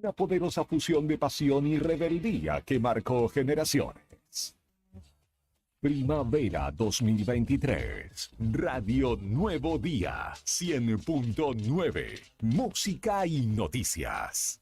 Una poderosa fusión de pasión y rebeldía que marcó generaciones. Primavera 2023. Radio Nuevo Día 100.9. Música y noticias.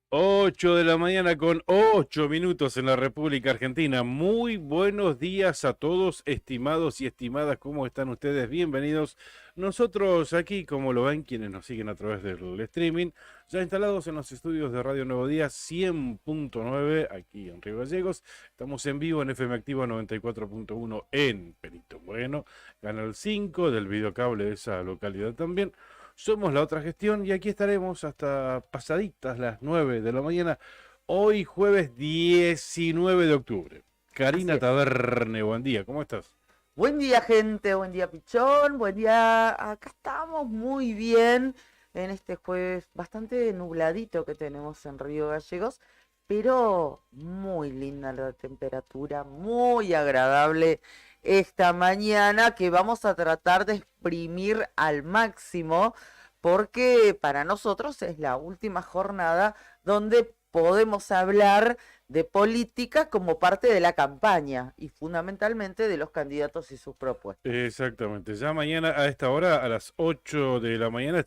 Ocho de la mañana con 8 minutos en la República Argentina. Muy buenos días a todos, estimados y estimadas. ¿Cómo están ustedes? Bienvenidos. Nosotros aquí, como lo ven quienes nos siguen a través del streaming, ya instalados en los estudios de Radio Nuevo Día 100.9, aquí en Río Gallegos. Estamos en vivo en FM Activa 94.1 en Perito Bueno, Canal 5 del videocable de esa localidad también. Somos La Otra Gestión y aquí estaremos hasta pasaditas las 9 de la mañana, hoy jueves 19 de octubre. Karina Taverne, buen día, ¿cómo estás? Buen día, gente, buen día, Pichón, buen día. Acá estamos muy bien en este jueves bastante nubladito que tenemos en Río Gallegos, pero muy linda la temperatura, muy agradable esta mañana que vamos a tratar de exprimir al máximo porque para nosotros es la última jornada donde podemos hablar de política como parte de la campaña y fundamentalmente de los candidatos y sus propuestas. Exactamente, ya mañana a esta hora, a las 8 de la mañana,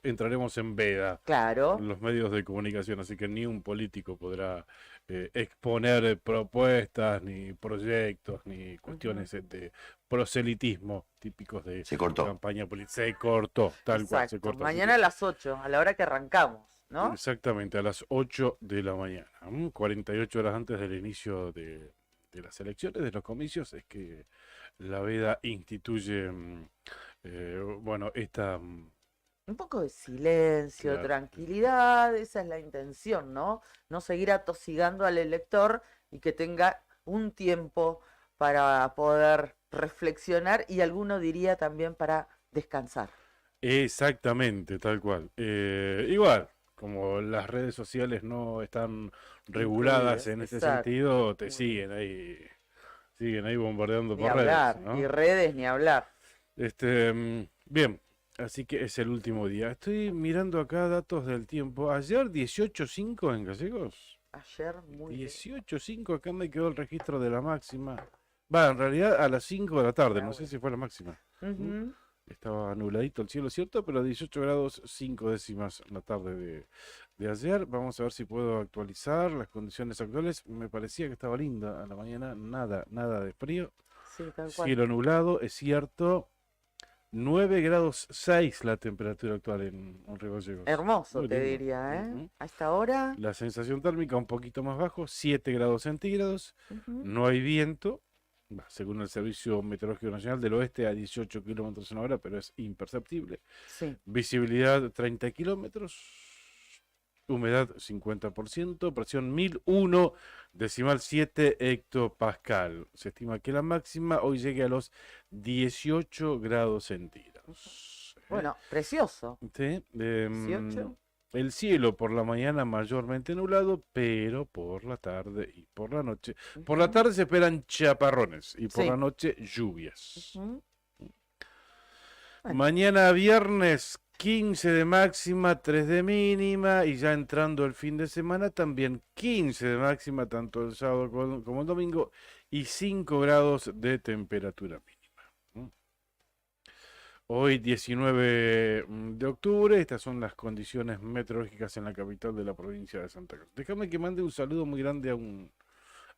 entraremos en veda. Claro. En los medios de comunicación, así que ni un político podrá exponer propuestas, ni proyectos, ni cuestiones de proselitismo típicos de campaña política. Se cortó, tal cual, se cortó. Mañana a las 8, a la hora que arrancamos, ¿no? Exactamente, a las 8 de la mañana, 48 horas antes del inicio de las elecciones, de los comicios, es que la veda instituye, esta... Un poco de silencio, claro, tranquilidad, esa es la intención, ¿no? No seguir atosigando al elector y que tenga un tiempo para poder reflexionar y alguno diría también para descansar. Exactamente, tal cual. Igual, como las redes sociales no están reguladas en ese sentido, te siguen ahí bombardeando por redes, ¿no? Y redes ni hablar. Bien. Así que es el último día. Estoy mirando acá datos del tiempo. Ayer 18.5 en Gallegos. Ayer muy 18.5, acá me quedó el registro de la máxima. Va, en realidad a las 5 de la tarde, no sé si fue la máxima. Estaba nubladito el cielo, ¿cierto? Pero 18 grados 5 décimas la tarde de ayer. Vamos a ver si puedo actualizar las condiciones actuales. Me parecía que estaba linda a la mañana, nada de frío. Sí, tal cual. Cielo nublado, es cierto. 9 grados 6 la temperatura actual en Río Gallegos. Hermoso, muy te lindo, diría, ¿eh? A esta hora. La sensación térmica un poquito más bajo, 7 grados centígrados. No hay viento. según el Servicio Meteorológico Nacional, del oeste a 18 kilómetros en hora, pero es imperceptible. Sí. Visibilidad 30 kilómetros, humedad 50%, presión 1001,7 hectopascal. Se estima que la máxima hoy llegue a los 18 grados centígrados. Bueno, precioso. Sí, 18. el cielo por la mañana mayormente nublado, pero por la tarde y por la noche. Por la Ujú, tarde se esperan chaparrones y por Sí. la noche lluvias. Ujú. Bueno. Mañana viernes 15 de máxima, 3 de mínima y ya entrando el fin de semana también 15 de máxima, tanto el sábado como el domingo y 5 grados de temperatura mínima. ¿Mm? Hoy 19 de octubre, estas son las condiciones meteorológicas en la capital de la provincia de Santa Cruz. Déjame que mande un saludo muy grande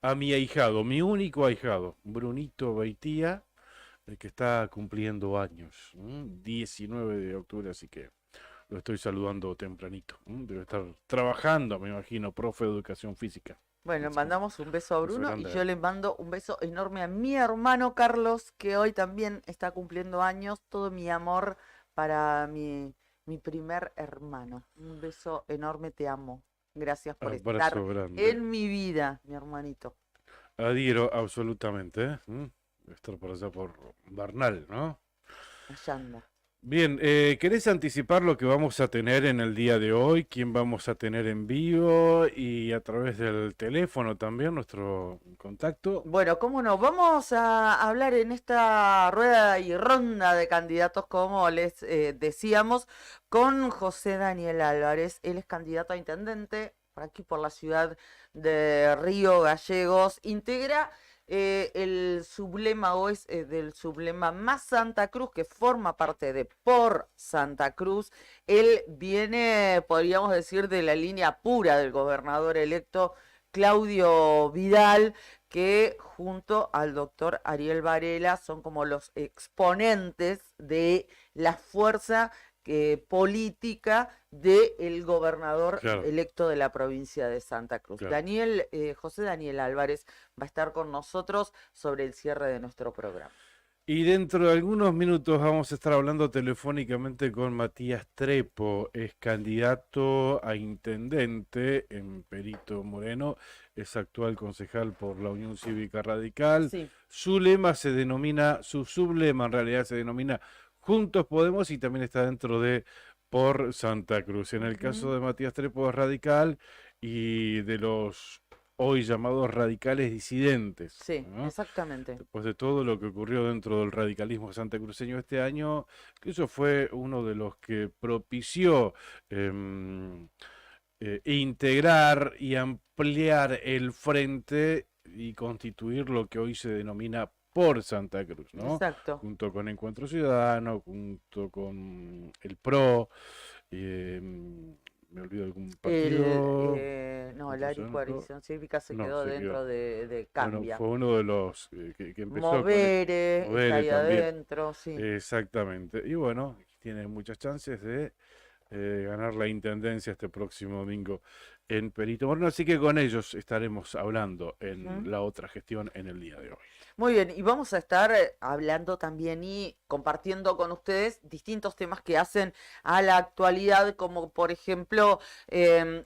a mi ahijado, mi único ahijado, Brunito Beitía, el que está cumpliendo años, 19 de octubre, así que lo estoy saludando tempranito. Debe estar trabajando, me imagino, profe de educación física. Bueno, Eso, mandamos un beso a beso Bruno y grande a yo él. le mando un beso enorme a mi hermano Carlos, que hoy también está cumpliendo años. Todo mi amor para mi primer hermano. Un beso enorme, te amo. Gracias por estar Abrazo grande. en mi vida, mi hermanito. Adhiero absolutamente. Debe estar por allá por Bernal, ¿no? Allá anda. Bien, ¿querés anticipar lo que vamos a tener en el día de hoy? ¿Quién vamos a tener en vivo? Y a través del teléfono también, nuestro contacto. Bueno, cómo no, vamos a hablar en esta rueda y ronda de candidatos, como les decíamos, con José Daniel Álvarez. Él es candidato a intendente por aquí por la ciudad de Río Gallegos. Integra el sublema o es del sublema Más Santa Cruz, que forma parte de Por Santa Cruz. Él viene, podríamos decir, de la línea pura del gobernador electo Claudio Vidal, que junto al doctor Ariel Varela son como los exponentes de la fuerza política del gobernador Claro, electo de la provincia de Santa Cruz. claro. José Daniel Álvarez va a estar con nosotros sobre el cierre de nuestro programa. Y dentro de algunos minutos vamos a estar hablando telefónicamente con Matías Trepo, es candidato a intendente en Perito Moreno, es actual concejal por la Unión Cívica Radical. Sí. Su sublema en realidad se denomina Juntos Podemos y también está dentro de Por Santa Cruz. En el caso de Matías Trepo es radical y de los hoy llamados radicales disidentes, Sí, ¿no? exactamente. Después de todo lo que ocurrió dentro del radicalismo santacruceño este año, que eso fue uno de los que propició integrar y ampliar el frente y constituir lo que hoy se denomina Por Santa Cruz, ¿no? Exacto. Junto con Encuentro Ciudadano, junto con el PRO, me olvido de algún partido. No, el Encuentro área Ciudadano, PRO. coalición cívica se No, quedó se dentro quedó. de Bueno, Cambia. fue uno de los que empezó con Movere, está Movere ahí también. adentro, sí. Exactamente. Y bueno, tiene muchas chances de ganar la intendencia este próximo domingo en Perito Moreno. Así que con ellos estaremos hablando en Ujú. la otra gestión en el día de hoy. Muy bien, y vamos a estar hablando también y compartiendo con ustedes distintos temas que hacen a la actualidad, como por ejemplo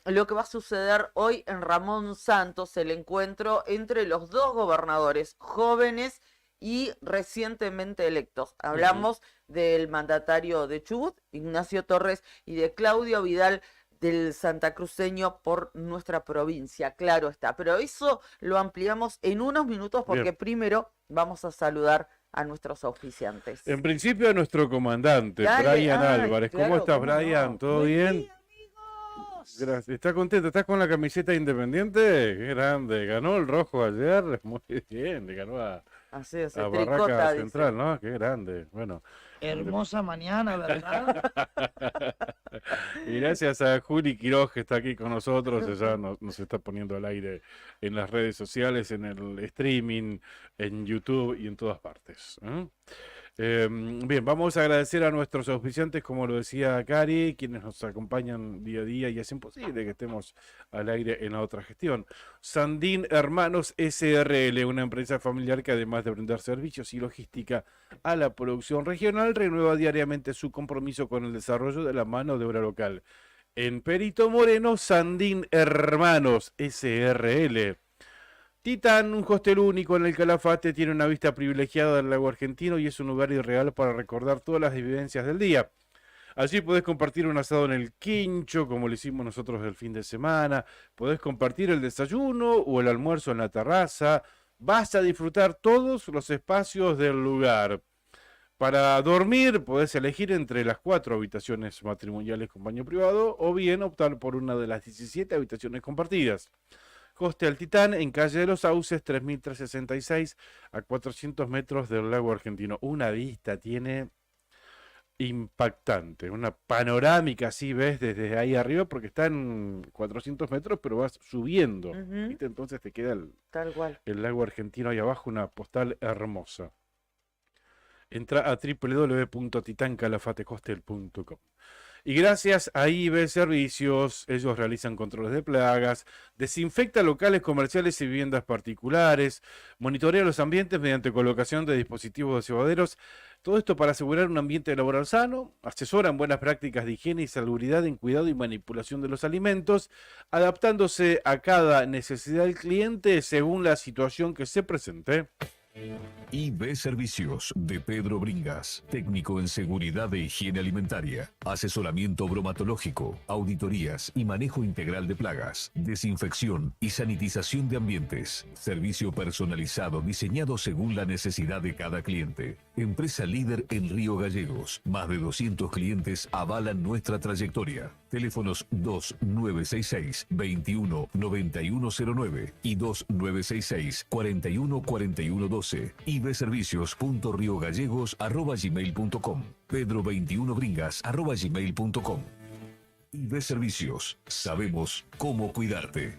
lo que va a suceder hoy en Ramón Santos, el encuentro entre los dos gobernadores jóvenes y recientemente electos. Hablamos del mandatario de Chubut, Ignacio Torres, y de Claudio Vidal, del santacruceño por nuestra provincia, claro está. Pero eso lo ampliamos en unos minutos porque Bien. primero vamos a saludar a nuestros auspiciantes. En principio a nuestro comandante, Dale, Brian ay, Álvarez. ¿Cómo claro, estás, cómo Brian? no. ¿Todo Buen bien? día, amigos. Gracias. ¿Estás contento? ¿Estás con la camiseta independiente? Qué grande. Ganó el rojo ayer. Muy bien. Le ganó a Así es, Barraca tricota, dice. Central, ¿no? Qué grande. Bueno. Hermosa mañana, ¿verdad? Y gracias a Juli Quiroz que está aquí con nosotros, ella nos está poniendo al aire en las redes sociales, en el streaming, en YouTube y en todas partes. Bien, vamos a agradecer a nuestros auspiciantes, como lo decía Cari, quienes nos acompañan día a día y hacen posible que estemos al aire en la otra gestión. Sandín Hermanos SRL, una empresa familiar que además de brindar servicios y logística a la producción regional, renueva diariamente su compromiso con el desarrollo de la mano de obra local. En Perito Moreno, Sandín Hermanos SRL. Titán, un hostel único en el Calafate, tiene una vista privilegiada del lago argentino y es un lugar ideal para recordar todas las vivencias del día. Allí podés compartir un asado en el quincho, como lo hicimos nosotros el fin de semana. Podés compartir el desayuno o el almuerzo en la terraza. Vas a disfrutar todos los espacios del lugar. Para dormir podés elegir entre las 4 habitaciones matrimoniales con baño privado o bien optar por una de las 17 habitaciones compartidas. Hostel Titán en calle de los Sauces, 3366, a 400 metros del lago argentino. Una vista tiene impactante, una panorámica, así ves desde ahí arriba, porque está en 400 metros, pero vas subiendo. Ujú, ¿Viste? Entonces te queda tal cual. el lago argentino ahí abajo, una postal hermosa. Entra a www.titancalafatehostel.com. Y gracias a IB Servicios, ellos realizan controles de plagas, desinfecta locales comerciales y viviendas particulares, monitorea los ambientes mediante colocación de dispositivos desevaderos, todo esto para asegurar un ambiente laboral sano, asesoran buenas prácticas de higiene y salubridad en cuidado y manipulación de los alimentos, adaptándose a cada necesidad del cliente según la situación que se presente. IB Servicios de Pedro Bringas, técnico en seguridad e higiene alimentaria, asesoramiento bromatológico, auditorías y manejo integral de plagas, desinfección y sanitización de ambientes, servicio personalizado diseñado según la necesidad de cada cliente. Empresa líder en Río Gallegos, más de 200 clientes avalan nuestra trayectoria. Teléfonos 2966-219109 y 2966-414112. ibservicios.riogallegos@gmail.com. pedro21bringas@gmail.com. IB Servicios. Sabemos cómo cuidarte.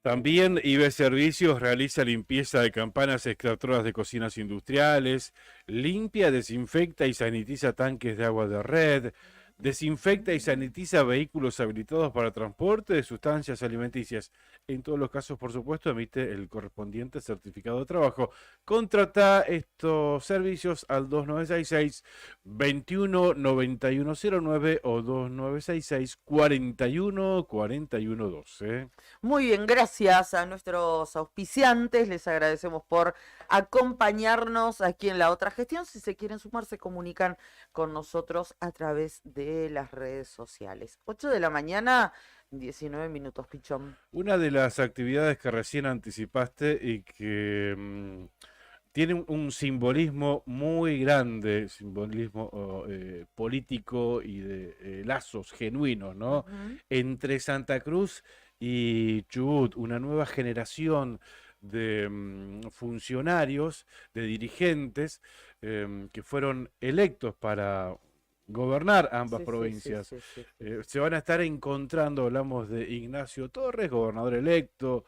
También IB Servicios realiza limpieza de campanas extractoras de cocinas industriales, limpia, desinfecta y sanitiza tanques de agua de red, desinfecta y sanitiza vehículos habilitados para transporte de sustancias alimenticias. En todos los casos, por supuesto, emite el correspondiente certificado de trabajo. Contrata estos servicios al 2966-219109 o 2966-414112. Muy bien, gracias a nuestros auspiciantes, les agradecemos por acompañarnos aquí en la otra gestión. Si se quieren sumar, se comunican con nosotros a través de las redes sociales. 8 de la mañana, 19 minutos, Pichón. Una de las actividades que recién anticipaste y que tiene un simbolismo muy grande, simbolismo político y de lazos genuinos, ¿no? Ujú. Entre Santa Cruz y Chubut, una nueva generación de funcionarios, de dirigentes que fueron electos para gobernar ambas Sí, sí, sí, provincias. sí, sí, sí. Se van a estar encontrando, hablamos de Ignacio Torres, gobernador electo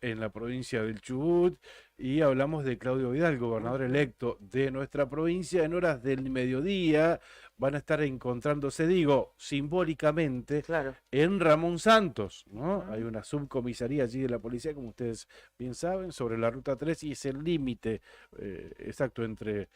en la provincia del Chubut, y hablamos de Claudio Vidal, gobernador Ujú. electo de nuestra provincia. En horas del mediodía van a estar encontrándose, digo, simbólicamente, Claro. en Ramón Santos, ¿no? Ujú. Hay una subcomisaría allí de la policía, como ustedes bien saben, sobre la ruta 3 y es el límite exacto entre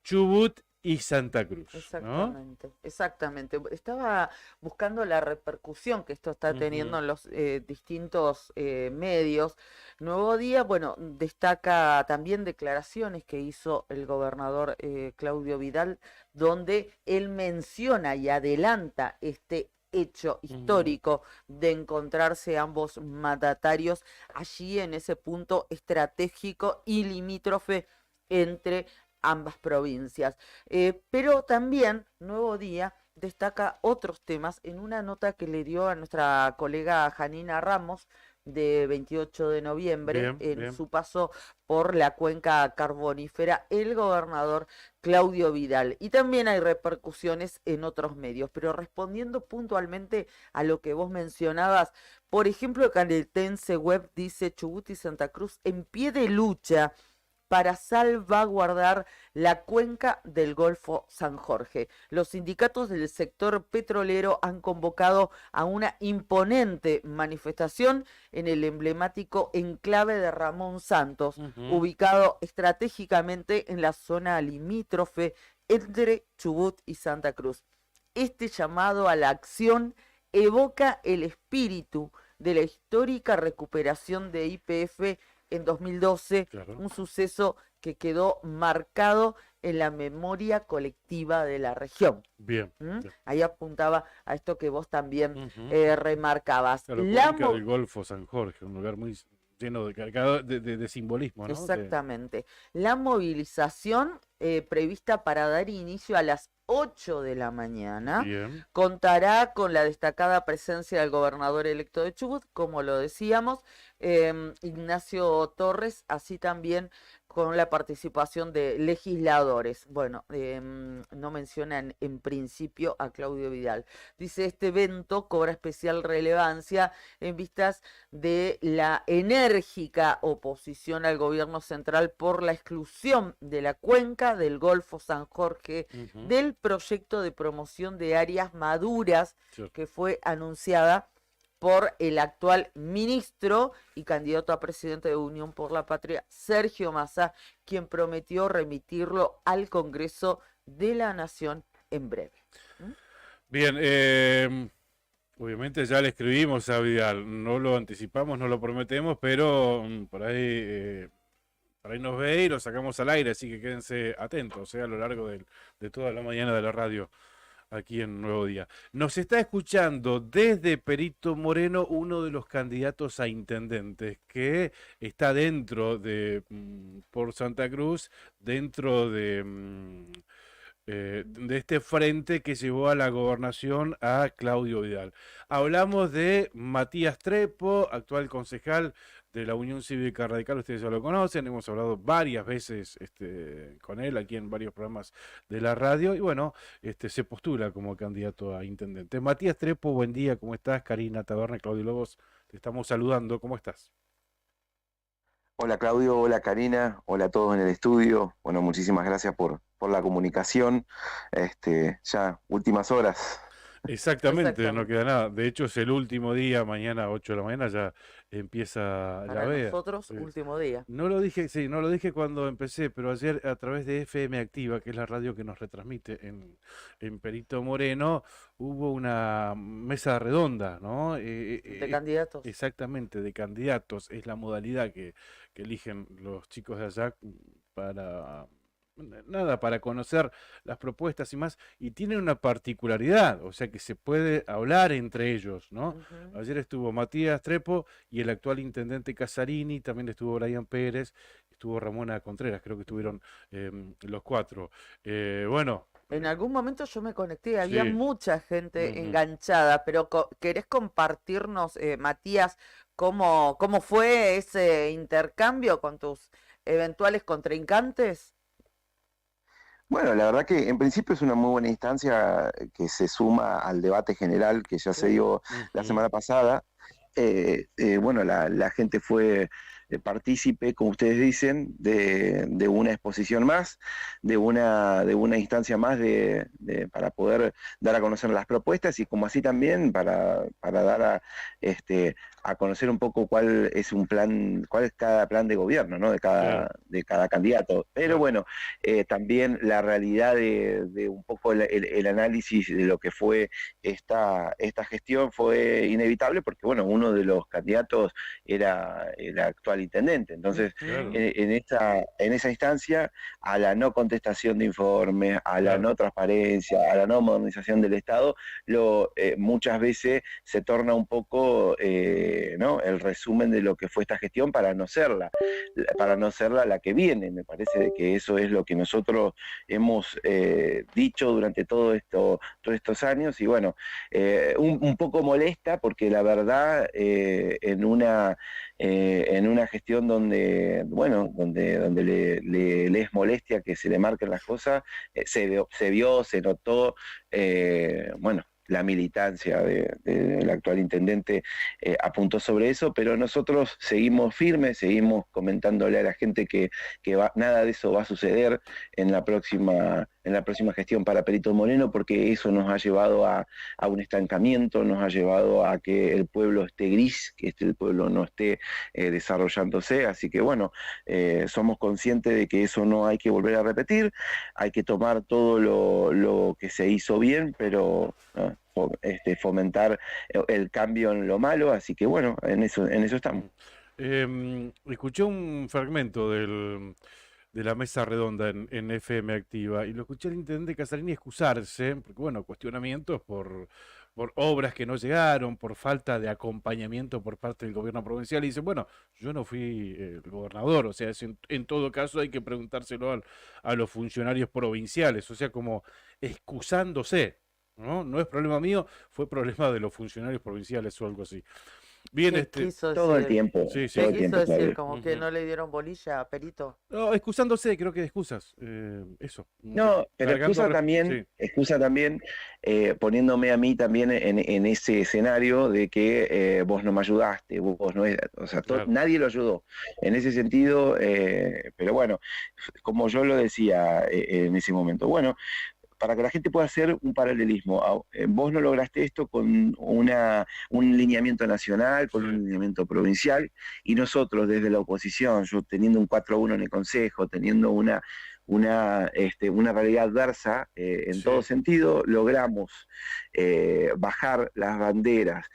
Chubut y Santa Cruz, ¿no? Exactamente, exactamente. Estaba buscando la repercusión que esto está teniendo Ujú. en los distintos medios. Nuevo Día, bueno, destaca también declaraciones que hizo el gobernador Claudio Vidal, donde él menciona y adelanta este hecho Ujú. histórico de encontrarse ambos mandatarios allí en ese punto estratégico y limítrofe entre ambas provincias. Pero también Nuevo Día destaca otros temas en una nota que le dio a nuestra colega Janina Ramos de 28 de noviembre Bien, en bien. su paso por la cuenca carbonífera, el gobernador Claudio Vidal. Y también hay repercusiones en otros medios, pero respondiendo puntualmente a lo que vos mencionabas, por ejemplo, Canetense Web dice Chubut y Santa Cruz en pie de lucha para salvaguardar la cuenca del Golfo San Jorge. Los sindicatos del sector petrolero han convocado a una imponente manifestación en el emblemático enclave de Ramón Santos, ubicado estratégicamente en la zona limítrofe entre Chubut y Santa Cruz. Este llamado a la acción evoca el espíritu de la histórica recuperación de YPF en 2012, Claro. un suceso que quedó marcado en la memoria colectiva de la región. Bien. ¿Mm? Ahí apuntaba a esto que vos también Ujú. remarcabas. Claro, La cuenca mo- del Golfo San Jorge, un lugar muy lleno de cargado de simbolismo, ¿no? Exactamente. La movilización prevista para dar inicio a las 8 de la mañana Bien. contará con la destacada presencia del gobernador electo de Chubut, como lo decíamos, Ignacio Torres, así también con la participación de legisladores. Bueno, no mencionan en principio a Claudio Vidal. Dice, este evento cobra especial relevancia en vistas de la enérgica oposición al gobierno central por la exclusión de la cuenca del Golfo San Jorge Ujú. del proyecto de promoción de áreas maduras Cierto. que fue anunciada por el actual ministro y candidato a presidente de Unión por la Patria, Sergio Massa, quien prometió remitirlo al Congreso de la Nación en breve. Bien, obviamente ya le escribimos a Vidal, no lo anticipamos, no lo prometemos, pero por ahí nos ve y lo sacamos al aire, así que quédense atentos, a lo largo de toda la mañana de la radio aquí en Nuevo Día. Nos está escuchando desde Perito Moreno uno de los candidatos a intendentes que está dentro de por Santa Cruz, dentro de este frente que llevó a la gobernación a Claudio Vidal. Hablamos de Matías Trepo, actual concejal de la Unión Cívica Radical, ustedes ya lo conocen, hemos hablado varias veces con él aquí en varios programas de la radio y bueno, se postula como candidato a intendente. Matías Trepo, buen día, ¿cómo estás? Karina Taberna, Claudio Lobos, te estamos saludando, ¿cómo estás? Hola Claudio, hola Karina, hola a todos en el estudio. Bueno, muchísimas gracias por la comunicación. Ya últimas horas. Exactamente, no queda nada. De hecho, es el último día, mañana 8 de la mañana ya empieza la Para veda. nosotros, último día. No lo dije, sí, no lo dije cuando empecé, pero ayer a través de FM Activa, que es la radio que nos retransmite en Perito Moreno, hubo una mesa redonda, ¿no? De candidatos. Exactamente, de candidatos. Es la modalidad que eligen los chicos de allá para conocer las propuestas y más, y tienen una particularidad, o sea que se puede hablar entre ellos, ¿no? Ujú. Ayer estuvo Matías Trepo y el actual intendente Casarini, también estuvo Brian Pérez, estuvo Ramona Contreras, creo que estuvieron los cuatro. Bueno, En algún momento yo me conecté, había sí. mucha gente Ujú. enganchada, pero ¿querés compartirnos, Matías, cómo fue ese intercambio con tus eventuales contrincantes? Bueno, la verdad que en principio es una muy buena instancia que se suma al debate general que ya se dio la Ujú. semana pasada. Bueno, la gente fue partícipe, como ustedes dicen, de una exposición más, de una instancia más para poder dar a conocer las propuestas y como así también para dar a conocer un poco cuál es cada plan de gobierno, ¿no? Claro. de cada candidato. Pero Claro. bueno, también la realidad de un poco el análisis de lo que fue esta gestión fue inevitable porque, bueno, uno de los candidatos era el actual intendente. Entonces, Claro. en esa instancia, a la no contestación de informes, a la Claro. no transparencia, a la no modernización del Estado, muchas veces se torna un poco ¿no? el resumen de lo que fue esta gestión para no serla la que viene. Me parece de que eso es lo que nosotros hemos dicho durante todos estos años y bueno, un poco molesta porque la verdad en una gestión donde le es molestia que se le marquen las cosas, se notó, bueno, la militancia del actual intendente apuntó sobre eso, pero nosotros seguimos firmes, seguimos comentándole a la gente que nada de eso va a suceder en la próxima gestión para Perito Moreno, porque eso nos ha llevado a un estancamiento, nos ha llevado a que el pueblo esté gris, que el pueblo no esté desarrollándose, así que bueno, somos conscientes de que eso no hay que volver a repetir, hay que tomar todo lo que se hizo bien, pero fomentar el cambio en lo malo, así que bueno, en eso estamos. Escuché un fragmento de la mesa redonda en FM Activa y lo escuché al intendente Casarini excusarse, porque bueno, cuestionamientos por obras que no llegaron, por falta de acompañamiento por parte del gobierno provincial, y dice, bueno, yo no fui el gobernador, o sea, en todo caso hay que preguntárselo a los funcionarios provinciales, o sea, como excusándose, ¿no? No es problema mío, fue problema de los funcionarios provinciales o algo así. Bien, ¿Qué quiso todo el decir? tiempo, sí, sí. todo ¿Qué el quiso tiempo, decir? Claudio. Como que no le dieron bolilla a Perito. No, excusándose, creo que de excusas, eso. No, pero excusa también poniéndome a mí también en ese escenario de que vos no me ayudaste, vos no, o sea, Claro. nadie lo ayudó. En ese sentido, pero bueno, como yo lo decía en ese momento, bueno, para que la gente pueda hacer un paralelismo, vos no lograste esto con un lineamiento nacional, con un lineamiento provincial, y nosotros desde la oposición, yo teniendo un 4-1 en el Consejo, teniendo una realidad adversa en todo sentido, logramos bajar las banderas,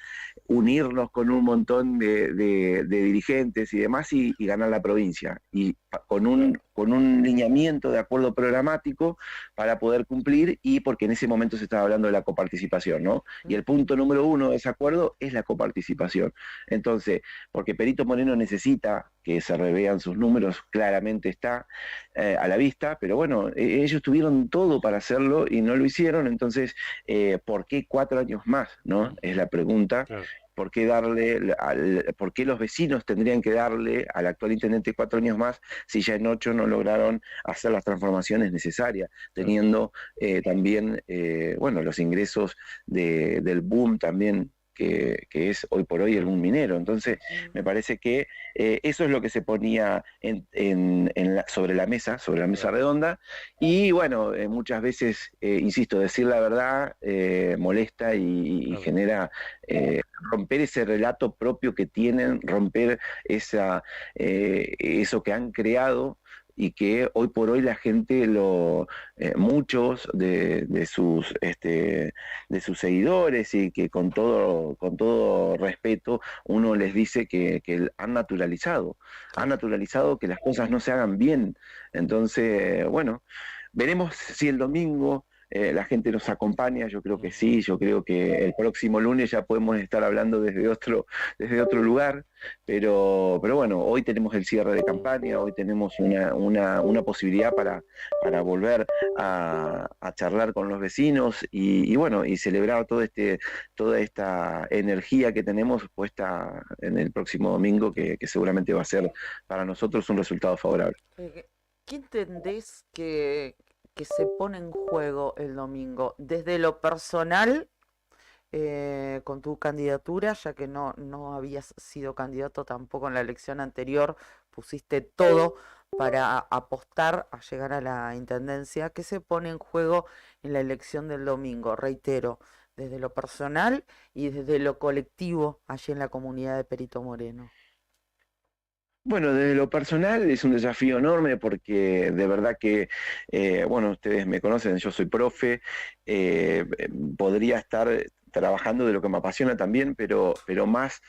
unirnos con un montón de dirigentes y demás y ganar la provincia. Y con un lineamiento de acuerdo programático para poder cumplir, y porque en ese momento se estaba hablando de la coparticipación, ¿no? Y el punto número 1 de ese acuerdo es la coparticipación. Entonces, porque Perito Moreno necesita que se revean sus números, claramente está a la vista, pero bueno, ellos tuvieron todo para hacerlo y no lo hicieron, entonces, ¿por qué 4 años más? ¿No? Es la pregunta. Claro. ¿Por qué los vecinos tendrían que darle al actual intendente 4 años más si ya en 8 no lograron hacer las transformaciones necesarias, teniendo también los ingresos del boom también que es hoy por hoy el boom minero? Entonces me parece que eso es lo que se ponía sobre la mesa redonda, y bueno, muchas veces, insisto, decir la verdad molesta y genera romper ese relato propio que tienen, romper eso que han creado, y que hoy por hoy la gente, muchos de sus seguidores, y que con todo respeto uno les dice que han naturalizado que las cosas no se hagan bien. Entonces, bueno, veremos si el domingo la gente nos acompaña. Yo creo que sí, yo creo que el próximo lunes ya podemos estar hablando desde otro lugar, pero bueno, hoy tenemos el cierre de campaña, hoy tenemos una posibilidad para volver a charlar con los vecinos y bueno, y celebrar toda esta energía que tenemos puesta en el próximo domingo, que seguramente va a ser para nosotros un resultado favorable. ¿Qué entendés que se pone en juego el domingo? Desde lo personal, con tu candidatura, ya que no habías sido candidato tampoco en la elección anterior, pusiste todo para apostar a llegar a la intendencia. ¿Qué se pone en juego en la elección del domingo? Reitero, desde lo personal y desde lo colectivo allí en la comunidad de Perito Moreno. Bueno, desde lo personal es un desafío enorme, porque de verdad que, ustedes me conocen, yo soy profe, podría estar trabajando de lo que me apasiona también, pero más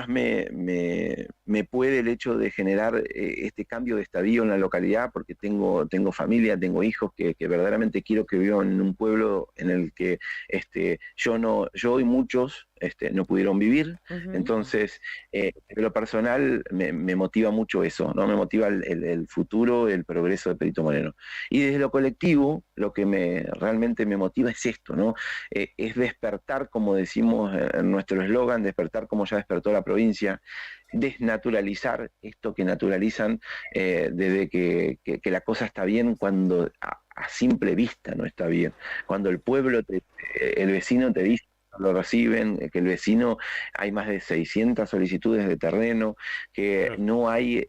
me puede el hecho de generar este cambio de estadio en la localidad, porque tengo familia, tengo hijos que verdaderamente quiero que vivan en un pueblo en el que yo y muchos no pudieron vivir. Ujú. Entonces, en lo personal me motiva mucho eso, ¿no? Me motiva el futuro, el progreso de Perito Moreno. Y desde lo colectivo, lo que realmente me motiva es esto, ¿no? Es despertar, como decimos en nuestro eslogan, despertar como ya despertó la provincia, desnaturalizar esto que naturalizan desde que la cosa está bien cuando a simple vista no está bien. Cuando el pueblo, el vecino te dice, lo reciben, que el vecino, hay más de 600 solicitudes de terreno, que Claro. no hay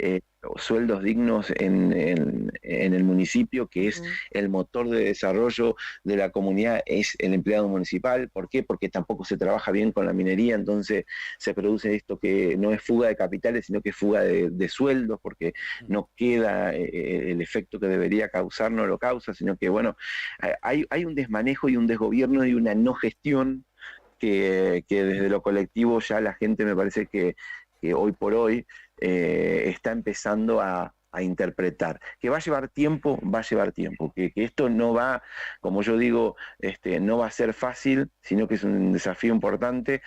sueldos dignos en el municipio, que es Ujú. el motor de desarrollo de la comunidad, es el empleado municipal. ¿Por qué? Porque tampoco se trabaja bien con la minería, entonces se produce esto que no es fuga de capitales, sino que es fuga de sueldos, porque no queda el efecto que debería causar, no lo causa, sino que, bueno, hay un desmanejo y un desgobierno y una no gestión que desde lo colectivo ya la gente me parece que hoy por hoy está empezando a interpretar. Que va a llevar tiempo, que esto no va, como yo digo, no va a ser fácil, sino que es un desafío importante,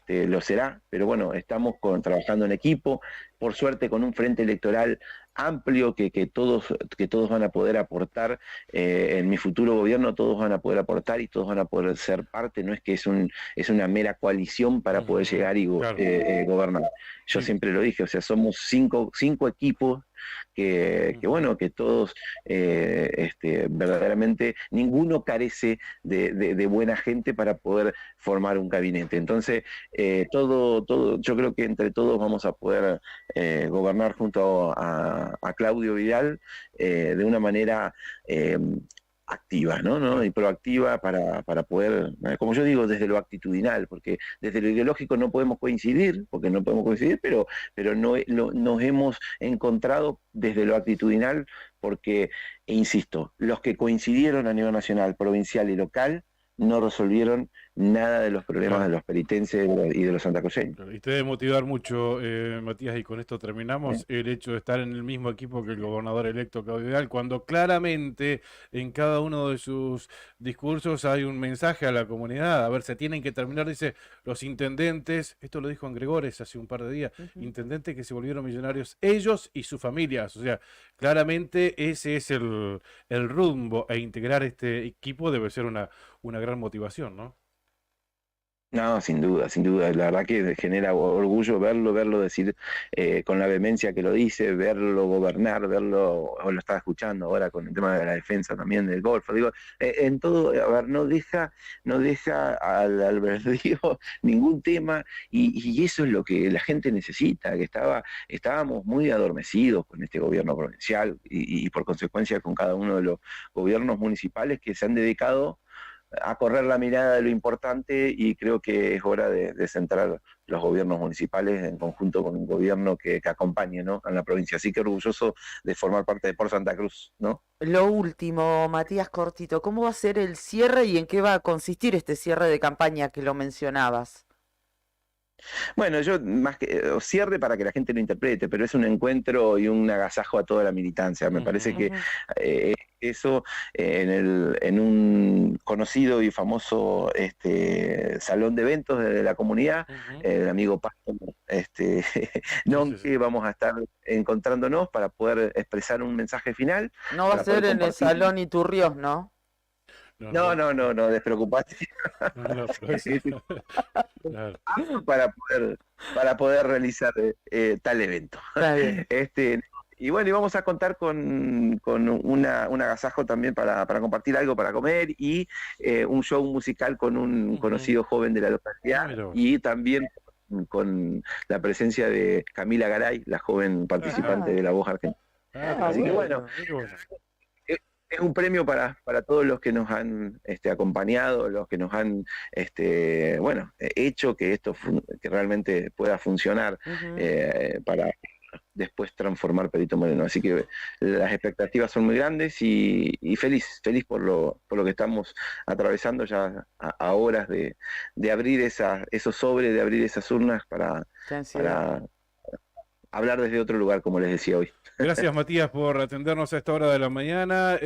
lo será, pero bueno, estamos trabajando en equipo, por suerte con un frente electoral amplio que todos van a poder aportar en mi futuro gobierno, todos van a poder aportar y todos van a poder ser parte, no es que es una mera coalición para poder llegar y Claro. gobernar. Yo Sí. siempre lo dije, o sea, somos cinco equipos que bueno, que todos verdaderamente, ninguno carece de buena gente para poder formar un gabinete. Entonces, yo creo que entre todos vamos a poder gobernar junto a Claudio Vidal de una manera activa, ¿no? Y proactiva para poder, como yo digo, desde lo actitudinal, porque desde lo ideológico no podemos coincidir, pero nos hemos encontrado desde lo actitudinal, porque, insisto, los que coincidieron a nivel nacional, provincial y local, no resolvieron nada de los problemas Claro. de los peritenses y de los santacruceños. Claro, y te debe motivar mucho, Matías, y con esto terminamos, el hecho de estar en el mismo equipo que el gobernador electo Claudio Vidal, cuando claramente en cada uno de sus discursos hay un mensaje a la comunidad. A ver, se tienen que terminar, dice, los intendentes, esto lo dijo en Gregores hace un par de días, Ujú. intendentes que se volvieron millonarios, ellos y sus familias. O sea, claramente ese es el rumbo, e integrar este equipo debe ser una gran motivación, ¿no? No, sin duda, sin duda. La verdad que genera orgullo verlo decir con la vehemencia que lo dice, verlo gobernar, o lo estaba escuchando ahora con el tema de la defensa también del Golfo. Digo, en todo, a ver, no deja al albedrío ningún tema, y eso es lo que la gente necesita, que estábamos muy adormecidos con este gobierno provincial y por consecuencia con cada uno de los gobiernos municipales que se han dedicado a correr la mirada de lo importante, y creo que es hora de centrar los gobiernos municipales en conjunto con un gobierno que acompañe, ¿no?, a la provincia. Así que orgulloso de formar parte de Por Santa Cruz, ¿no? Lo último, Matías, cortito, ¿cómo va a ser el cierre y en qué va a consistir este cierre de campaña que lo mencionabas? Bueno, yo más que cierre para que la gente lo interprete, pero es un encuentro y un agasajo a toda la militancia. Me parece que Ujú. eso en un conocido y famoso salón de eventos de la comunidad, el amigo Pasto, Sí, sí. vamos a estar encontrándonos para poder expresar un mensaje final, No va a para poder ser en el compartir. Salón Iturriós, ¿no? No, despreocupate. No, pero eso- claro. para poder realizar tal evento. Está bien. Y bueno, y vamos a contar con un agasajo también para compartir algo para comer, y un show musical con un Ujú. conocido joven de la Ah, localidad, mira vos. y también con la presencia de Camila Garay, la joven participante Ah. de La Voz Argentina. Ah, Así que bueno, qué bueno. es un premio para todos los que nos han acompañado, los que nos han hecho que esto que realmente pueda funcionar Ujú. para después transformar Perito Moreno. Así que las expectativas son muy grandes, y feliz por lo que estamos atravesando ya a horas de abrir esos sobres, de abrir esas urnas Qué ansiedad. para hablar desde otro lugar, como les decía hoy. Gracias, Matías, por atendernos a esta hora de la mañana.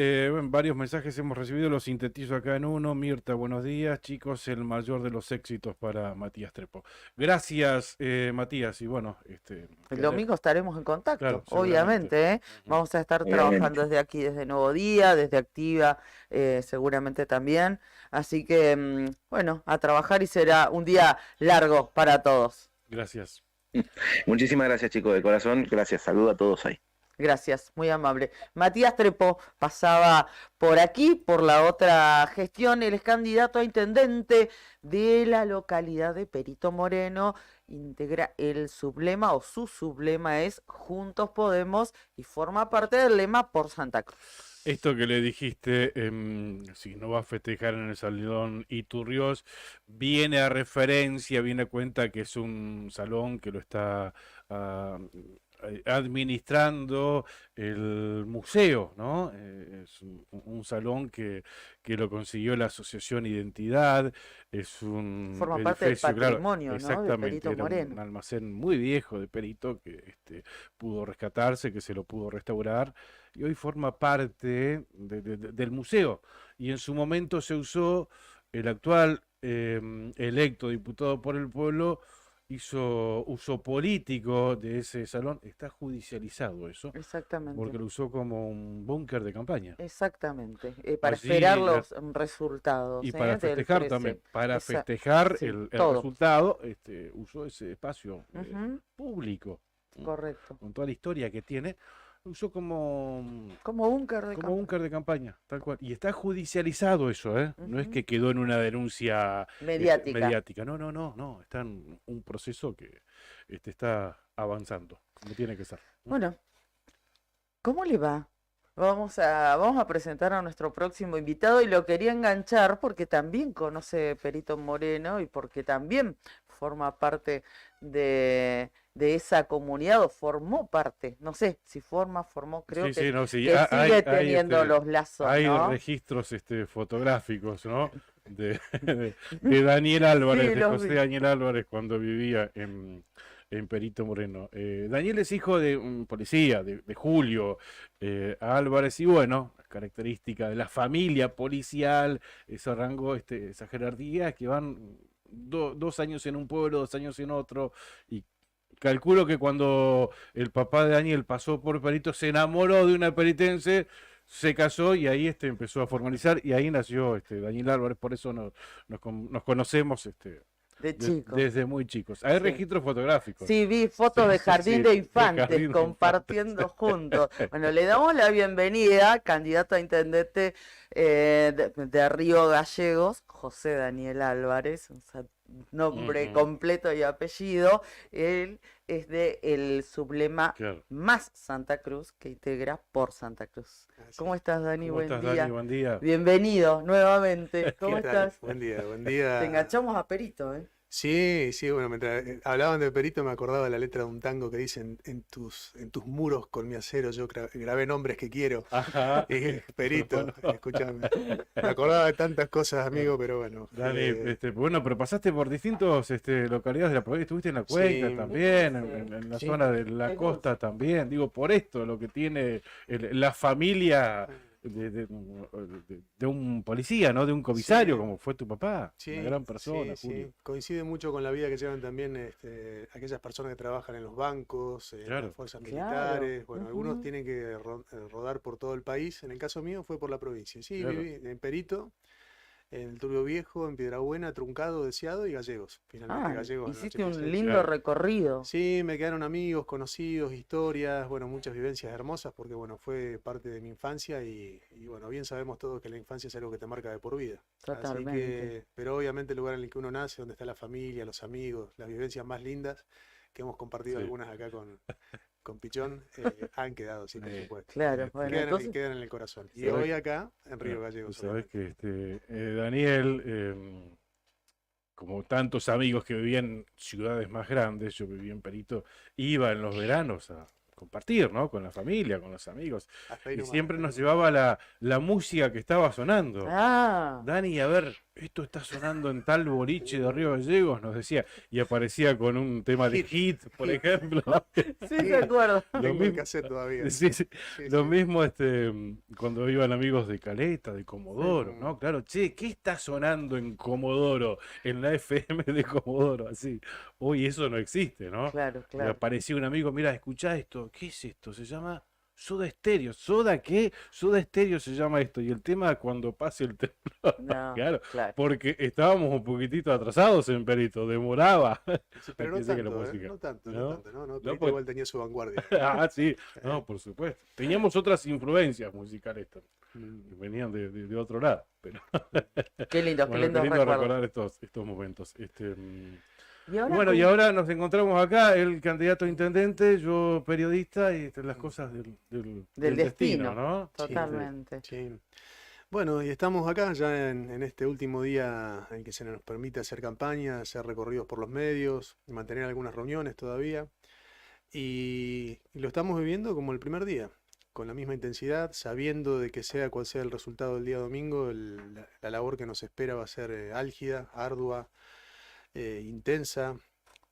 Varios mensajes hemos recibido, los sintetizo acá en uno. Mirta, buenos días, chicos, el mayor de los éxitos para Matías Trepo. Gracias, Matías, y bueno, El domingo estaremos en contacto, Claro, obviamente, ¿eh? Ujú. Vamos a estar Obviamente. trabajando desde aquí, desde Nuevo Día, desde Activa, seguramente también. Así que, bueno, a trabajar y será un día largo para todos. Gracias. Muchísimas gracias, chicos, de corazón. Gracias, saludo a todos ahí. Gracias, muy amable. Matías Trepo pasaba por aquí, por la otra gestión. Él es candidato a intendente de la localidad de Perito Moreno. Integra el sublema, o su sublema es Juntos Podemos, y forma parte del lema Por Santa Cruz. Esto que le dijiste, si no va a festejar en el Salón Iturriós, viene a referencia, viene a cuenta que es un salón que lo está administrando el museo, ¿no? Es un salón que lo consiguió la Asociación Identidad, es un Forma parte del edificio, claro, patrimonio, ¿no? de exactamente, Perito era un Moreno. almacén muy viejo de Perito que pudo rescatarse, que se lo pudo restaurar, y hoy forma parte del museo. Y en su momento se usó, el actual electo diputado por el pueblo hizo uso político de ese salón. Está judicializado eso, Exactamente. porque lo usó como un búnker de campaña. Exactamente, para Allí esperar la- los resultados. Y para del festejar 13. también, para Esa- festejar sí, el todo. resultado, usó ese espacio Ujú, público, correcto. con toda la historia que tiene, lo usó como Como búnker de como campo. búnker de campaña, tal cual. Y está judicializado eso, ¿eh? No es Ujú. que quedó en una denuncia Mediática. mediática. No. Está en un proceso que está avanzando, como tiene que ser. Bueno, ¿cómo le va? Vamos a presentar a nuestro próximo invitado, y lo quería enganchar porque también conoce Perito Moreno y porque también forma parte de esa comunidad, o formó parte, no sé si formó, creo Sí, que, sí, no, sí. que Hay, sigue hay, teniendo los lazos, hay ¿no? registros fotográficos, ¿no? De Daniel Álvarez, Sí, de los José vi. Daniel Álvarez, cuando vivía en Perito Moreno. Daniel es hijo de un policía, de Julio Álvarez, y bueno, característica de la familia policial, ese rango, esa jerarquía, que van 2 años en un pueblo, 2 años en otro, y calculo que cuando el papá de Daniel pasó por Perito, se enamoró de una peritense, se casó, y ahí empezó a formalizar, y ahí nació Daniel Álvarez. Por eso nos conocemos De chicos. desde muy chicos. Hay Sí. registros fotográficos. Sí, vi fotos Sí, de sí, jardín sí, de de infantes jardín de compartiendo juntos. Bueno, le damos la bienvenida, candidato a intendente de Río Gallegos, José Daniel Álvarez, nombre Ujú. completo y apellido. Él es de el sublema Claro. Más Santa Cruz, que integra Por Santa Cruz. ¿Cómo estás, Dani? ¿Cómo Buen estás, día. Dani? Buen día. Bienvenido nuevamente. ¿Cómo ¿Qué tal? estás? Buen día, buen Te día. enganchamos a Perito, ¿eh? Sí, bueno, mientras hablaban de Perito me acordaba la letra de un tango que dice en tus muros con mi acero yo grabé nombres que quiero. Ajá. Y Perito, Bueno. escúchame. Me acordaba de tantas cosas, amigo, pero bueno. Dani, bueno, pero pasaste por distintos localidades de la provincia, estuviste en la Cuenca Sí. también, en la Sí. zona de la costa también. Digo, por esto, lo que tiene la familia de un policía, ¿no? De un comisario, Sí. como fue tu papá. Sí, Una gran persona, sí, Julio. sí. Coincide mucho con la vida que llevan también aquellas personas que trabajan en los bancos, en Claro. las fuerzas Claro, militares. Bueno, algunos ujú. tienen que rodar por todo el país. En el caso mío fue por la provincia. Sí, Claro. viví en Perito, en el Turbio Viejo, en Piedrabuena, Truncado, Deseado y Gallegos. Finalmente Gallegos en el Hiciste un 86. lindo Claro. recorrido. Sí, me quedaron amigos, conocidos, historias, bueno, muchas vivencias hermosas porque, bueno, fue parte de mi infancia y bueno, bien sabemos todos que la infancia es algo que te marca de por vida. Así Totalmente. que, pero obviamente el lugar en el que uno nace, donde está la familia, los amigos, las vivencias más lindas que hemos compartido Sí. algunas acá con Pichón, han quedado, sí, por supuesto. Claro, bueno, Quedan, entonces, quedan en el corazón. Y Sí. hoy acá, en Río Tú Gallegos. sabes obviamente. que Daniel, como tantos amigos que vivían en ciudades más grandes, yo vivía en Perito, iba en los veranos a compartir, ¿no? Con la familia, con los amigos. Hasta ahí Y nomás, siempre hasta ahí nos nomás. llevaba la música que estaba sonando. ah, Dani, a ver, esto está sonando en tal boliche de Río Gallegos, nos decía, y aparecía con un tema de hit, por ejemplo. Sí, me acuerdo. Lo Tengo el mismo, cassette todavía. sí, sí, Sí, lo sí. mismo cuando iban amigos de Caleta, de Comodoro, Sí. ¿no? Claro, che, ¿qué está sonando en Comodoro? En la FM de Comodoro, así. Hoy eso no existe, ¿no? Claro, Me claro. apareció un amigo, mira, escuchá esto, ¿qué es esto? Se llama Soda Stereo. ¿Soda qué? Soda Stereo se llama esto. Y el tema cuando pase el temblor, No, claro, claro. porque estábamos un poquitito atrasados en Perito, demoraba Sí, a pero que no llegue la tanto, música. no tanto, ¿No? no tanto, no, No, Perito pues- igual tenía su vanguardia. Ah, sí, no, por supuesto. Teníamos otras influencias musicales que venían de otro lado. Pero Qué lindo, bueno, qué lindos lindo recuerdos. recordar estos momentos. Y ahora Bueno, y con- ahora nos encontramos acá, el candidato a intendente, yo periodista, y las cosas del destino, destino. ¿no? Totalmente. Sí. Bueno, y estamos acá ya en este último día en que se nos permite hacer campaña, hacer recorridos por los medios, mantener algunas reuniones todavía. Y lo estamos viviendo como el primer día, con la misma intensidad, sabiendo de que sea cual sea el resultado del día domingo, la labor que nos espera va a ser álgida, ardua, intensa,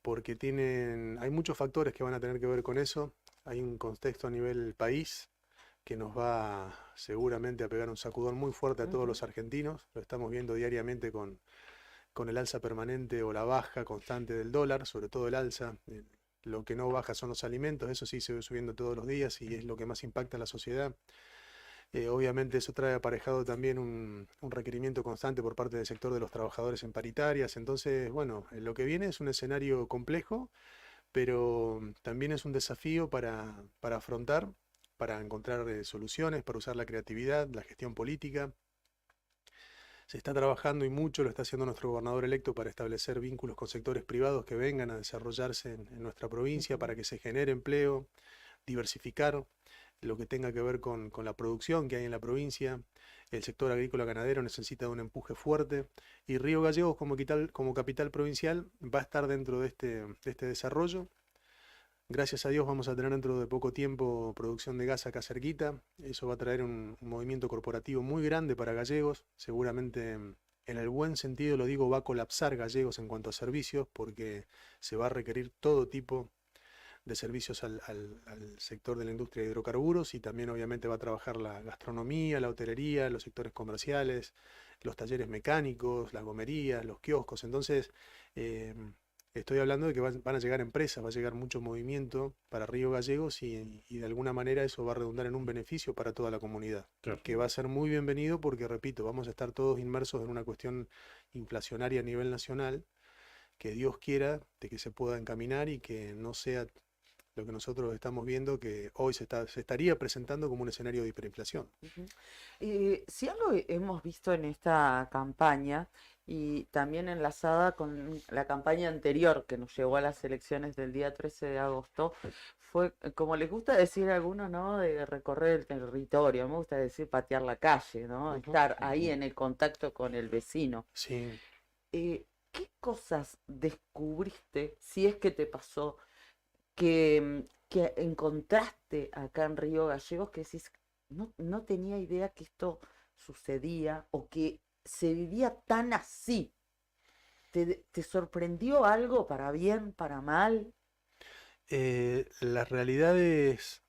porque hay muchos factores que van a tener que ver con eso. Hay un contexto a nivel país que nos va seguramente a pegar un sacudón muy fuerte a todos Ujú. los argentinos. Lo estamos viendo diariamente con el alza permanente o la baja constante del dólar, sobre todo el alza. Lo que no baja son los alimentos, eso sí se ve subiendo todos los días y es lo que más impacta a la sociedad. Obviamente eso trae aparejado también un requerimiento constante por parte del sector de los trabajadores en paritarias. Entonces, bueno, lo que viene es un escenario complejo, pero también es un desafío para afrontar, para encontrar soluciones, para usar la creatividad, la gestión política. Se está trabajando y mucho lo está haciendo nuestro gobernador electo para establecer vínculos con sectores privados que vengan a desarrollarse en nuestra provincia, para que se genere empleo, diversificar lo que tenga que ver con la producción que hay en la provincia. El sector agrícola ganadero necesita de un empuje fuerte y Río Gallegos como capital provincial va a estar dentro de este desarrollo. Gracias a Dios vamos a tener dentro de poco tiempo producción de gas acá cerquita. Eso va a traer un movimiento corporativo muy grande para Gallegos. Seguramente en el buen sentido lo digo, va a colapsar Gallegos en cuanto a servicios porque se va a requerir todo tipo de servicios al sector de la industria de hidrocarburos y también obviamente va a trabajar la gastronomía, la hotelería, los sectores comerciales, los talleres mecánicos, las gomerías, los kioscos. Entonces, estoy hablando de que van a llegar empresas, va a llegar mucho movimiento para Río Gallegos y de alguna manera eso va a redundar en un beneficio para toda la comunidad, Claro. que va a ser muy bienvenido porque, repito, vamos a estar todos inmersos en una cuestión inflacionaria a nivel nacional, que Dios quiera de que se pueda encaminar y que no sea lo que nosotros estamos viendo, que hoy se estaría presentando como un escenario de hiperinflación. Ujú. Si algo hemos visto en esta campaña y también enlazada con la campaña anterior que nos llevó a las elecciones del día 13 de agosto, fue, como les gusta decir a algunos, ¿no? De recorrer el territorio, me gusta decir patear la calle, ¿no? Ujú, Estar ahí en el contacto con el vecino. Sí. ¿Qué cosas descubriste, si es que te pasó, que encontraste acá en Río Gallegos que decís, no tenía idea que esto sucedía o que se vivía tan así? ¿Te sorprendió algo para bien, para mal? Las realidades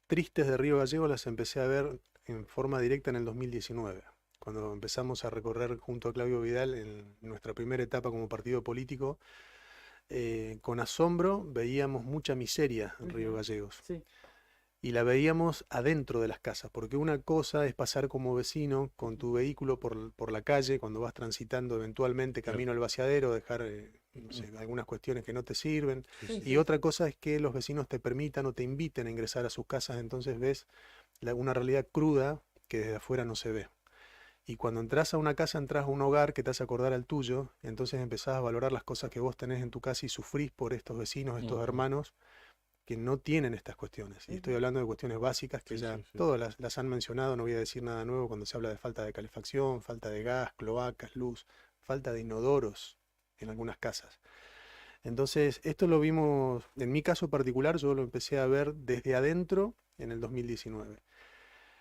tristes de Río Gallegos las empecé a ver en forma directa en el 2019, cuando empezamos a recorrer junto a Claudio Vidal en nuestra primera etapa como partido político. Con asombro veíamos mucha miseria en Río Ujú. Gallegos Sí. y la veíamos adentro de las casas, porque una cosa es pasar como vecino con tu vehículo por la calle cuando vas transitando eventualmente Claro. camino al vaciadero, dejar no sé, algunas cuestiones que no te sirven. Sí, Y otra cosa es que los vecinos te permitan o te inviten a ingresar a sus casas, entonces ves una realidad cruda que desde afuera no se ve. Y cuando entras a una casa, entras a un hogar que te hace acordar al tuyo, entonces empezás a valorar las cosas que vos tenés en tu casa y sufrís por estos vecinos, estos Ujú. hermanos que no tienen estas cuestiones. Y estoy Ujú. hablando de cuestiones básicas que Sí, ya sí, sí. todas las han mencionado, no voy a decir nada nuevo cuando se habla de falta de calefacción, falta de gas, cloacas, luz, falta de inodoros en algunas casas. Entonces, esto lo vimos, en mi caso particular, yo lo empecé a ver desde adentro en el 2019.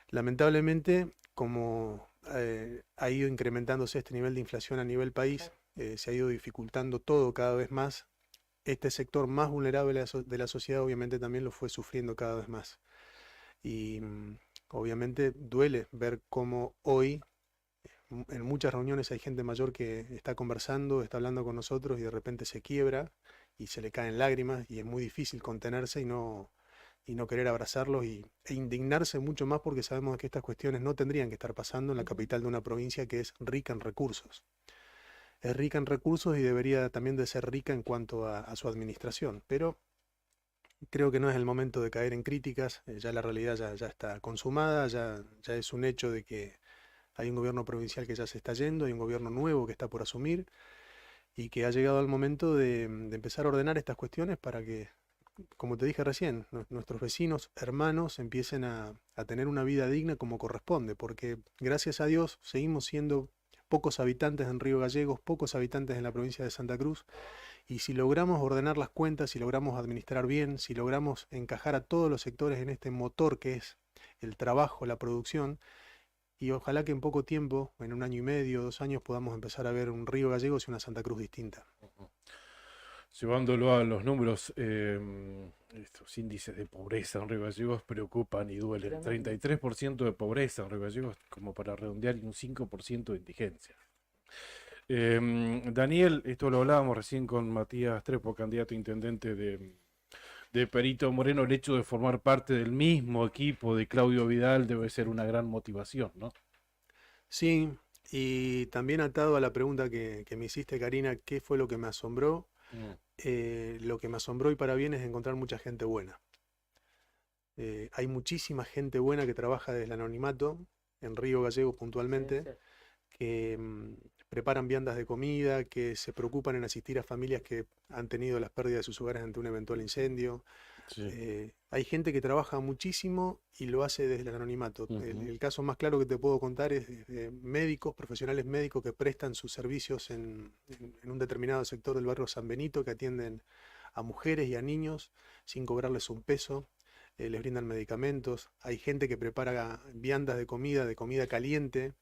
Lamentablemente, como ha ido incrementándose este nivel de inflación a nivel país, se ha ido dificultando todo cada vez más. Este sector más vulnerable de la sociedad obviamente también lo fue sufriendo cada vez más. Y obviamente duele ver cómo hoy en muchas reuniones hay gente mayor que está conversando, está hablando con nosotros y de repente se quiebra y se le caen lágrimas y es muy difícil contenerse y no querer abrazarlos e indignarse mucho más porque sabemos que estas cuestiones no tendrían que estar pasando en la capital de una provincia que es rica en recursos. Es rica en recursos y debería también de ser rica en cuanto a su administración, pero creo que no es el momento de caer en críticas, ya la realidad ya está consumada, ya es un hecho de que hay un gobierno provincial que ya se está yendo, hay un gobierno nuevo que está por asumir y que ha llegado el momento de empezar a ordenar estas cuestiones para que, como te dije recién, nuestros vecinos, hermanos, empiecen a tener una vida digna como corresponde, porque gracias a Dios seguimos siendo pocos habitantes en Río Gallegos, pocos habitantes en la provincia de Santa Cruz, y si logramos ordenar las cuentas, si logramos administrar bien, si logramos encajar a todos los sectores en este motor que es el trabajo, la producción, y ojalá que en poco tiempo, en 1 año y medio, 2 años, podamos empezar a ver un Río Gallegos y una Santa Cruz distinta. Llevándolo a los números, estos índices de pobreza en Río Gallegos preocupan y duelen. Tremendo. 33% de pobreza en Río Gallegos, como para redondear, y un 5% de indigencia. Daniel, esto lo hablábamos recién con Matías Trepo, candidato a intendente de Perito Moreno. El hecho de formar parte del mismo equipo de Claudio Vidal debe ser una gran motivación, ¿no? Sí, y también atado a la pregunta que me hiciste, Karina, ¿qué fue lo que me asombró? Lo que me asombró y para bien es encontrar mucha gente buena. Hay muchísima gente buena que trabaja desde el anonimato, en Río Gallegos puntualmente, Sí, sí. que preparan viandas de comida, que se preocupan en asistir a familias que han tenido las pérdidas de sus hogares ante un eventual incendio. Sí. Hay gente que trabaja muchísimo y lo hace desde el anonimato. Ujú. El caso más claro que te puedo contar es de médicos, profesionales médicos que prestan sus servicios en un determinado sector del barrio San Benito, que atienden a mujeres y a niños sin cobrarles un peso, les brindan medicamentos. Hay gente que prepara viandas de comida caliente,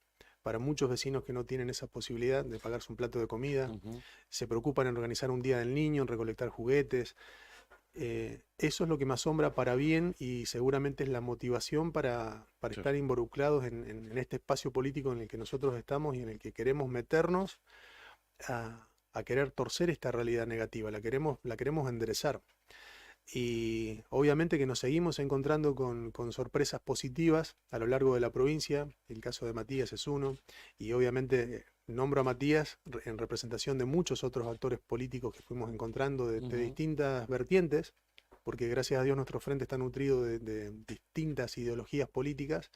para muchos vecinos que no tienen esa posibilidad de pagarse un plato de comida. Ujú. Se preocupan en organizar un día del niño, en recolectar juguetes. Eso es lo que me asombra para bien y seguramente es la motivación para Sí. estar involucrados en este espacio político en el que nosotros estamos y en el que queremos meternos a querer torcer esta realidad negativa, la queremos enderezar. Y obviamente que nos seguimos encontrando con sorpresas positivas a lo largo de la provincia. El caso de Matías es uno, y obviamente nombro a Matías en representación de muchos otros actores políticos que fuimos encontrando de Ujú. distintas vertientes, porque gracias a Dios nuestro frente está nutrido de distintas ideologías políticas,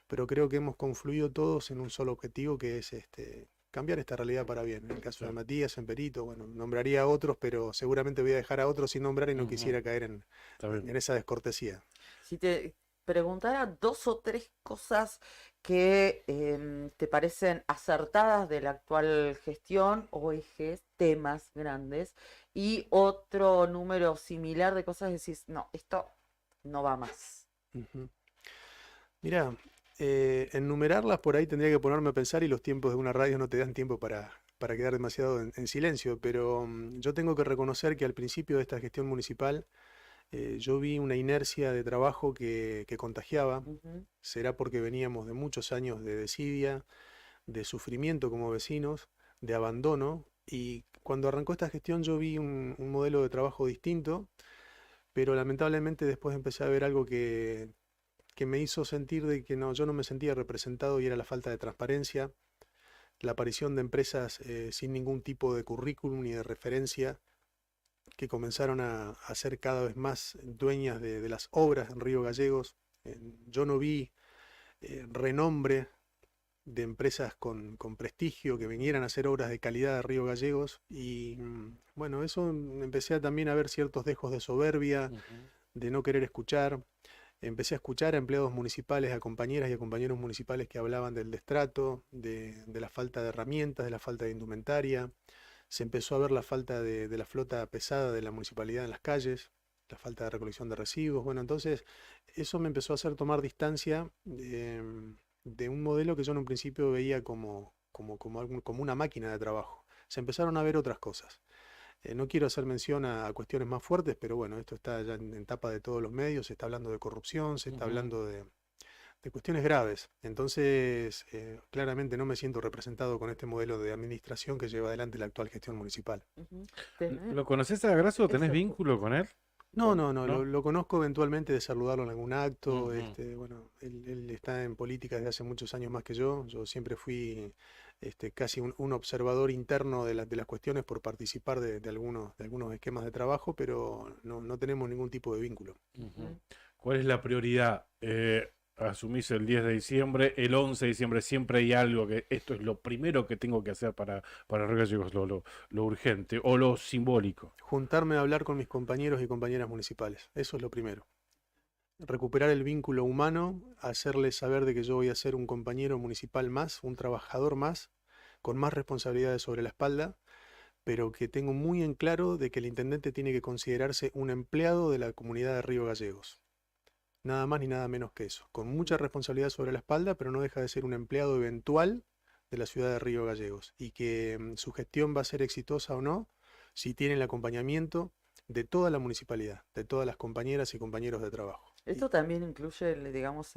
pero creo que hemos confluido todos en un solo objetivo, que es cambiar esta realidad para bien. En el caso de Sí. Matías, en Perito, bueno, nombraría a otros, pero seguramente voy a dejar a otros sin nombrar y no Ujú. quisiera caer Está bien. en esa descortesía. Si te preguntara 2 o 3 cosas que te parecen acertadas de la actual gestión o ejes, temas grandes, y otro número similar de cosas, decís, no, esto no va más. Ujú. Mirá, enumerarlas por ahí tendría que ponerme a pensar y los tiempos de una radio no te dan tiempo para quedar demasiado en silencio, pero yo tengo que reconocer que al principio de esta gestión municipal yo vi una inercia de trabajo que contagiaba. Ujú. Será porque veníamos de muchos años de desidia, de sufrimiento como vecinos, de abandono, y cuando arrancó esta gestión yo vi un modelo de trabajo distinto, pero lamentablemente después empecé a ver algo que me hizo sentir de que no, yo no me sentía representado, y era la falta de transparencia, la aparición de empresas sin ningún tipo de currículum ni de referencia, que comenzaron a ser cada vez más dueñas de las obras en Río Gallegos. Yo no vi renombre de empresas con prestigio que vinieran a hacer obras de calidad de Río Gallegos, y bueno, eso empecé también a ver ciertos dejos de soberbia, Ujú. de no querer escuchar. Empecé a escuchar a empleados municipales, a compañeras y a compañeros municipales que hablaban del destrato, de la falta de herramientas, de la falta de indumentaria. Se empezó a ver la falta de la flota pesada de la municipalidad en las calles, la falta de recolección de residuos. Bueno, entonces eso me empezó a hacer tomar distancia de un modelo que yo en un principio veía como una máquina de trabajo. Se empezaron a ver otras cosas. No quiero hacer mención a cuestiones más fuertes, pero bueno, esto está ya en tapa de todos los medios, se está hablando de corrupción, se está hablando de cuestiones graves. Entonces, claramente no me siento representado con este modelo de administración que lleva adelante la actual gestión municipal. Ujú. Tenés- ¿Lo conoces a Grasso? ¿Tenés Eso. vínculo con él? No, no, no, ¿No? lo conozco eventualmente de saludarlo en algún acto. Ujú. Bueno, él está en política desde hace muchos años más que yo. Yo siempre fui casi un observador interno de las cuestiones por participar de algunos esquemas de trabajo, pero no tenemos ningún tipo de vínculo. Ujú. ¿Cuál es la prioridad? Asumís el 10 de diciembre, el 11 de diciembre, siempre hay algo que esto es lo primero que tengo que hacer para Río Gallegos, lo urgente o lo simbólico. Juntarme a hablar con mis compañeros y compañeras municipales. Eso es lo primero. Recuperar el vínculo humano, hacerles saber de que yo voy a ser un compañero municipal más, un trabajador más, con más responsabilidades sobre la espalda, pero que tengo muy en claro de que el intendente tiene que considerarse un empleado de la comunidad de Río Gallegos. Nada más ni nada menos que eso. Con mucha responsabilidad sobre la espalda, pero no deja de ser un empleado eventual de la ciudad de Río Gallegos. Y que su gestión va a ser exitosa o no si tiene el acompañamiento de toda la municipalidad, de todas las compañeras y compañeros de trabajo. Esto también incluye, digamos,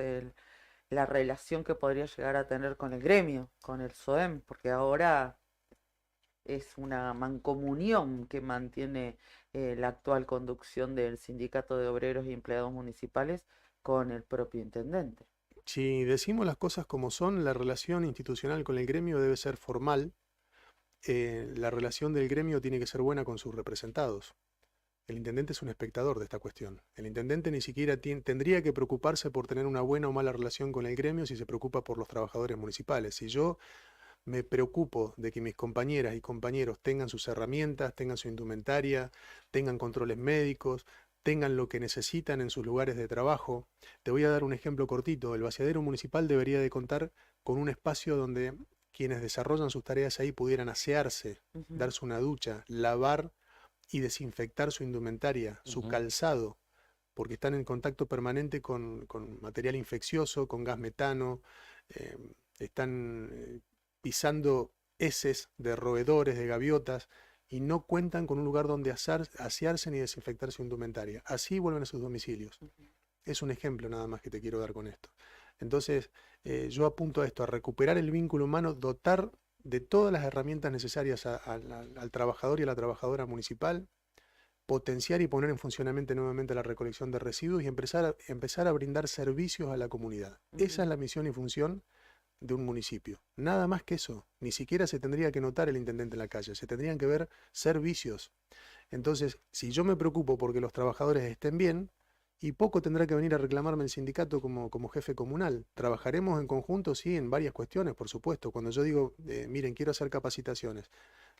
la relación que podría llegar a tener con el gremio, con el SOEM, porque ahora es una mancomunión que mantiene la actual conducción del Sindicato de Obreros y Empleados Municipales con el propio intendente. Si decimos las cosas como son, la relación institucional con el gremio debe ser formal. La relación del gremio tiene que ser buena con sus representados. El intendente es un espectador de esta cuestión. El intendente ni siquiera tendría que preocuparse por tener una buena o mala relación con el gremio si se preocupa por los trabajadores municipales. Si yo me preocupo de que mis compañeras y compañeros tengan sus herramientas, tengan su indumentaria, tengan controles médicos, tengan lo que necesitan en sus lugares de trabajo. Te voy a dar un ejemplo cortito. El vaciadero municipal debería de contar con un espacio donde quienes desarrollan sus tareas ahí pudieran asearse, Ujú. darse una ducha, lavar y desinfectar su indumentaria, su Ujú. calzado, porque están en contacto permanente con material infeccioso, con gas metano, eh, están pisando heces de roedores, de gaviotas, y no cuentan con un lugar donde asearse ni desinfectar su indumentaria. Así vuelven a sus domicilios. Es un ejemplo nada más que te quiero dar con esto. Entonces, yo apunto a esto, a recuperar el vínculo humano, dotar de todas las herramientas necesarias al trabajador y a la trabajadora municipal, potenciar y poner en funcionamiento nuevamente la recolección de residuos y empezar a brindar servicios a la comunidad. Esa es la misión y función de un municipio. Nada más que eso. Ni siquiera se tendría que notar el intendente en la calle, se tendrían que ver servicios. Entonces, si yo me preocupo porque los trabajadores estén bien, y poco tendrá que venir a reclamarme el sindicato como jefe comunal. Trabajaremos en conjunto, sí, en varias cuestiones, por supuesto. Cuando yo digo, miren, quiero hacer capacitaciones,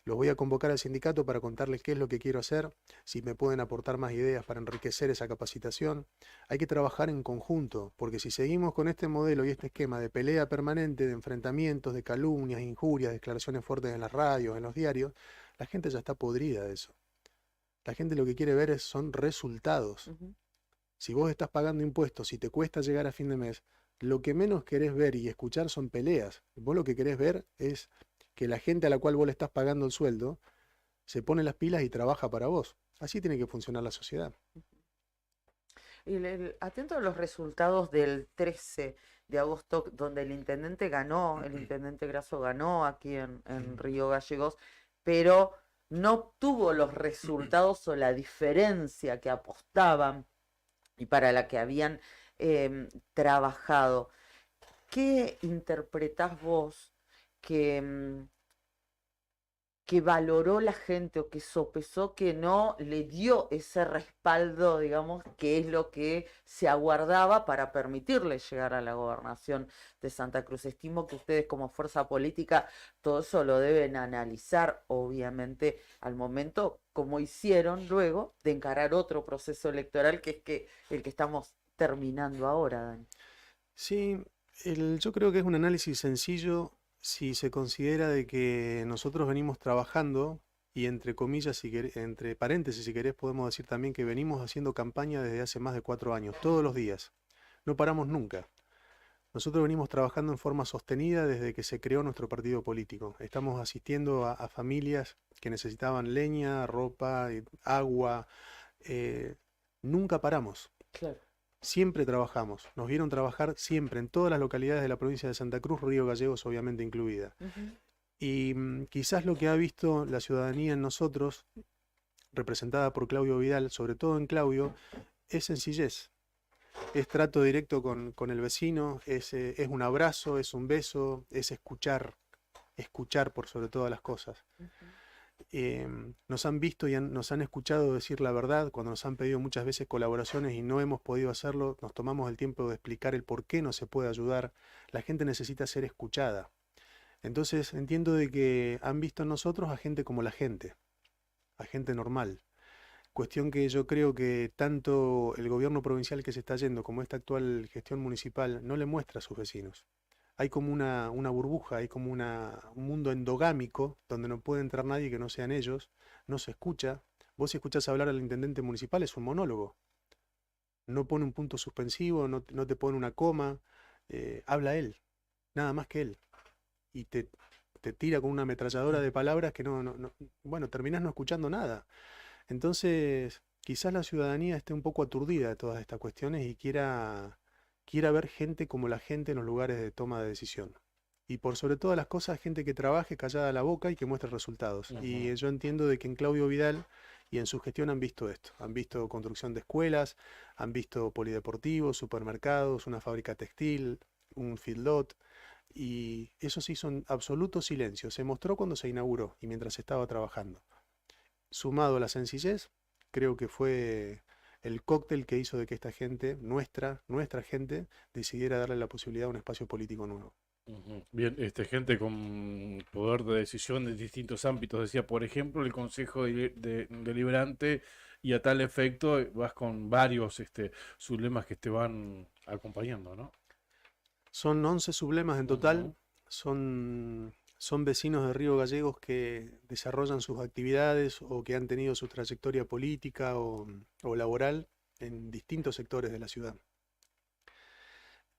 los voy a convocar al sindicato para contarles qué es lo que quiero hacer, si me pueden aportar más ideas para enriquecer esa capacitación. Hay que trabajar en conjunto, porque si seguimos con este modelo y este esquema de pelea permanente, de enfrentamientos, de calumnias, injurias, declaraciones fuertes en las radios, en los diarios, la gente ya está podrida de eso. La gente lo que quiere ver son resultados. Ujú. Si vos estás pagando impuestos y te cuesta llegar a fin de mes, lo que menos querés ver y escuchar son peleas. Vos lo que querés ver es que la gente a la cual vos le estás pagando el sueldo se pone las pilas y trabaja para vos. Así tiene que funcionar la sociedad. Atento a los resultados del 13 de agosto, donde el intendente ganó, el intendente Grasso ganó aquí en Río Gallegos, pero no obtuvo los resultados o la diferencia que apostaban y para la que habían trabajado. ¿Qué interpretás vos que valoró la gente o que sopesó que no le dio ese respaldo, digamos, que es lo que se aguardaba para permitirle llegar a la gobernación de Santa Cruz? Estimo que ustedes como fuerza política todo eso lo deben analizar, obviamente, al momento, como hicieron luego, de encarar otro proceso electoral que es el que estamos terminando ahora, Dani. Sí, yo creo que es un análisis sencillo si se considera de que nosotros venimos trabajando y entre comillas, entre paréntesis, si querés, podemos decir también que venimos haciendo campaña desde hace más de 4 años, todos los días. No paramos nunca. Nosotros venimos trabajando en forma sostenida desde que se creó nuestro partido político. Estamos asistiendo a familias que necesitaban leña, ropa, agua. Nunca paramos. Claro. Siempre trabajamos. Nos vieron trabajar siempre en todas las localidades de la provincia de Santa Cruz, Río Gallegos obviamente incluida. Y quizás lo que ha visto la ciudadanía en nosotros, representada por Claudio Vidal, sobre todo en Claudio, es sencillez. Es trato directo con el vecino, es un abrazo, es un beso, es escuchar por sobre todas las cosas. Nos han visto y nos han escuchado decir la verdad cuando nos han pedido muchas veces colaboraciones y no hemos podido hacerlo. Nos tomamos el tiempo de explicar el por qué no se puede ayudar. La gente necesita ser escuchada. Entonces entiendo de que han visto en nosotros a gente como la gente, a gente normal. Cuestión que yo creo que tanto el gobierno provincial que se está yendo como esta actual gestión municipal no le muestra a sus vecinos. Hay como una burbuja, hay como un mundo endogámico donde no puede entrar nadie que no sean ellos, no se escucha. Vos si escuchás hablar al intendente municipal es un monólogo. No pone un punto suspensivo, no te pone una coma, habla él, nada más que él. Y te tira con una ametralladora de palabras que bueno, terminás no escuchando nada. Entonces, quizás la ciudadanía esté un poco aturdida de todas estas cuestiones y quiera ver gente como la gente en los lugares de toma de decisión. Y por sobre todas las cosas, gente que trabaje callada la boca y que muestre resultados. Y yo entiendo de que en Claudio Vidal y en su gestión han visto esto. Han visto construcción de escuelas, han visto polideportivos, supermercados, una fábrica textil, un feedlot. Y eso sí son absoluto silencio. Se mostró cuando se inauguró y mientras estaba trabajando. Sumado a la sencillez, creo que fue el cóctel que hizo de que esta gente, nuestra gente, decidiera darle la posibilidad a un espacio político nuevo. Bien, gente con poder de decisión en distintos ámbitos, decía, por ejemplo, el Consejo Deliberante, y a tal efecto vas con varios sublemas que te van acompañando, ¿no? Son 11 sublemas en total, son vecinos de Río Gallegos que desarrollan sus actividades o que han tenido su trayectoria política o laboral en distintos sectores de la ciudad.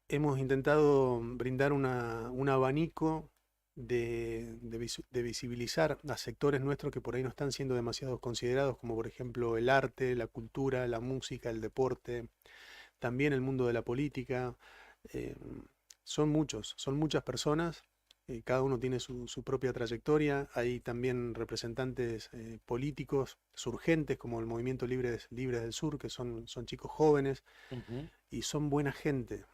Hemos intentado brindar un abanico de visibilizar a sectores nuestros que por ahí no están siendo demasiado considerados, como por ejemplo el arte, la cultura, la música, el deporte, también el mundo de la política. Son muchas personas. Cada uno tiene su propia trayectoria. Hay también representantes políticos surgentes como el Movimiento Libres del Sur, que son chicos jóvenes y son buena gente.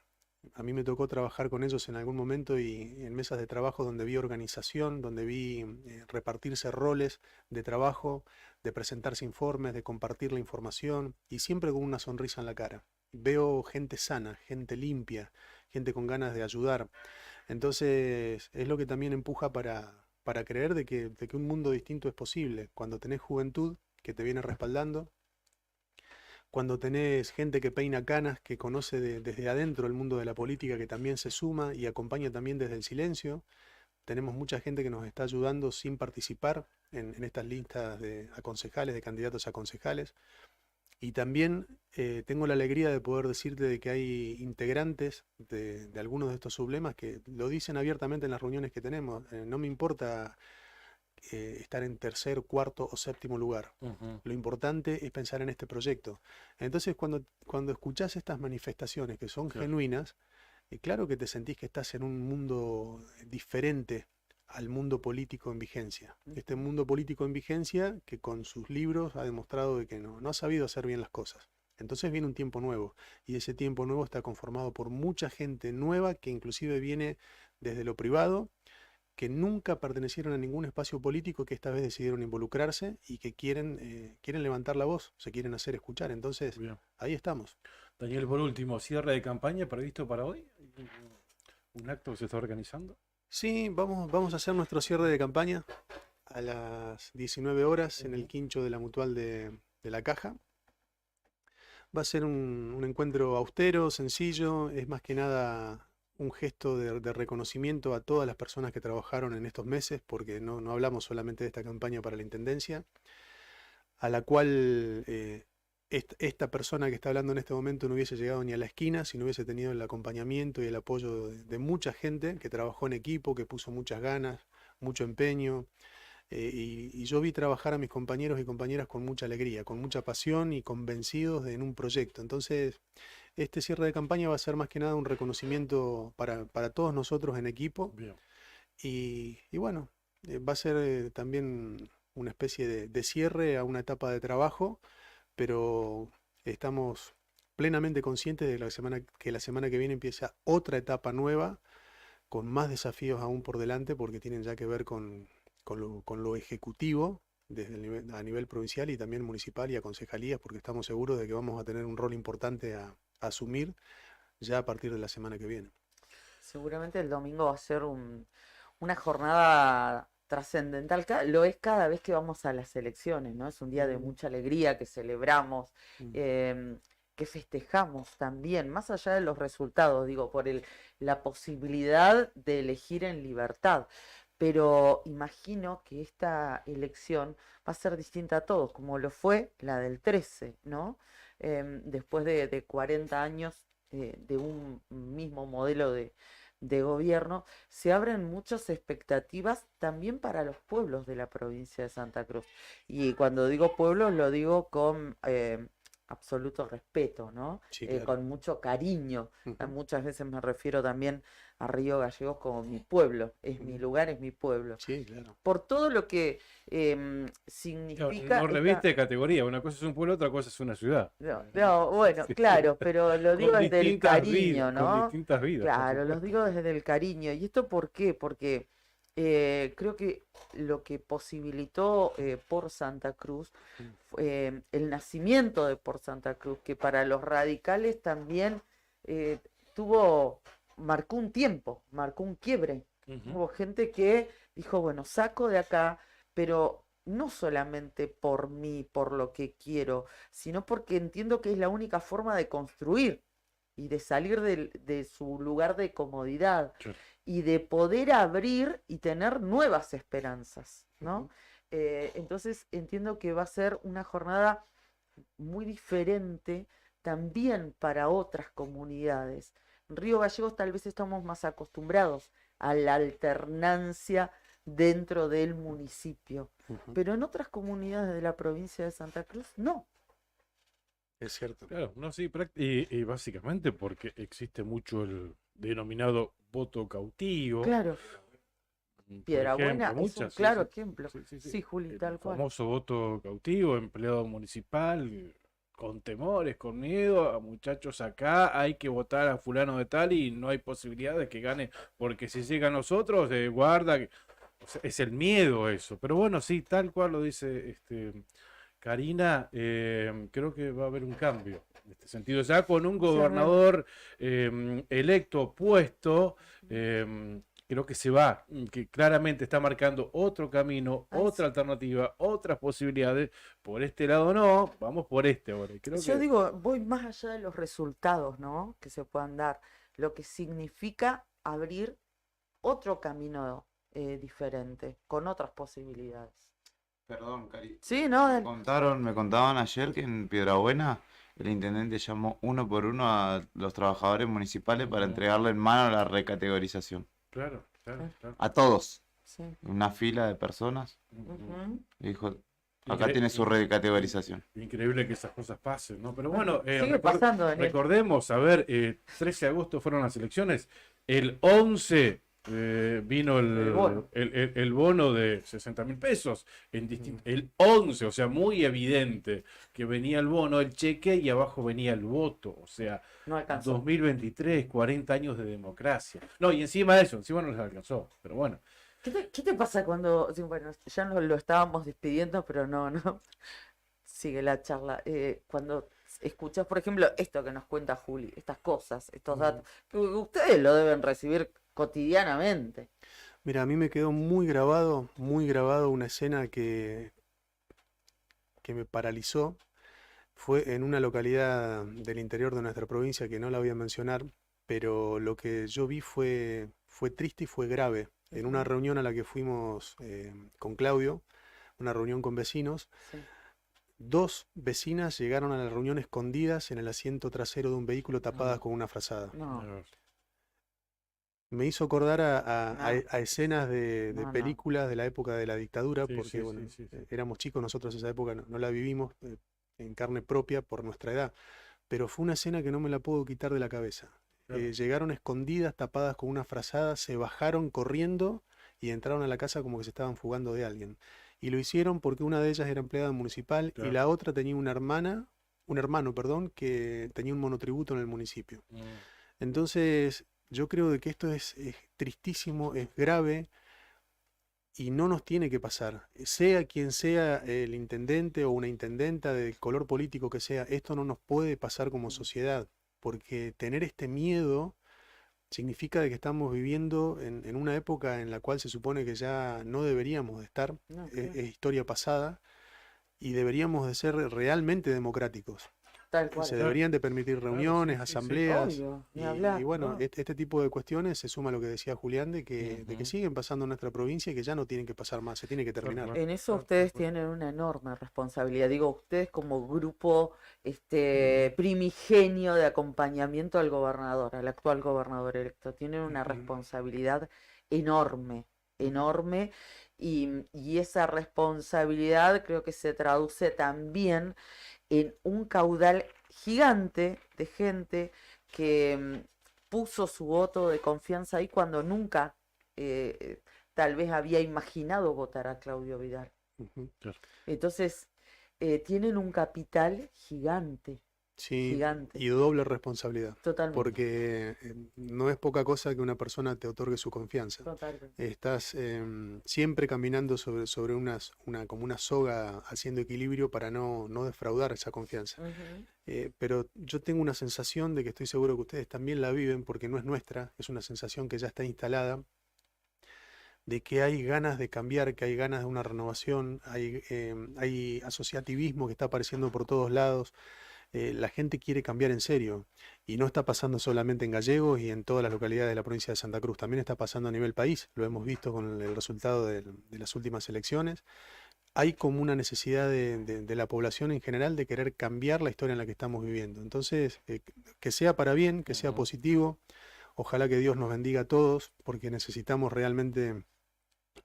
A mí me tocó trabajar con ellos en algún momento y en mesas de trabajo donde vi organización, donde vi repartirse roles de trabajo, de presentarse informes, de compartir la información y siempre con una sonrisa en la cara. Veo gente sana, gente limpia, gente con ganas de ayudar. Entonces es lo que también empuja para creer de que un mundo distinto es posible. Cuando tenés juventud que te viene respaldando, cuando tenés gente que peina canas, que conoce desde adentro el mundo de la política, que también se suma y acompaña también desde el silencio. Tenemos mucha gente que nos está ayudando sin participar en estas listas de concejales, de candidatos a concejales. Y también tengo la alegría de poder decirte de que hay integrantes de algunos de estos sublemas que lo dicen abiertamente en las reuniones que tenemos. No me importa estar en tercer, cuarto o séptimo lugar. Lo importante es pensar en este proyecto. Entonces cuando escuchás estas manifestaciones que son genuinas, claro que te sentís que estás en un mundo diferente al mundo político en vigencia. Este mundo político en vigencia que con sus libros ha demostrado de que no ha sabido hacer bien las cosas. Entonces viene un tiempo nuevo y ese tiempo nuevo está conformado por mucha gente nueva que inclusive viene desde lo privado, que nunca pertenecieron a ningún espacio político, que esta vez decidieron involucrarse y que quieren levantar la voz, se quieren hacer escuchar. Entonces, bien, ahí estamos. Daniel, por último, cierre de campaña previsto para hoy. ¿Un acto que se está organizando? Sí, vamos a hacer nuestro cierre de campaña a las 19 horas en el quincho de la Mutual de La Caja. Va a ser un encuentro austero, sencillo, es más que nada un gesto de reconocimiento a todas las personas que trabajaron en estos meses, porque no hablamos solamente de esta campaña para la Intendencia, a la cual esta persona que está hablando en este momento no hubiese llegado ni a la esquina si no hubiese tenido el acompañamiento y el apoyo de mucha gente que trabajó en equipo, que puso muchas ganas, mucho empeño. Y yo vi trabajar a mis compañeros y compañeras con mucha alegría, con mucha pasión y convencidos en un proyecto. Entonces, este cierre de campaña va a ser más que nada un reconocimiento para todos nosotros en equipo. Bien. Y bueno, va a ser también una especie de cierre a una etapa de trabajo, pero estamos plenamente conscientes de que la semana que viene empieza otra etapa nueva, con más desafíos aún por delante, porque tienen ya que ver con lo ejecutivo desde a nivel provincial y también municipal y a concejalías, porque estamos seguros de que vamos a tener un rol importante a asumir ya a partir de la semana que viene. Seguramente el domingo va a ser una jornada trascendental, lo es cada vez que vamos a las elecciones, ¿no? Es un día de mucha alegría que celebramos, que festejamos también, más allá de los resultados, digo, por la posibilidad de elegir en libertad. Pero imagino que esta elección va a ser distinta a todos, como lo fue la del 13, ¿no? Después de 40 años de un mismo modelo de gobierno, se abren muchas expectativas también para los pueblos de la provincia de Santa Cruz. Y cuando digo pueblos, lo digo con absoluto respeto, ¿no? Sí, claro. Con mucho cariño. Ujú. Muchas veces me refiero también a Río Gallegos como mi pueblo, es mi lugar, es mi pueblo. Sí, claro. Por todo lo que Claro, significa... no reviste de categoría. Una cosa es un pueblo, otra cosa es una ciudad. No, bueno, claro, pero lo digo Con desde el distintas cariño, con ¿no? distintas vidas, por Claro, los supuesto. digo desde el cariño. ¿Y esto por qué? Porque creo que lo que posibilitó por Santa Cruz fue el nacimiento de por Santa Cruz, que para los radicales también eh, marcó un tiempo, marcó un quiebre. Ujú. Hubo gente que dijo, bueno, saco de acá, pero no solamente por mí, por lo que quiero, sino porque entiendo que es la única forma de construir y de salir de su lugar de comodidad Claro. y de poder abrir y tener nuevas esperanzas, ¿no? Entonces entiendo que va a ser una jornada muy diferente también para otras comunidades. En Río Gallegos tal vez estamos más acostumbrados a la alternancia dentro del municipio, Ujú. pero en otras comunidades de la provincia de Santa Cruz no. Es cierto. Claro, no, sí, y básicamente porque existe mucho el denominado voto cautivo. Claro, Por Piedrabuena ejemplo, es un muchas, sí, claro sí, ejemplo. sí. Sí, Juli, El tal cual. famoso voto cautivo, empleado municipal, con temores, con miedo, a muchachos acá, hay que votar a fulano de tal y no hay posibilidad de que gane, porque si llegan los otros, guarda, o sea, es el miedo eso. Pero bueno, sí, tal cual lo dice Karina, creo que va a haber un cambio en este sentido, ya con un gobernador electo puesto, creo que se va, que claramente está marcando otro camino, Ay, otra alternativa, otras posibilidades. Por este lado no, vamos por este ahora. Y creo Yo que digo, voy más allá de los resultados, ¿no? Que se puedan dar, lo que significa abrir otro camino diferente, con otras posibilidades. Perdón, Cari. Sí, ¿no? Me contaban ayer que en Piedrabuena el intendente llamó uno por uno a los trabajadores municipales para entregarle en mano la recategorización. claro. A todos. Sí. Una fila de personas. Ujú. Le dijo, Incre- acá tiene su recategorización. Increíble que esas cosas pasen, ¿no? Pero bueno, Sigue pasando, Daniel. recordemos, a ver, 13 de agosto fueron las elecciones, el 11 vino El bono. el bono de 60.000 pesos, el 11, o sea, muy evidente que venía el bono, el cheque y abajo venía el voto, o sea, No alcanzó. 2023, 40 años de democracia. No, y encima de eso, encima no les alcanzó, pero bueno. ¿Qué te pasa cuando, sí, bueno, ya nos lo estábamos despidiendo, pero no, sigue la charla. Cuando escuchas, por ejemplo, esto que nos cuenta Juli, estas cosas, estos datos, que ustedes lo deben recibir cotidianamente. Mira, a mí me quedó muy grabado una escena que me paralizó. Fue en una localidad del interior de nuestra provincia que no la voy a mencionar, pero lo que yo vi fue triste y fue grave. En una reunión a la que fuimos con Claudio, una reunión con vecinos, Sí. 2 vecinas llegaron a la reunión escondidas en el asiento trasero de un vehículo tapadas No. con una frazada. No, Me hizo acordar No. a escenas de No, no. películas de la época de la dictadura, Sí, porque sí, bueno, sí, sí, sí. éramos chicos, nosotros esa época no la vivimos en carne propia por nuestra edad, pero fue una escena que no me la puedo quitar de la cabeza. Claro. Llegaron escondidas, tapadas con una frazada, se bajaron corriendo y entraron a la casa como que se estaban fugando de alguien. Y lo hicieron porque una de ellas era empleada municipal Claro. y la otra tenía un hermano, perdón, que tenía un monotributo en el municipio. Entonces, yo creo de que esto es tristísimo, es grave y no nos tiene que pasar. Sea quien sea el intendente o una intendenta del color político que sea, esto no nos puede pasar como sociedad, porque tener este miedo significa de que estamos viviendo en una época en la cual se supone que ya no deberíamos de estar, No, es claro. historia pasada, y deberíamos de ser realmente democráticos. Tal cual. Se deberían de permitir Claro, reuniones, sí, sí, sí. asambleas. Obvio, ni Y hablar. bueno, No. este tipo de cuestiones se suma a lo que decía Julián de que Ujú. siguen pasando en nuestra provincia y que ya no tienen que pasar más, se tiene que terminar. Claro. En eso Claro, ustedes tal cual. tienen una enorme responsabilidad. Digo, ustedes como grupo primigenio de acompañamiento al gobernador, al actual gobernador electo, tienen una Ujú. responsabilidad enorme, enorme, y esa responsabilidad creo que se traduce también en un caudal gigante de gente que puso su voto de confianza ahí cuando nunca tal vez había imaginado votar a Claudio Vidal. Ujú. Entonces, tienen un capital gigante, Sí, gigante, y doble responsabilidad, totalmente, porque no es poca cosa que una persona te otorgue su confianza. totalmente. Estás siempre caminando sobre como una soga haciendo equilibrio para no defraudar esa confianza. Ujú. Pero yo tengo una sensación de que estoy seguro que ustedes también la viven porque no es nuestra, es una sensación que ya está instalada, de que hay ganas de cambiar, que hay ganas de una renovación, hay asociativismo que está apareciendo por todos lados. La gente quiere cambiar en serio y no está pasando solamente en Gallegos y en todas las localidades de la provincia de Santa Cruz, también está pasando a nivel país, lo hemos visto con el resultado de las últimas elecciones. Hay como una necesidad de la población en general de querer cambiar la historia en la que estamos viviendo. Entonces, que sea para bien, que sea Ujú. positivo, ojalá que Dios nos bendiga a todos, porque necesitamos realmente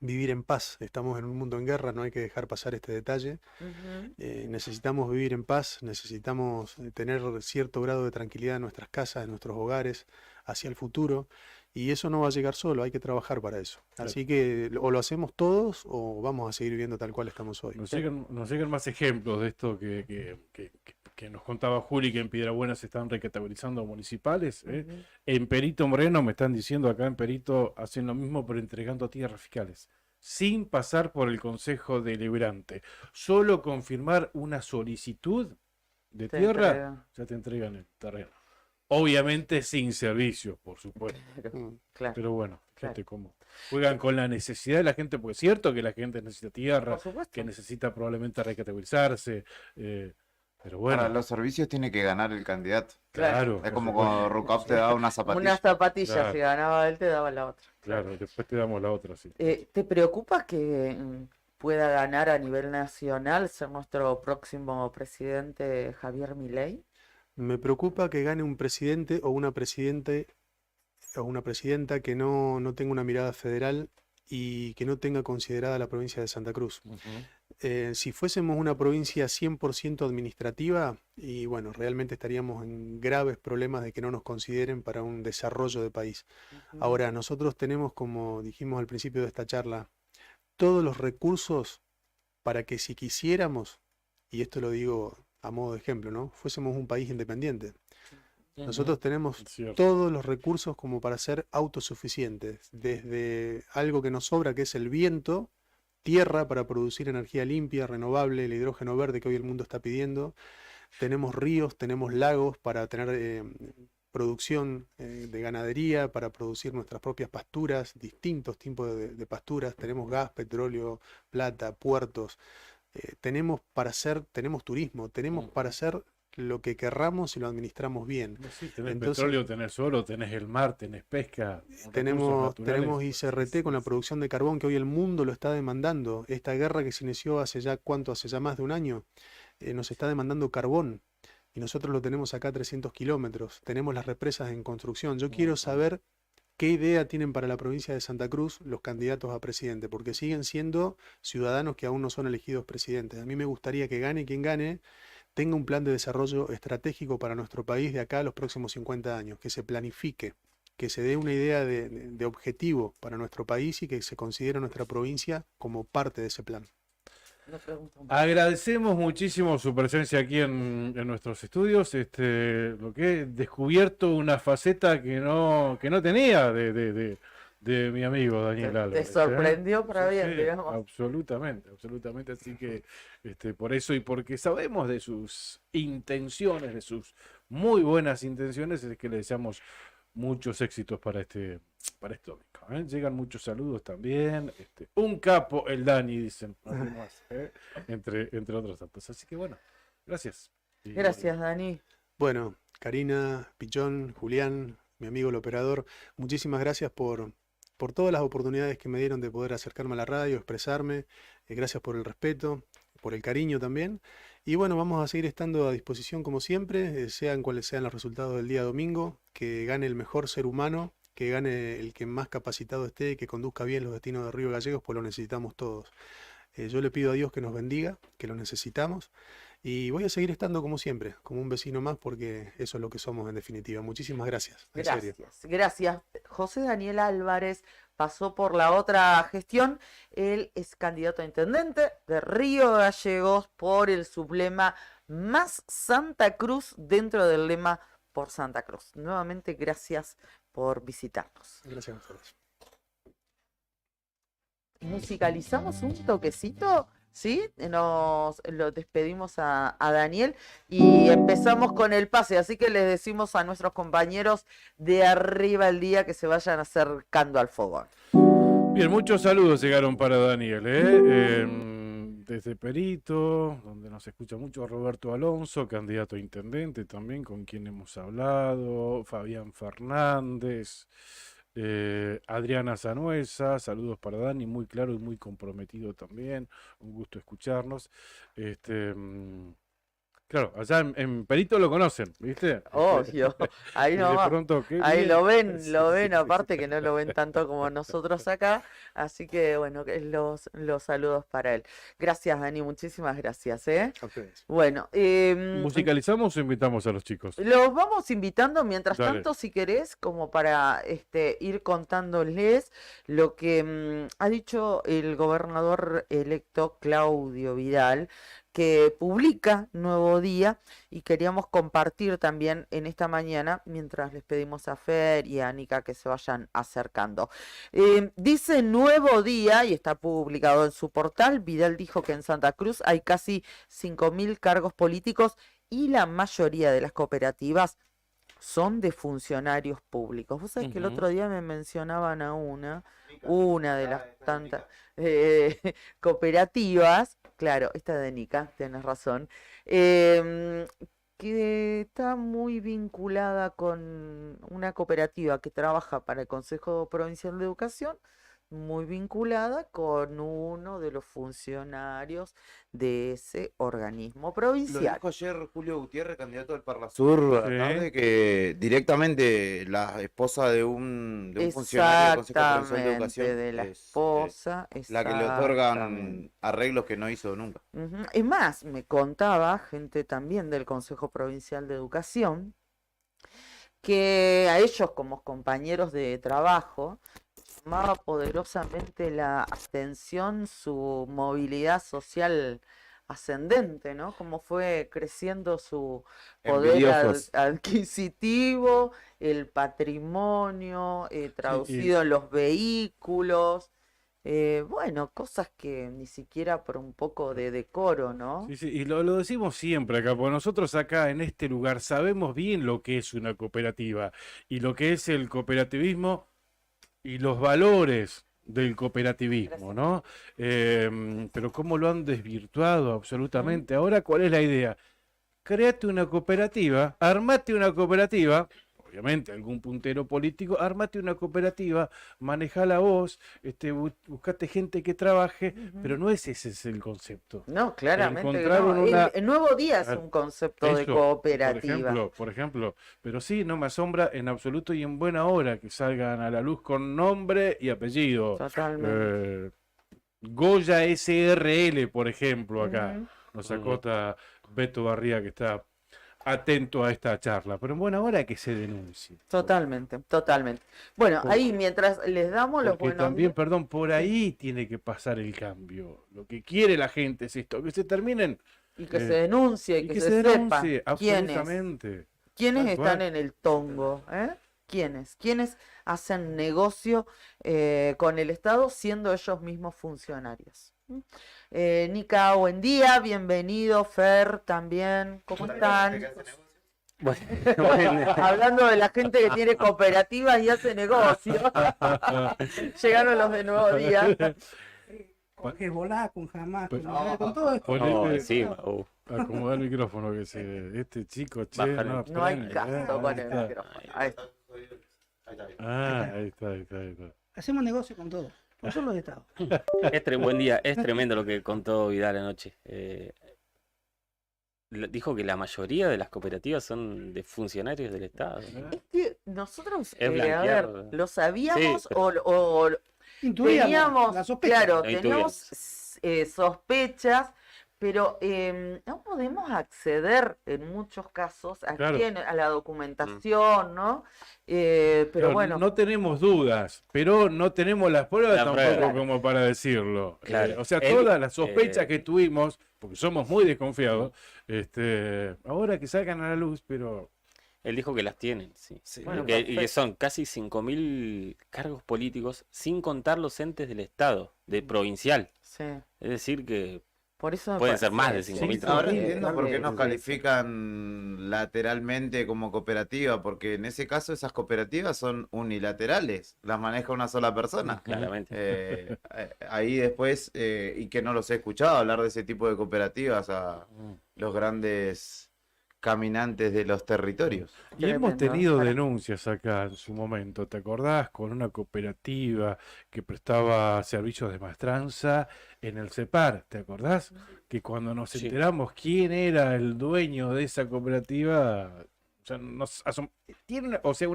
vivir en paz. Estamos en un mundo en guerra, no hay que dejar pasar este detalle. Ujú. Necesitamos vivir en paz, necesitamos tener cierto grado de tranquilidad en nuestras casas, en nuestros hogares, hacia el futuro. Y eso no va a llegar solo, hay que trabajar para eso. Claro. Así que o lo hacemos todos o vamos a seguir viviendo tal cual estamos hoy. Nos llegan más ejemplos de esto que nos contaba Juli, que en Piedrabuena se están recategorizando municipales. Ujú. En Perito Moreno, me están diciendo acá en Perito, hacen lo mismo pero entregando tierras fiscales, sin pasar por el Consejo Deliberante. Solo confirmar una solicitud de Te tierra, entregan. ya te entregan el terreno. Obviamente sin servicios, por supuesto. Claro, Mm. claro, Pero bueno, Claro. fíjate cómo juegan con la necesidad de la gente, porque es cierto que la gente necesita tierra, por supuesto. que necesita probablemente recategorizarse, pero bueno, Para los servicios tiene que ganar el candidato. claro, Es por como supuesto, cuando Rucap te da una Una zapatilla. zapatilla, Claro. si ganaba él, te daba la otra. claro, después te damos la otra, sí. ¿Te preocupa que pueda ganar a nivel nacional, ser nuestro próximo presidente Javier Milei? Me preocupa que gane un presidente o una presidenta que no tenga una mirada federal y que no tenga considerada la provincia de Santa Cruz. Si fuésemos una provincia 100% administrativa, y bueno, realmente estaríamos en graves problemas de que no nos consideren para un desarrollo de país. Ujú. Ahora, nosotros tenemos, como dijimos al principio de esta charla, todos los recursos para que si quisiéramos, y esto lo digo a modo de ejemplo, ¿no? Fuésemos un país independiente. Nosotros tenemos Es cierto. todos los recursos como para ser autosuficientes, desde algo que nos sobra, que es el viento, tierra para producir energía limpia, renovable, el hidrógeno verde que hoy el mundo está pidiendo. Tenemos ríos, tenemos lagos para tener producción de ganadería, para producir nuestras propias pasturas, distintos tipos de pasturas. Tenemos gas, petróleo, plata, puertos. Tenemos turismo, tenemos para hacer lo que querramos si lo administramos bien. Sí, tenés Entonces- petróleo, tenés oro, tenés el mar, tenés pesca, recursos Tenemos naturales. ICRT con la producción de carbón que hoy el mundo lo está demandando. Esta guerra que se inició hace ya más de un año, nos está demandando carbón y nosotros lo tenemos acá a 300 kilómetros, tenemos las represas en construcción. Yo quiero saber qué idea tienen para la provincia de Santa Cruz los candidatos a presidente, porque siguen siendo ciudadanos que aún no son elegidos presidentes. A mí me gustaría que gane quien gane, tenga un plan de desarrollo estratégico para nuestro país de acá a los próximos 50 años, que se planifique, que se dé una idea de objetivo para nuestro país y que se considere nuestra provincia como parte de ese plan. Agradecemos muchísimo su presencia aquí en nuestros estudios, lo que he descubierto una faceta que no tenía de mi amigo Daniel Te Álvarez. sorprendió para Sí, bien, sí, digamos. absolutamente, absolutamente. Así que por eso y porque sabemos de sus intenciones, de sus muy buenas intenciones, es que le deseamos muchos éxitos para este domingo. Llegan muchos saludos también. Un capo, el Dani, dicen. Así nomás, entre otros tantos. Así que bueno, gracias. Y- Gracias, Dani. Bueno, Karina, Pichón, Julián, mi amigo el operador, muchísimas gracias por todas las oportunidades que me dieron de poder acercarme a la radio, expresarme. Gracias por el respeto, por el cariño también. Y bueno, vamos a seguir estando a disposición como siempre, sean cuales sean los resultados del día domingo, que gane el mejor ser humano, que gane el que más capacitado esté, que conduzca bien los destinos de Río Gallegos, pues lo necesitamos todos. Yo le pido a Dios que nos bendiga, que lo necesitamos. Y voy a seguir estando como siempre, como un vecino más, porque eso es lo que somos en definitiva. Muchísimas gracias. En serio. Gracias. José Daniel Álvarez pasó por la otra gestión. Él es candidato a intendente de Río Gallegos por el sublema Más Santa Cruz dentro del lema por Santa Cruz. Nuevamente, gracias por visitarnos. Gracias a ustedes. Musicalizamos un toquecito, ¿sí? Lo despedimos a Daniel y empezamos con el pase, así que les decimos a nuestros compañeros de arriba el día que se vayan acercando al fogón. Bien, muchos saludos llegaron para Daniel, desde Perito, donde nos escucha mucho Roberto Alonso, candidato a intendente también, con quien hemos hablado, Fabián Fernández, Adriana Zanuesa, saludos para Dani, muy claro y muy comprometido también, un gusto escucharnos. Claro, allá en Perito lo conocen, ¿viste? Obvio, ahí Y de nomás. pronto, qué Ahí bien. lo ven, Sí, lo sí, ven, sí, aparte sí. que no lo ven tanto como nosotros acá, así que bueno, que los saludos para él. Gracias, Dani, muchísimas gracias, ¿eh? A ustedes. Bueno, ¿Musicalizamos o invitamos a los chicos? los vamos invitando, mientras Dale. tanto, si querés, como para ir contándoles lo que ha dicho el gobernador electo Claudio Vidal, que publica Nuevo Día, y queríamos compartir también en esta mañana, mientras les pedimos a Fer y a Anika que se vayan acercando. Dice Nuevo Día, y está publicado en su portal, Vidal dijo que en Santa Cruz hay casi 5.000 cargos políticos y la mayoría de las cooperativas son de funcionarios públicos. Vos sabés que el Ujú. otro día me mencionaban a una de las tantas cooperativas, claro, esta de Nica, tenés razón, que está muy vinculada con una cooperativa que trabaja para el Consejo Provincial de Educación, muy vinculada con uno de los funcionarios de ese organismo Lo provincial. dijo ayer Julio Gutiérrez, candidato del Parlasur, a Sí. la tarde, que directamente la esposa de un funcionario del Consejo Provincial de Exactamente, Educación de la es esposa, la que le otorgan exactamente. arreglos que no hizo nunca. Ujú. Es más, me contaba gente también del Consejo Provincial de Educación que a ellos como compañeros de trabajo llamaba poderosamente la atención su movilidad social ascendente, ¿no? Cómo fue creciendo su poder Envidiosos. adquisitivo, el patrimonio traducido en los vehículos. Bueno, cosas que ni siquiera por un poco de decoro, ¿no? Sí, sí, y lo decimos siempre acá, porque nosotros acá en este lugar sabemos bien lo que es una cooperativa y lo que es el cooperativismo y los valores del cooperativismo, ¿no? Pero cómo lo han desvirtuado absolutamente. Ahora, ¿cuál es la idea? Créate una cooperativa, armate una cooperativa, obviamente algún puntero político, armate una cooperativa, manejala vos, buscate gente que trabaje, pero no ese es el concepto. No, claramente que Encontraron no. una- El nuevo día es Claro, un concepto de Eso, cooperativa. por ejemplo, pero sí, no me asombra en absoluto y en buena hora que salgan a la luz con nombre y apellido. Totalmente. Goya SRL, por ejemplo, acá. Ujú. Nos acota Beto Barría, que está atento a esta charla. Pero en buena hora que se denuncie. Totalmente, totalmente. Bueno, Por- ahí mientras les damos los Porque buenos también, días. perdón, por ahí tiene que pasar el cambio. Lo que quiere la gente es esto, que se terminen Y que eh, se denuncie, y que que se se sepa denuncie, quiénes, absolutamente. quiénes Tal están cual. en el tongo, ¿eh? ¿Quiénes hacen negocio con el Estado siendo ellos mismos funcionarios? ¿Mm? Nica, buen día, bienvenido, Fer también, ¿cómo están? Bueno, bueno, Hablando de la gente que tiene cooperativas y hace negocio. Llegaron los de Nuevo Día. Que volá con jamás, Pues- con todo esto. Ponete- sí, Acomoda el micrófono que este chico, che, Bájale. No hay prende, caso ahí con el está. micrófono. Ahí está. Ah, ahí está. Hacemos negocio con todo, con todos los estados. buen día, es tremendo lo que contó Vidal anoche. Dijo que la mayoría de las cooperativas son de funcionarios del Estado. Es que nosotros, Es a blanquear. ver, ¿lo sabíamos Sí, pero- o Intuíamos teníamos, la sospecha. claro, Lo teníamos sospechas, pero no podemos acceder en muchos casos aquí Claro. a la documentación, ¿no? Pero Claro, bueno, no tenemos dudas, pero no tenemos las pruebas La tampoco prueba. como para decirlo. Claro. O sea, Él, todas las sospechas eh, que tuvimos, porque somos muy desconfiados, ahora que salgan a la luz, pero Él dijo que las tienen, sí. Bueno, y que perfecto. son casi 5.000 cargos políticos, sin contar los entes del Estado, de provincial. sí, Es decir, que por eso me pueden ser más de parece- 5.000 Sí, Ahora trabajadores. entiendo por qué sí, nos sí. califican lateralmente como cooperativa, porque en ese caso esas cooperativas son unilaterales, las maneja una sola persona. Claramente. Ahí después, y que no los he escuchado hablar de ese tipo de cooperativas a los grandes caminantes de los territorios. y hemos Tremendo, tenido para- denuncias acá en su momento, ¿te acordás? Con una cooperativa que prestaba servicios de maestranza en el CEPAR, ¿te acordás? Que cuando nos Sí. enteramos quién era el dueño de esa cooperativa, o sea,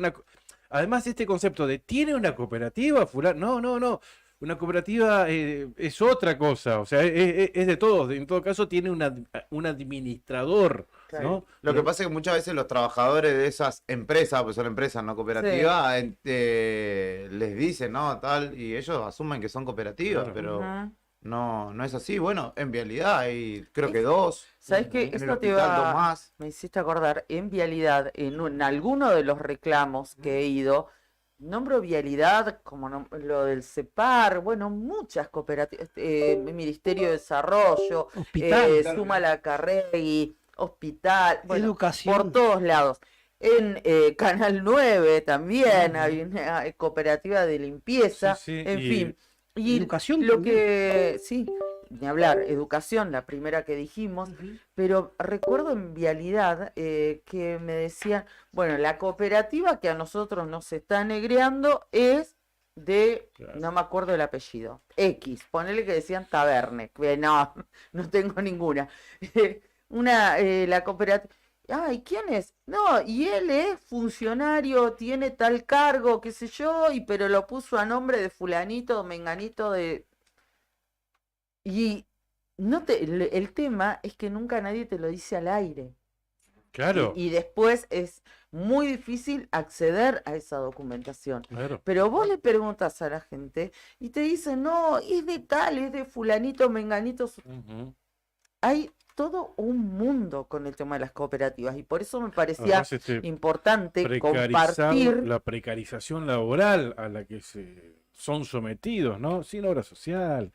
además este concepto de ¿tiene una cooperativa, fulano? No. Una cooperativa es otra cosa, o sea, es de todos. En todo caso, tiene un administrador, Claro. ¿no? Lo que pasa es que muchas veces los trabajadores de esas empresas, pues son empresas no cooperativas, les dicen, ¿no? Tal, y ellos asumen que son cooperativas, Claro. pero Ujú. no es así. Bueno, en Vialidad hay creo que dos, ¿Sabes qué? en el Esto te hospital dos iba, más. me hiciste acordar, en Vialidad, en alguno de los reclamos que he ido, nombro Vialidad como lo del CEPAR, bueno, muchas cooperativas, Ministerio de Desarrollo, Hospital, Suma la Carregui, Hospital, bueno, educación. por todos lados. En Canal 9 también hay una cooperativa de limpieza, Sí, sí, en y- fin. Y Educación lo también. que, sí, ni hablar, educación, la primera que dijimos, pero recuerdo en Vialidad que me decían, bueno, la cooperativa que a nosotros nos está negreando es de, Claro. no me acuerdo el apellido, X, ponele que decían Taberne, que no, no tengo ninguna. La cooperativa. Ay, ¿quién es? No, y él es funcionario, tiene tal cargo, qué sé yo, pero lo puso a nombre de fulanito, menganito de... Y el tema es que nunca nadie te lo dice al aire. Claro, Y después es muy difícil acceder a esa documentación. claro. Pero vos le preguntas a la gente y te dicen, no, es de tal, es de fulanito, menganito. Ujú. Hay todo un mundo con el tema de las cooperativas y por eso me parecía Además, importante precarizar compartir. la precarización laboral a la que son sometidos, ¿no? Sin obra social,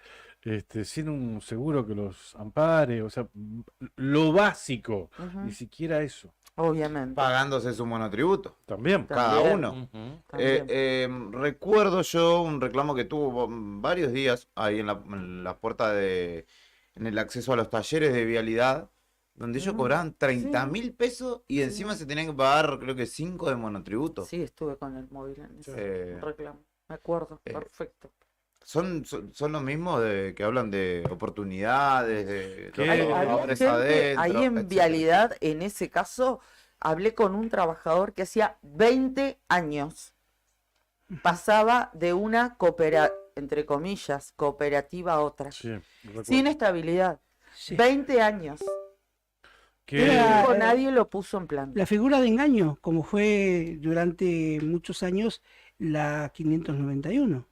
sin un seguro que los ampare, o sea, lo básico, Ujú, ni siquiera eso. obviamente. Pagándose su monotributo, También. cada También. uno. Ujú. También. Recuerdo yo un reclamo que tuvo varios días ahí en la puerta en el acceso a los talleres de Vialidad, donde ellos Mm, cobraban 30 sí. mil pesos y encima se tenían que pagar, creo que 5 de monotributo. Sí, estuve con el móvil en ese Eh, reclamo. Me acuerdo, eh, perfecto. son los mismos que hablan de oportunidades, de ¿Qué? Hay, los había trabajadores gente adentro, ahí en etcétera. Vialidad, en ese caso, hablé con un trabajador que hacía 20 años. Pasaba de una entre comillas, cooperativa a otra. Sí, recuerdo. Sin estabilidad. Sí. 20 años. ¿Qué? Era- Dijo, nadie lo puso en planta. La figura de engaño, como fue durante muchos años la 591,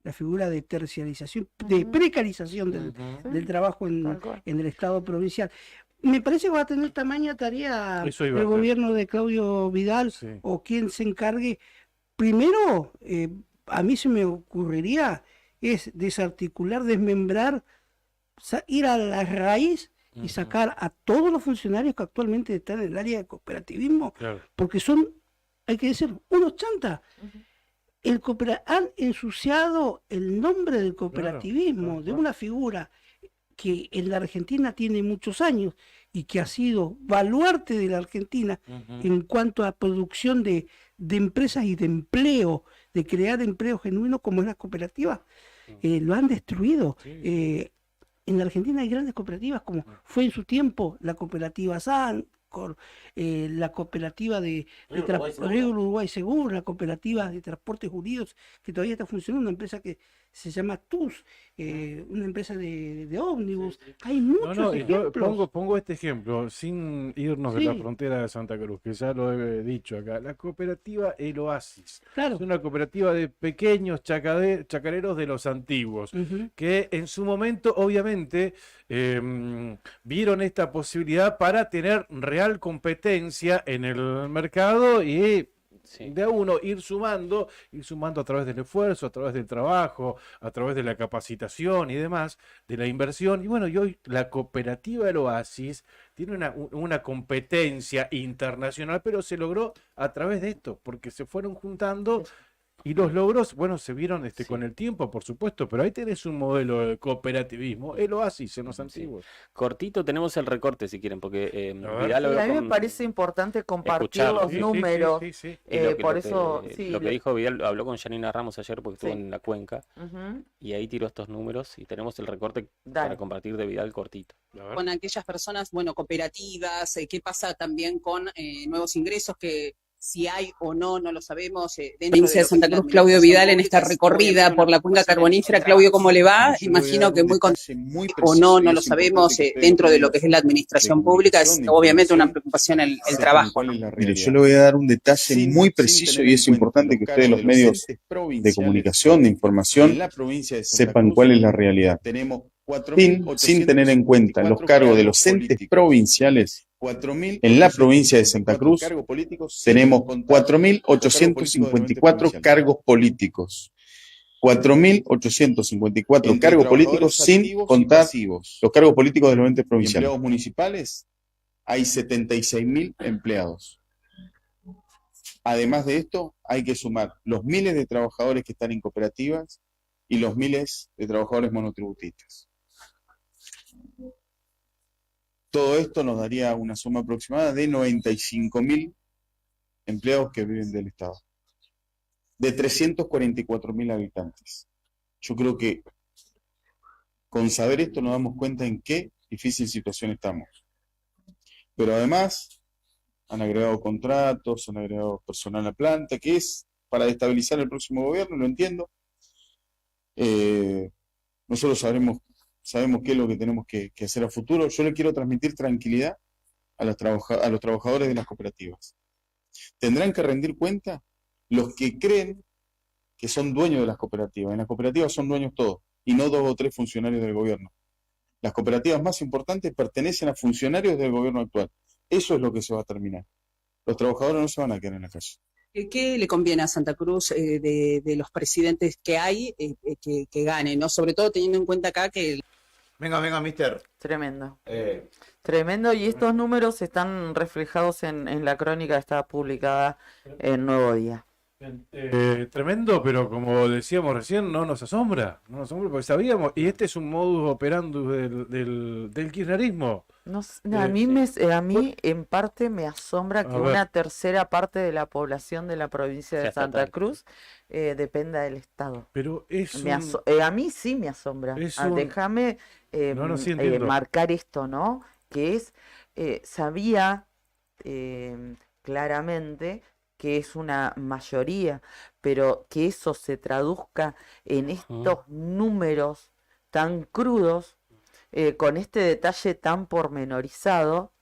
la figura de terciarización, de Ujú. precarización Sí, del trabajo tal cual. en el Estado provincial. Me parece que va a tener tamaña tarea Eso iba a el hacer. gobierno de Claudio Vidal Sí. o quien se encargue. Primero, a mí se me ocurriría es desarticular, desmembrar, ir a la raíz y Ujú. sacar a todos los funcionarios que actualmente están en el área de cooperativismo, Claro. porque son, hay que decir, unos chantas. Ujú. Han ensuciado el nombre del cooperativismo, claro, de claro. una figura que en la Argentina tiene muchos años y que ha sido baluarte de la Argentina Ujú. en cuanto a producción de empresas y de empleo, de crear empleo genuino como es la cooperativa, lo han destruido. Sí, sí. En la Argentina hay grandes cooperativas, como fue en su tiempo la cooperativa Sancor, la cooperativa de Río Uruguay Seguro, la cooperativa de Transportes Unidos, que todavía está funcionando, una empresa que se llama TUS, una empresa de ómnibus. Hay No, muchos no, y yo ejemplos. pongo este ejemplo, sin irnos de la Sí. frontera de Santa Cruz, que ya lo he dicho acá. La cooperativa El Oasis Claro. es una cooperativa de pequeños chacareros de los antiguos, Ujú. que en su momento, obviamente, vieron esta posibilidad para tener real competencia en el mercado y Sí. de a uno ir sumando a través del esfuerzo, a través del trabajo, a través de la capacitación y demás, de la inversión. Y bueno, y hoy la cooperativa El Oasis tiene una competencia internacional, pero se logró a través de esto, porque se fueron juntando. Y los logros, bueno, se vieron Sí. con el tiempo, por supuesto, pero ahí tenés un modelo de cooperativismo, el Oasis en los Sí. antiguos. Cortito tenemos el recorte si quieren, porque A ver. Vidal Sí, habló a mí me con- parece importante compartir escucharlo. los Sí, sí, números. sí, sí, sí. y lo que, Por lo que- eso, sí. lo que dijo Vidal, habló con Janina Ramos ayer porque estuvo Sí. en la cuenca Ujú. y ahí tiró estos números y tenemos el recorte Dale. para compartir de Vidal cortito. A ver. Con aquellas personas, bueno, cooperativas, qué pasa también con nuevos ingresos que si hay o no, no lo sabemos. Provincia de Santa Cruz, Claudio Vidal, en esta recorrida por la cuenca carbonífera. Claudio, ¿cómo le va? Imagino que muy contento o no, no lo sabemos, dentro de lo que es la administración pública, es obviamente una preocupación el trabajo, ¿no? Mire, yo le voy a dar un detalle muy preciso y es importante que ustedes, los medios de comunicación, de información, sepan cuál es la realidad. Sin tener en cuenta los cargos de los entes provinciales, en la provincia de Santa Cruz tenemos 4.854 cargos políticos. 4.854 cargos políticos sin contar los cargos políticos de los entes provinciales. Empleados municipales, hay 76.000 empleados. Además de esto, hay que sumar los miles de trabajadores que están en cooperativas y los miles de trabajadores monotributistas. Todo esto nos daría una suma aproximada de 95.000 empleados que viven del Estado, de 344.000 habitantes. Yo creo que con saber esto nos damos cuenta en qué difícil situación estamos. Pero además han agregado contratos, han agregado personal a planta, que es para destabilizar el próximo gobierno, lo entiendo. Nosotros sabemos qué es lo que tenemos que hacer a futuro. Yo le quiero transmitir tranquilidad a los trabajadores de las cooperativas. Tendrán que rendir cuenta los que creen que son dueños de las cooperativas. En las cooperativas son dueños todos, y no 2 o 3 funcionarios del gobierno. Las cooperativas más importantes pertenecen a funcionarios del gobierno actual. Eso es lo que se va a terminar. Los trabajadores no se van a quedar en la calle. ¿Qué le conviene a Santa Cruz de los presidentes que hay que ganen, ¿no? Sobre todo teniendo en cuenta acá que... Venga, mister. Tremendo. Tremendo, y estos números están reflejados en la crónica que está publicada en Nuevo Día. Tremendo, pero como decíamos recién, no nos asombra, porque sabíamos, y este es un modus operandi del kirchnerismo. No, a mí en parte me asombra que A ver. una tercera parte de la población de la provincia Ya de está Santa tan- Cruz dependa del Estado. Pero es A mí sí me asombra. Es Déjame No, sí entiendo. marcar esto, ¿no? Que es, sabía claramente que es una mayoría, pero que eso se traduzca en estos números tan crudos, con este detalle tan pormenorizado,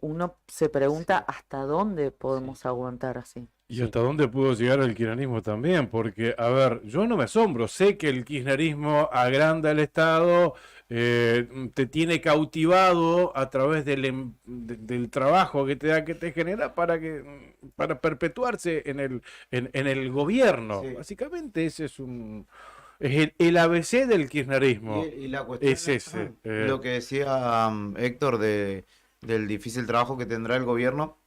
uno se pregunta hasta dónde podemos aguantar así. ¿Y hasta dónde pudo llegar el kirchnerismo también? Porque, a ver, yo no me asombro, sé que el kirchnerismo agranda el Estado, te tiene cautivado a través del trabajo que te da, que te genera para perpetuarse en el gobierno. Sí. Básicamente ese es el ABC del kirchnerismo. Y la cuestión Es ese. lo que decía Héctor del difícil trabajo que tendrá el gobierno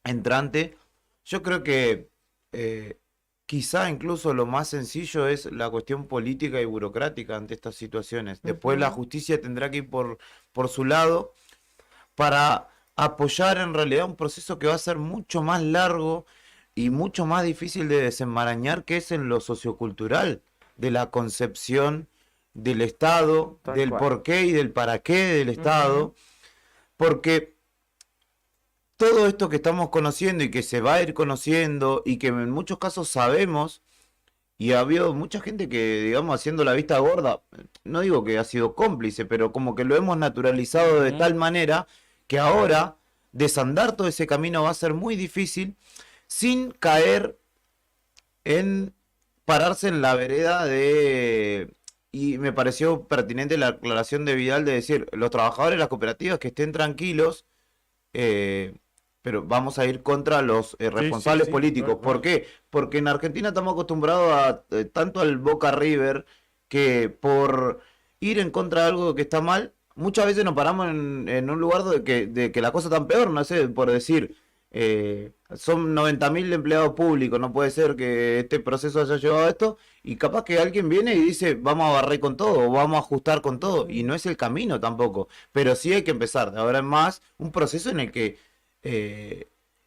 entrante. Yo creo que quizá incluso lo más sencillo es la cuestión política y burocrática ante estas situaciones. Después la justicia tendrá que ir por su lado para apoyar en realidad un proceso que va a ser mucho más largo y mucho más difícil de desenmarañar, que es en lo sociocultural, de la concepción del Estado, Tal del cual. porqué y del para qué del Estado, porque todo esto que estamos conociendo y que se va a ir conociendo y que en muchos casos sabemos, y ha habido mucha gente que, digamos, haciendo la vista gorda, no digo que ha sido cómplice, pero como que lo hemos naturalizado de tal manera que ahora desandar todo ese camino va a ser muy difícil sin caer en pararse en la vereda de... Y me pareció pertinente la aclaración de Vidal de decir, los trabajadores de las cooperativas que estén tranquilos, pero vamos a ir contra los responsables sí, políticos. claro, ¿Por qué? Porque en Argentina estamos acostumbrados a tanto al Boca River, que por ir en contra de algo que está mal, muchas veces nos paramos en un lugar de que la cosa está peor, no sé, por decir, son 90.000 empleados públicos, no puede ser que este proceso haya llevado a esto, y capaz que alguien viene y dice, vamos a barrer con todo, o vamos a ajustar con todo, y no es el camino tampoco, pero sí hay que empezar de ahora en más un proceso en el que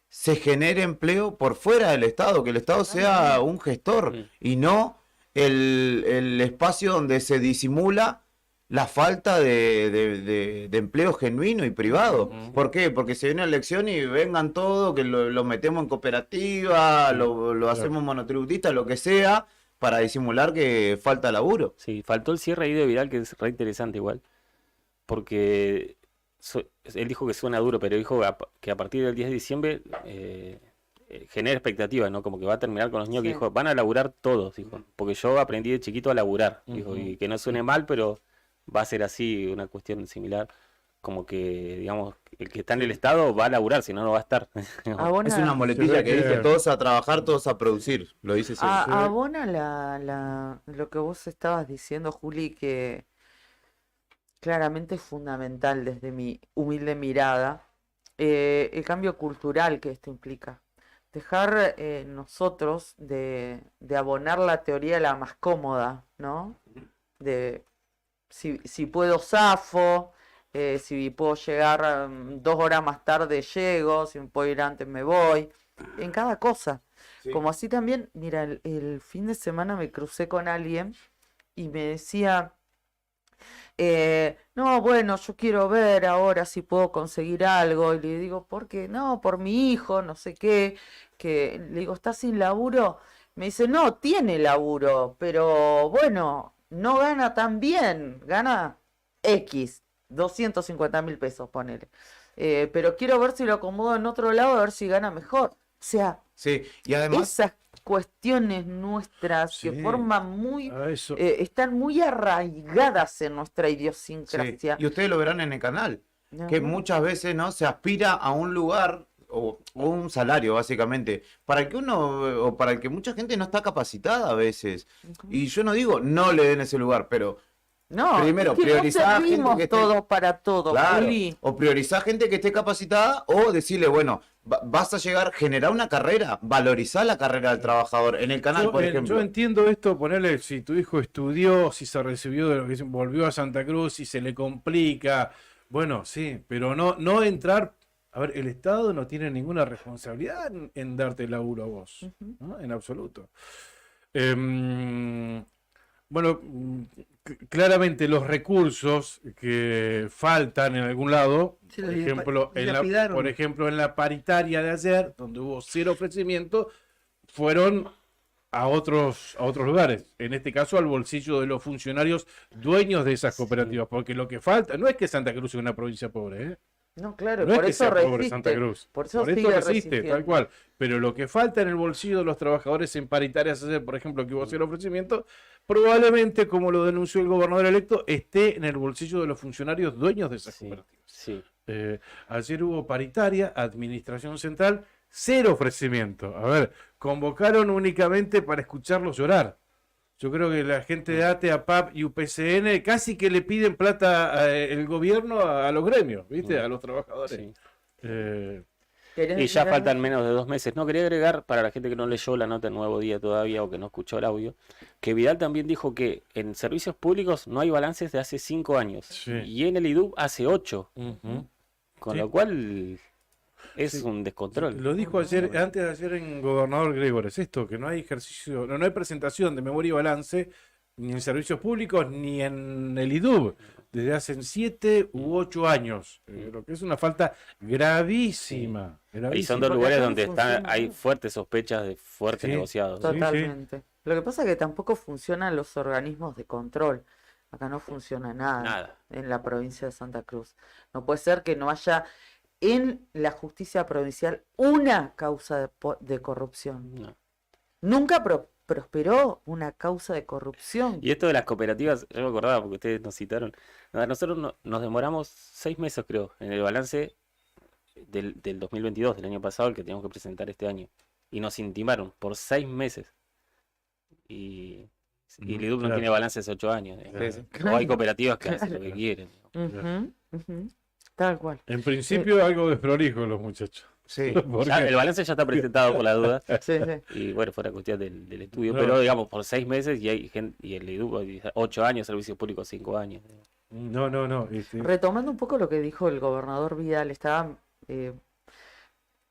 se genere empleo por fuera del Estado, que el Estado sea un gestor y no el espacio donde se disimula la falta de empleo genuino y privado. ¿Por qué? Porque se viene la elección y vengan todos, que lo metemos en cooperativa, lo hacemos monotributista, lo que sea, para disimular que falta laburo. Sí, faltó el cierre ahí de Vidal, que es re interesante igual, porque él dijo que suena duro, pero dijo que a partir del 10 de diciembre genera expectativas, ¿no? Como que va a terminar con los niños, que dijo, van a laburar todos, dijo, porque yo aprendí de chiquito a laburar, dijo, y que no suene mal, pero va a ser así, una cuestión similar, como que, digamos, el que está en el Estado va a laburar, si no, no va a estar. Abona, Es una muletilla que dice todos a trabajar, todos a producir, lo dice siempre. abona lo que vos estabas diciendo, Juli, que claramente es fundamental desde mi humilde mirada, el cambio cultural que esto implica. Dejar nosotros de abonar la teoría la más cómoda, ¿no? De si puedo zafo, si puedo llegar 2 horas más tarde llego, si me puedo ir antes me voy, en cada cosa. Sí. Como así también, mira, el fin de semana me crucé con alguien y me decía, no, bueno, yo quiero ver ahora si puedo conseguir algo. Y le digo, ¿por qué? No, por mi hijo, no sé qué. Que le digo, ¿estás sin laburo? Me dice, no, tiene laburo, pero bueno, no gana tan bien, gana X, 250.000 pesos, ponele. Pero quiero ver si lo acomodo en otro lado, a ver si gana mejor. O sea, Sí, y además... esas cuestiones nuestras que Sí, forman muy, a eso. están muy arraigadas en nuestra Sí, idiosincrasia. y ustedes lo verán en el canal, que Ajá. muchas veces no se aspira a un lugar o un salario básicamente para el que uno o para el que mucha gente no está capacitada a veces. Ujú. Y yo no digo no le den ese lugar, pero No, Primero, es que no priorizar gente servimos que esté... todos para todo, Claro, Juli. o priorizar gente que esté capacitada o decirle, bueno, vas a llegar, generar una carrera, valorizar la carrera del trabajador. En el canal, por ejemplo. Yo entiendo esto, ponerle, si tu hijo estudió, si se recibió de lo que volvió a Santa Cruz, si se le complica, bueno, sí, pero no entrar. A ver, el Estado no tiene ninguna responsabilidad en darte laburo a vos, ¿no? En absoluto. Bueno, claramente los recursos que faltan en algún lado, Se por los ejemplo, dilapidaron. en la paritaria de ayer, donde hubo 0 ofrecimiento, fueron a otros lugares. En este caso, al bolsillo de los funcionarios dueños de esas cooperativas, porque lo que falta no es que Santa Cruz sea una provincia pobre, ¿eh? No, claro, No es por que eso sea pobre resiste. Santa Cruz. Por eso Por esto sigue resiste, resistiendo. tal cual. Pero lo que falta en el bolsillo de los trabajadores en paritarias, por ejemplo, que hubo 0 ofrecimiento, probablemente, como lo denunció el gobernador electo, esté en el bolsillo de los funcionarios dueños de esas cooperativas. Sí. Ayer hubo paritaria, administración central, 0 ofrecimiento. A ver, convocaron únicamente para escucharlos llorar. Yo creo que la gente de ATE, APAP y UPCN casi que le piden plata el gobierno a los gremios, ¿viste? A los trabajadores. Sí. ¿Querés Y decir ya algo? faltan menos de 2 meses. No, quería agregar, para la gente que no leyó la nota del Nuevo Día todavía o que no escuchó el audio, que Vidal también dijo que en servicios públicos no hay balances de hace 5 años. Sí. Y en el IDUB hace 8. Con Sí. lo cual es Sí. un descontrol. Lo dijo ayer, antes de ayer en Gobernador Gregores, esto, que no hay ejercicio, no hay presentación de memoria y balance ni en servicios públicos ni en el IDUB desde hace 7 u 8 años, lo que es una falta gravísima. Y son gravísima. dos Porque lugares acá no donde funciona hay nada. fuertes sospechas de fuertes Sí. negociados. Sí, sí. Totalmente. Lo que pasa es que tampoco funcionan los organismos de control. Acá no funciona nada Nada. en la provincia de Santa Cruz. No puede ser que no haya en la justicia provincial una causa de corrupción. No. Nunca prosperó una causa de corrupción. Y esto de las cooperativas, yo me acordaba porque ustedes nos citaron. Nada, nosotros nos demoramos 6 meses, creo, en el balance del 2022, del año pasado, el que teníamos que presentar este año. Y nos intimaron por 6 meses. Y el IDUB no Claro. tiene balance hace 8 años. Claro. O hay cooperativas que hacen lo Claro. que quieren. Ujú, ujú. Tal cual. En principio algo desprolijo los muchachos. Sí. Porque- Ya, el balance ya está presentado por la duda. Sí, sí. Y bueno, fuera cuestión del estudio. No. Pero digamos, por 6 meses y hay gente, y el IDUB 8 años, servicios públicos 5 años. No. Retomando un poco lo que dijo el gobernador Vidal, estaba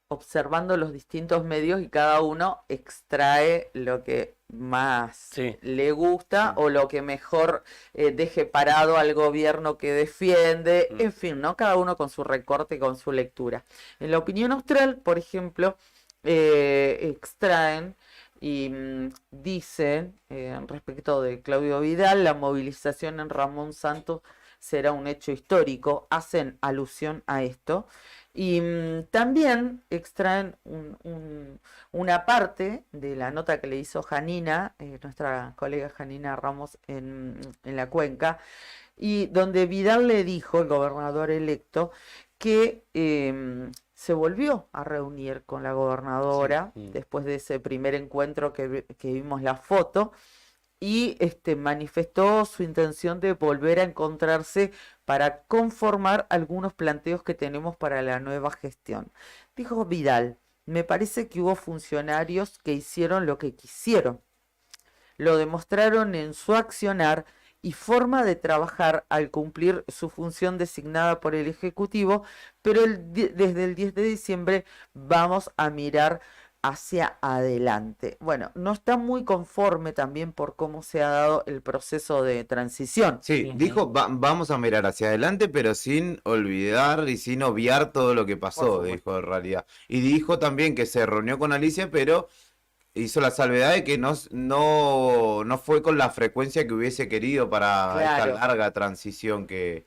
observando los distintos medios y cada uno extrae lo que más Sí. le gusta o lo que mejor deje parado al gobierno que defiende, en fin, ¿no? Cada uno con su recorte, con su lectura. En la opinión austral, por ejemplo, extraen y dicen respecto de Claudio Vidal, la movilización en Ramón Santos será un hecho histórico, hacen alusión a esto. Y también extraen una parte de la nota que le hizo Janina, nuestra colega Janina Ramos en la Cuenca, y donde Vidal le dijo, el gobernador electo, que se volvió a reunir con la gobernadora Sí. después de ese primer encuentro que vimos la foto, y manifestó su intención de volver a encontrarse para conformar algunos planteos que tenemos para la nueva gestión. Dijo Vidal, me parece que hubo funcionarios que hicieron lo que quisieron. Lo demostraron en su accionar y forma de trabajar al cumplir su función designada por el Ejecutivo, pero desde el 10 de diciembre vamos a mirar hacia adelante. Bueno, no está muy conforme también por cómo se ha dado el proceso de transición. Sí, dijo, vamos a mirar hacia adelante, pero sin olvidar y sin obviar todo lo que pasó, Por dijo en realidad. Y dijo también que se reunió con Alicia, pero hizo la salvedad de que no fue con la frecuencia que hubiese querido para Claro. esta larga transición que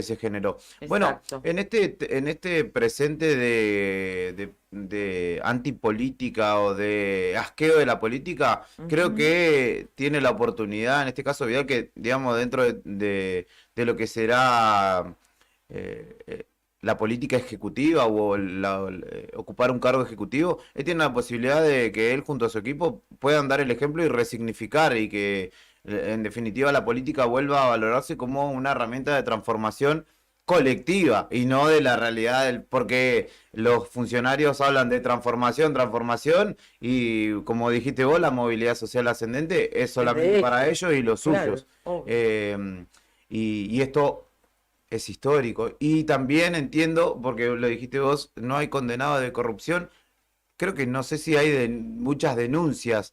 se generó. Bueno, Exacto. en este presente de antipolítica o de asqueo de la política, creo Ujú. que tiene la oportunidad, en este caso Vidal, que digamos dentro de lo que será la política ejecutiva o ocupar un cargo ejecutivo, él tiene la posibilidad de que él junto a su equipo puedan dar el ejemplo y resignificar y que en definitiva la política vuelva a valorarse como una herramienta de transformación colectiva y no de la realidad porque los funcionarios hablan de transformación y como dijiste vos, la movilidad social ascendente es solamente para ellos y los suyos. Y esto es histórico. Y también entiendo, porque lo dijiste vos, no hay condenados de corrupción. Creo que no sé si hay muchas denuncias.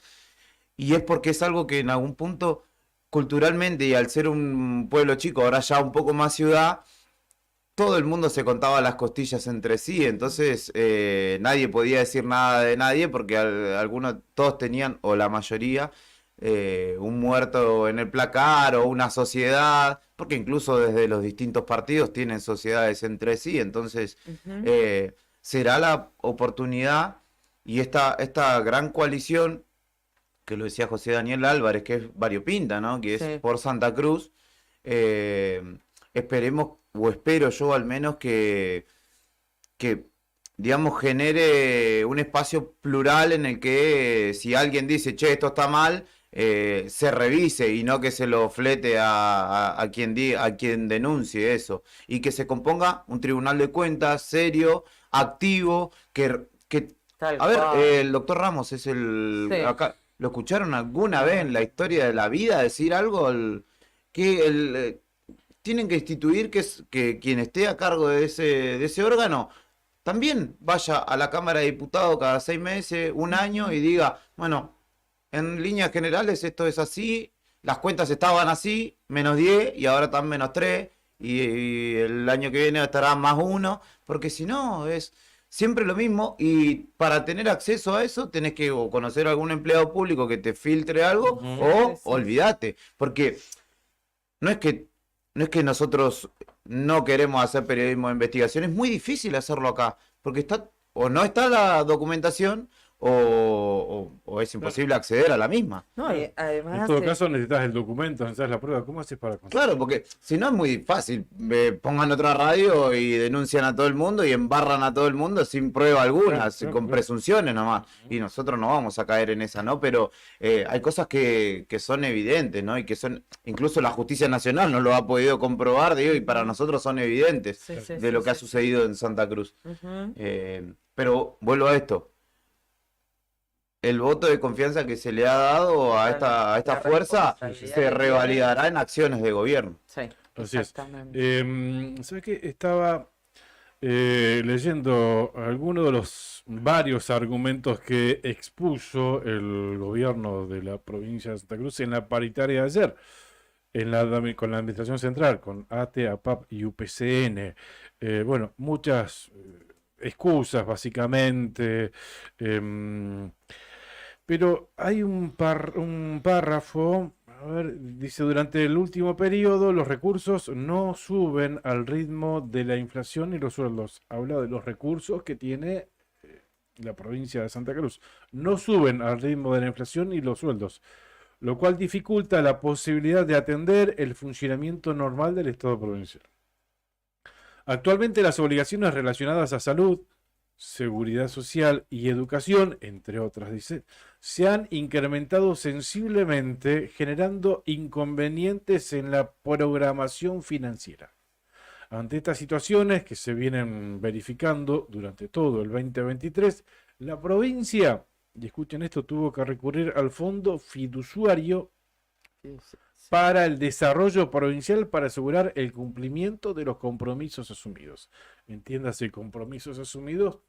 Y es porque es algo que en algún punto, culturalmente, y al ser un pueblo chico, ahora ya un poco más ciudad, todo el mundo se contaba las costillas entre sí. Entonces nadie podía decir nada de nadie porque todos tenían, o la mayoría, un muerto en el placar o una sociedad, porque incluso desde los distintos partidos tienen sociedades entre sí, entonces será la oportunidad y esta gran coalición, que lo decía José Daniel Álvarez, que es variopinta, ¿no? Que es por Santa Cruz, esperemos, o espero yo al menos que digamos, genere un espacio plural en el que si alguien dice, che, esto está mal, se revise y no que se lo flete a quien denuncie eso. Y que se componga un tribunal de cuentas serio, activo, a ver, el doctor Ramos es acá, ¿lo escucharon alguna vez en la historia de la vida decir algo? Tienen que instituir que quien esté a cargo de ese órgano también vaya a la Cámara de Diputados cada 6 meses, un año y diga, bueno, en líneas generales esto es así, las cuentas estaban así, -10 y ahora están -3 y el año que viene estará +1, porque si no es siempre lo mismo y para tener acceso a eso tenés que o conocer a algún empleado público que te filtre algo o olvídate, porque no es que nosotros no queremos hacer periodismo de investigación, es muy difícil hacerlo acá, porque o no está la documentación o es imposible acceder a la misma. No, además, en todo caso necesitas el documento, necesitas la prueba. ¿Cómo haces para conseguirlo? Claro, porque si no es muy fácil. Pongan otra radio y denuncian a todo el mundo y embarran a todo el mundo sin prueba alguna, con presunciones nomás. Y nosotros no vamos a caer en esa, ¿no? Pero hay cosas que son evidentes, ¿no? Y que son, incluso la justicia nacional no lo ha podido comprobar, digo, y para nosotros son evidentes de lo que ha sucedido en Santa Cruz. Pero vuelvo a esto. El voto de confianza que se le ha dado a esta fuerza se revalidará en acciones de gobierno. Sí, así es. ¿Sabes qué? Estaba leyendo algunos de los varios argumentos que expuso el gobierno de la provincia de Santa Cruz en la paritaria de ayer, con la Administración Central, con ATE, APAP y UPCN. Bueno, muchas excusas, básicamente. Pero hay un párrafo, a ver, dice, durante el último periodo los recursos no suben al ritmo de la inflación y los sueldos. Habla de los recursos que tiene la provincia de Santa Cruz. No suben al ritmo de la inflación y los sueldos, lo cual dificulta la posibilidad de atender el funcionamiento normal del Estado provincial. Actualmente las obligaciones relacionadas a salud, seguridad social y educación, entre otras, dice, se han incrementado sensiblemente, generando inconvenientes en la programación financiera. Ante estas situaciones que se vienen verificando durante todo el 2023, la provincia, y escuchen esto, tuvo que recurrir al Fondo Fiduciario para el Desarrollo Provincial para asegurar el cumplimiento de los compromisos asumidos. Entiéndase, compromisos asumidos,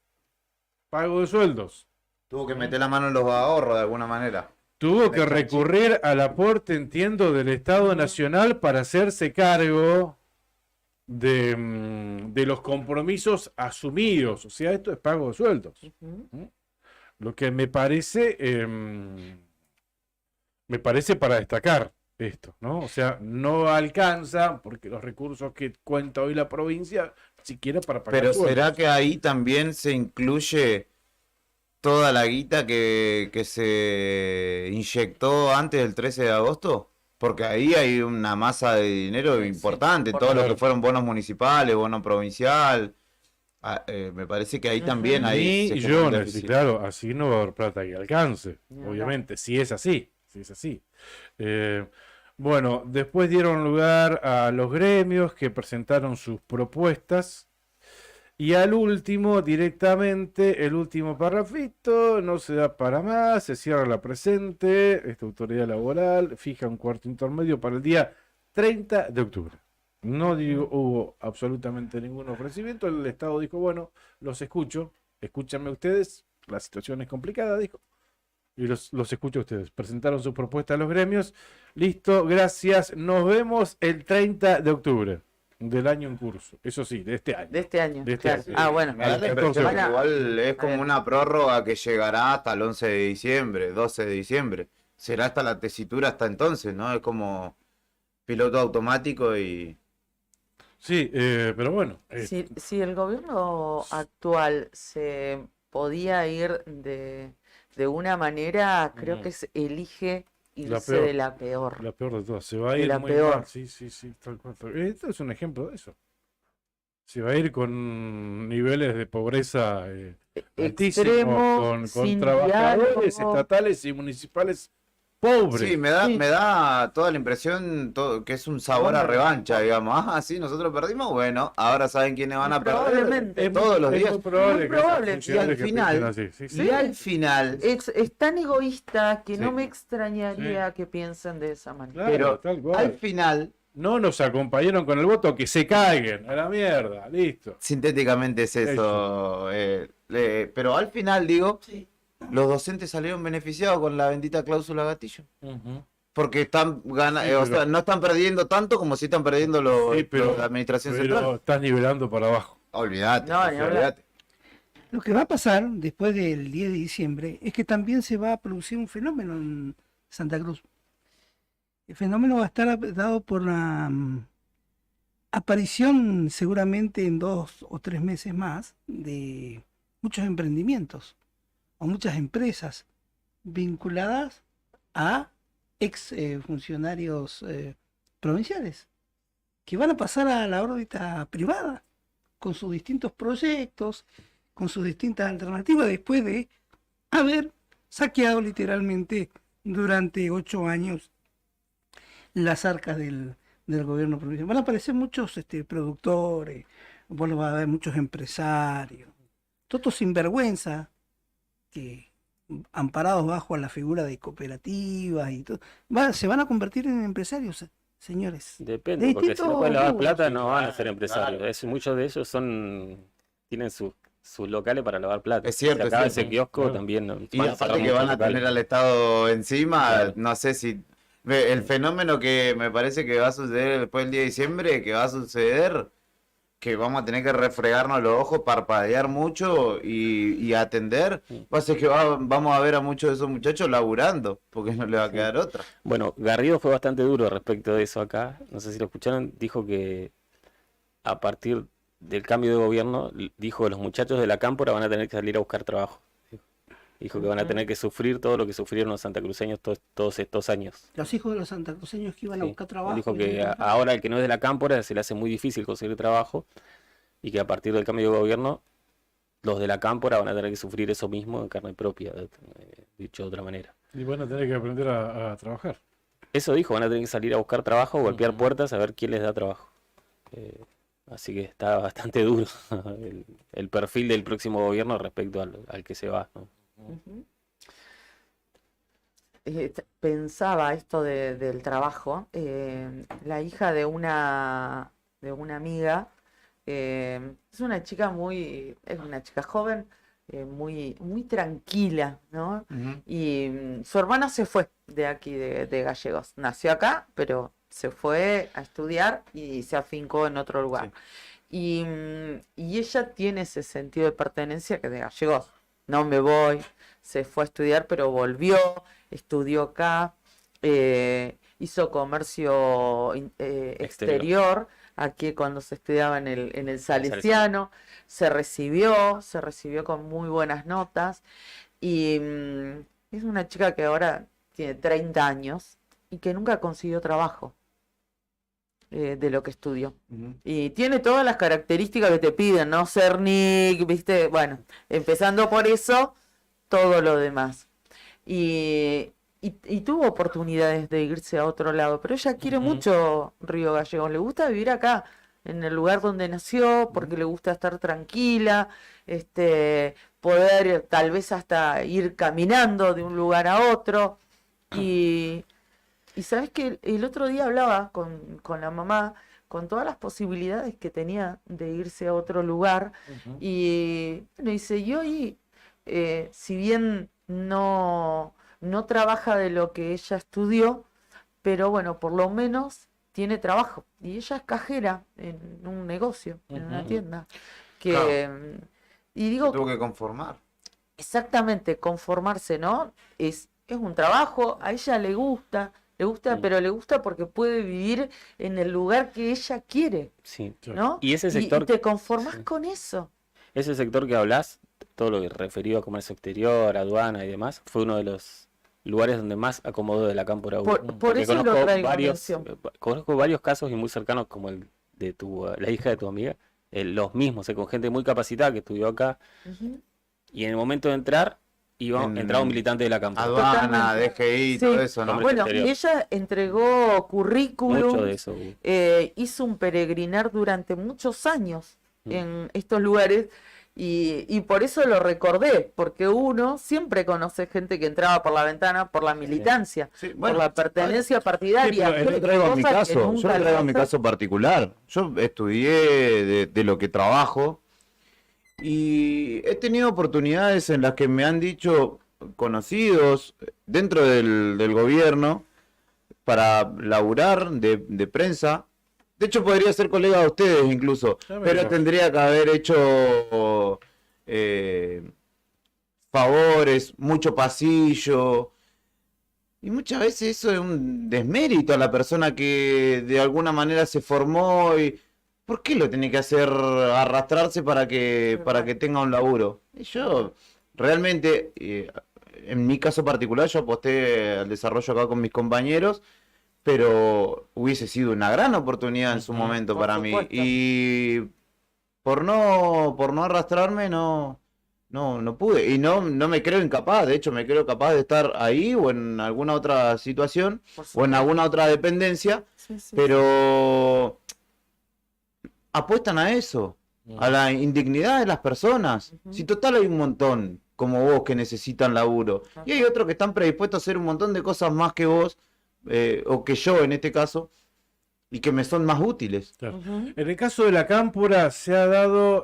pago de sueldos. Tuvo que meter la mano en los ahorros de alguna manera. Tuvo que recurrir al aporte, entiendo, del Estado Nacional para hacerse cargo de los compromisos asumidos. O sea, esto es pago de sueldos. Lo que me parece para destacar esto, ¿no? O sea, no alcanza, porque los recursos que cuenta hoy la provincia, siquiera para pagar Pero sueldos. ¿será que ahí también se incluye toda la guita que se inyectó antes del 13 de agosto? Porque ahí hay una masa de dinero importante, todo lo que fueron bonos municipales, bono provincial. Me parece que ahí también hay millones, sí, claro, así no va a haber plata que alcance, obviamente, si es así, si es así. Bueno, después dieron lugar a los gremios que presentaron sus propuestas. Y al último, directamente, el último parrafito, no se da para más, se cierra la presente, esta autoridad laboral fija un cuarto intermedio para el día 30 de octubre. No hubo absolutamente ningún ofrecimiento, el Estado dijo, bueno, los escucho, escúchanme ustedes, la situación es complicada, dijo, y los escucho a ustedes. Presentaron su propuesta a los gremios, listo, gracias, nos vemos el 30 de octubre. Del año en curso, eso sí, de este año. De este año, De este claro. año. Ah, bueno. Me da la impresión que Bueno, igual es como ver. una prórroga que llegará hasta el 11 de diciembre, 12 de diciembre. Será hasta la tesitura hasta entonces, ¿no? Es como piloto automático y... Sí, pero bueno. Si el gobierno actual se podía ir de una manera, creo que elige La irse peor. de la peor. La peor de todas. Se va a De ir la muy peor. mal. Sí, tal cual. Esto es un ejemplo de eso. Se va a ir con niveles de pobreza altísimos, Extremo, con sin trabajadores diálogo. estatales y municipales pobres. Sí, me da toda la impresión que es un sabor a Bueno, revancha, digamos. Ah, sí, nosotros perdimos, bueno, ahora saben quiénes van a perder Probablemente. todos los Es días. muy probable Muy que haya probable. Y funcionarios al que final, piensen así. Sí, y al final, Es tan egoísta que no Sí. me extrañaría que piensen de esa manera. Claro, pero tal cual. al final, No nos acompañaron con el voto, que se caigan. A la mierda, listo. sintéticamente es eso. Pero al final, digo, los docentes salieron beneficiados con la bendita cláusula gatillo. Porque están Sí, o sea, no están perdiendo tanto como si están perdiendo Sí, pero, la administración pero central. estás nivelando para abajo. Olvídate, No, ni hablar. olvídate. Lo que va a pasar después del 10 de diciembre es que también se va a producir un fenómeno en Santa Cruz. El fenómeno va a estar dado por la aparición, seguramente en 2 o 3 meses más, de muchos emprendimientos o muchas empresas vinculadas a ex funcionarios provinciales que van a pasar a la órbita privada con sus distintos proyectos, con sus distintas alternativas, después de haber saqueado literalmente durante 8 años las arcas del gobierno provincial. Van a aparecer muchos productores, bueno, va a haber muchos empresarios, todos sinvergüenza, que amparados bajo la figura de cooperativas y todo, se van a convertir en empresarios, señores. Depende, De porque si no distintos pueden lavar rubros. plata no van a ser empresarios. Muchos de ellos tienen sus locales para lavar plata. Es cierto, Si es acaba cierto. ese kiosco Claro. también. Y van a aparte cerrar que muchos van a locales. tener al Estado encima, Claro. no sé si... El fenómeno que me parece que va a suceder después del día de diciembre, que va a suceder, que vamos a tener que refregarnos los ojos, parpadear mucho y atender, va a ser que vamos a ver a muchos de esos muchachos laburando, porque no le va a quedar otra. Bueno, Garrido fue bastante duro respecto de eso acá. No sé si lo escucharon. Dijo que a partir del cambio de gobierno, dijo que los muchachos de la cámpora van a tener que salir a buscar trabajo. Dijo que van a tener que sufrir todo lo que sufrieron los santacruceños todos estos años. Los hijos de los santacruceños que iban a Sí. buscar trabajo. Dijo y que no ahora el que no es de la cámpora se le hace muy difícil conseguir trabajo y que a partir del cambio de gobierno los de la cámpora van a tener que sufrir eso mismo en carne propia, dicho de otra manera. Y van a tener que aprender a trabajar. Eso dijo, van a tener que salir a buscar trabajo, golpear puertas, a ver quién les da trabajo. Así que está bastante duro el perfil del próximo gobierno respecto al que se va, ¿no? Ujú. Pensaba esto del trabajo. La hija de una amiga es una chica es una chica joven, muy tranquila, ¿no? Y su hermana se fue de aquí, de Gallegos. Nació acá, pero se fue a estudiar y se afincó en otro lugar. Y ella tiene ese sentido de pertenencia que de Gallegos. No me voy, se fue a estudiar, pero volvió, estudió acá, hizo comercio exterior, aquí cuando se estudiaba en el Salesiano, se recibió con muy buenas notas, y es una chica que ahora tiene 30 años y que nunca consiguió trabajo de lo que estudió. Y tiene todas las características que te piden, ¿no? Ser Nick, ¿viste? Bueno, empezando por eso, todo lo demás. Y y tuvo oportunidades de irse a otro lado, pero ella quiere mucho Río Gallegos, le gusta vivir acá, en el lugar donde nació, porque le gusta estar tranquila, poder tal vez hasta ir caminando de un lugar a otro. Y sabes que el otro día hablaba con la mamá, con todas las posibilidades que tenía de irse a otro lugar, y bueno, dice, yo y si bien no trabaja de lo que ella estudió, pero bueno, por lo menos tiene trabajo. Y ella es cajera en un negocio, en una tienda. Y digo, tuvo que conformar. exactamente, conformarse, ¿no? Es un trabajo, a ella le gusta, pero le gusta porque puede vivir en el lugar que ella quiere, Sí. ¿no? Y ese sector, y te conformas con eso. ese sector que hablas, todo lo que referido a comercio exterior, aduana y demás, fue uno de los lugares donde más acomodó de la cámpora hubo. Por Porque eso lo conozco traigo a varios, mención. conozco varios casos y muy cercanos, como el de la hija de tu amiga, los mismos, con gente muy capacitada que estudió acá, Ujú. y en el momento de entrar, entraba un militante de la cámpora. Aduana, Totalmente. DGI, Sí. todo eso, ¿no? Comercio Bueno, y exterior. ella entregó currículum, Mucho de eso hubo. hizo un peregrinar durante muchos años Mm. en estos lugares y por eso lo recordé, porque uno siempre conoce gente que entraba por la ventana por la militancia, Sí, por bueno, la pertenencia partidaria. Yo lo traigo a mi cosa que caso, yo nunca lo traigo a mi alcancé. caso particular. Yo estudié de lo que trabajo y he tenido oportunidades en las que me han dicho conocidos dentro del gobierno para laburar de prensa. De hecho, podría ser colega de ustedes incluso, Ya me pero dijo. tendría que haber hecho favores, mucho pasillo. Y muchas veces eso es un desmérito a la persona que de alguna manera se formó y ¿por qué lo tiene que hacer arrastrarse para que tenga un laburo? Y yo realmente, en mi caso particular, yo aposté al desarrollo acá con mis compañeros, pero hubiese sido una gran oportunidad en su momento Por para mí. supuesto. Y por no arrastrarme, no pude. Y no me creo incapaz. De hecho, me creo capaz de estar ahí o en alguna otra situación Por o en supuesto. alguna otra dependencia. Sí, sí. Pero apuestan a eso, a la indignidad de las personas. Si total hay un montón como vos que necesitan laburo. Y hay otros que están predispuestos a hacer un montón de cosas más que vos, o que yo en este caso, y que me son más útiles. Claro. Ujú. En el caso de la cámpora se ha dado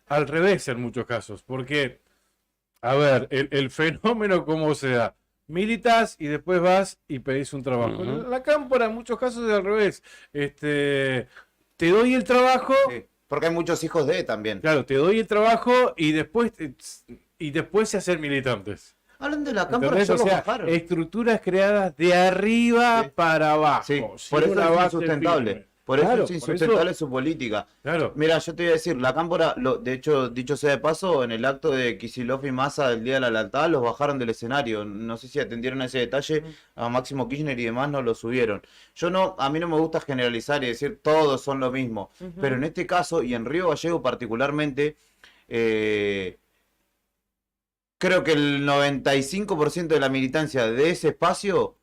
al revés en muchos casos, porque, a ver, el fenómeno cómo se da. Militas y después vas y pedís un trabajo. Ujú. La cámpora en muchos casos es al revés. Te doy el trabajo, Sí, porque hay muchos hijos de también. claro, te doy el trabajo y después se hacen militantes. Hablando de la cámara, ¿Entendés? ya O lo sea, bajaron. estructuras creadas de arriba Sí. para abajo. Sí, sin por eso una es base insustentable. firme. Por eso Claro, es por eso- insustentable su política. Claro. Mira, yo te voy a decir, la cámpora, de hecho, dicho sea de paso, en el acto de Kicillof y Massa del Día de la Lealtad los bajaron del escenario. No sé si atendieron a ese detalle, a Máximo Kirchner y demás no lo subieron. A mí no me gusta generalizar y decir todos son lo mismo, pero en este caso, y en Río Gallegos particularmente, creo que el 95% de la militancia de ese espacio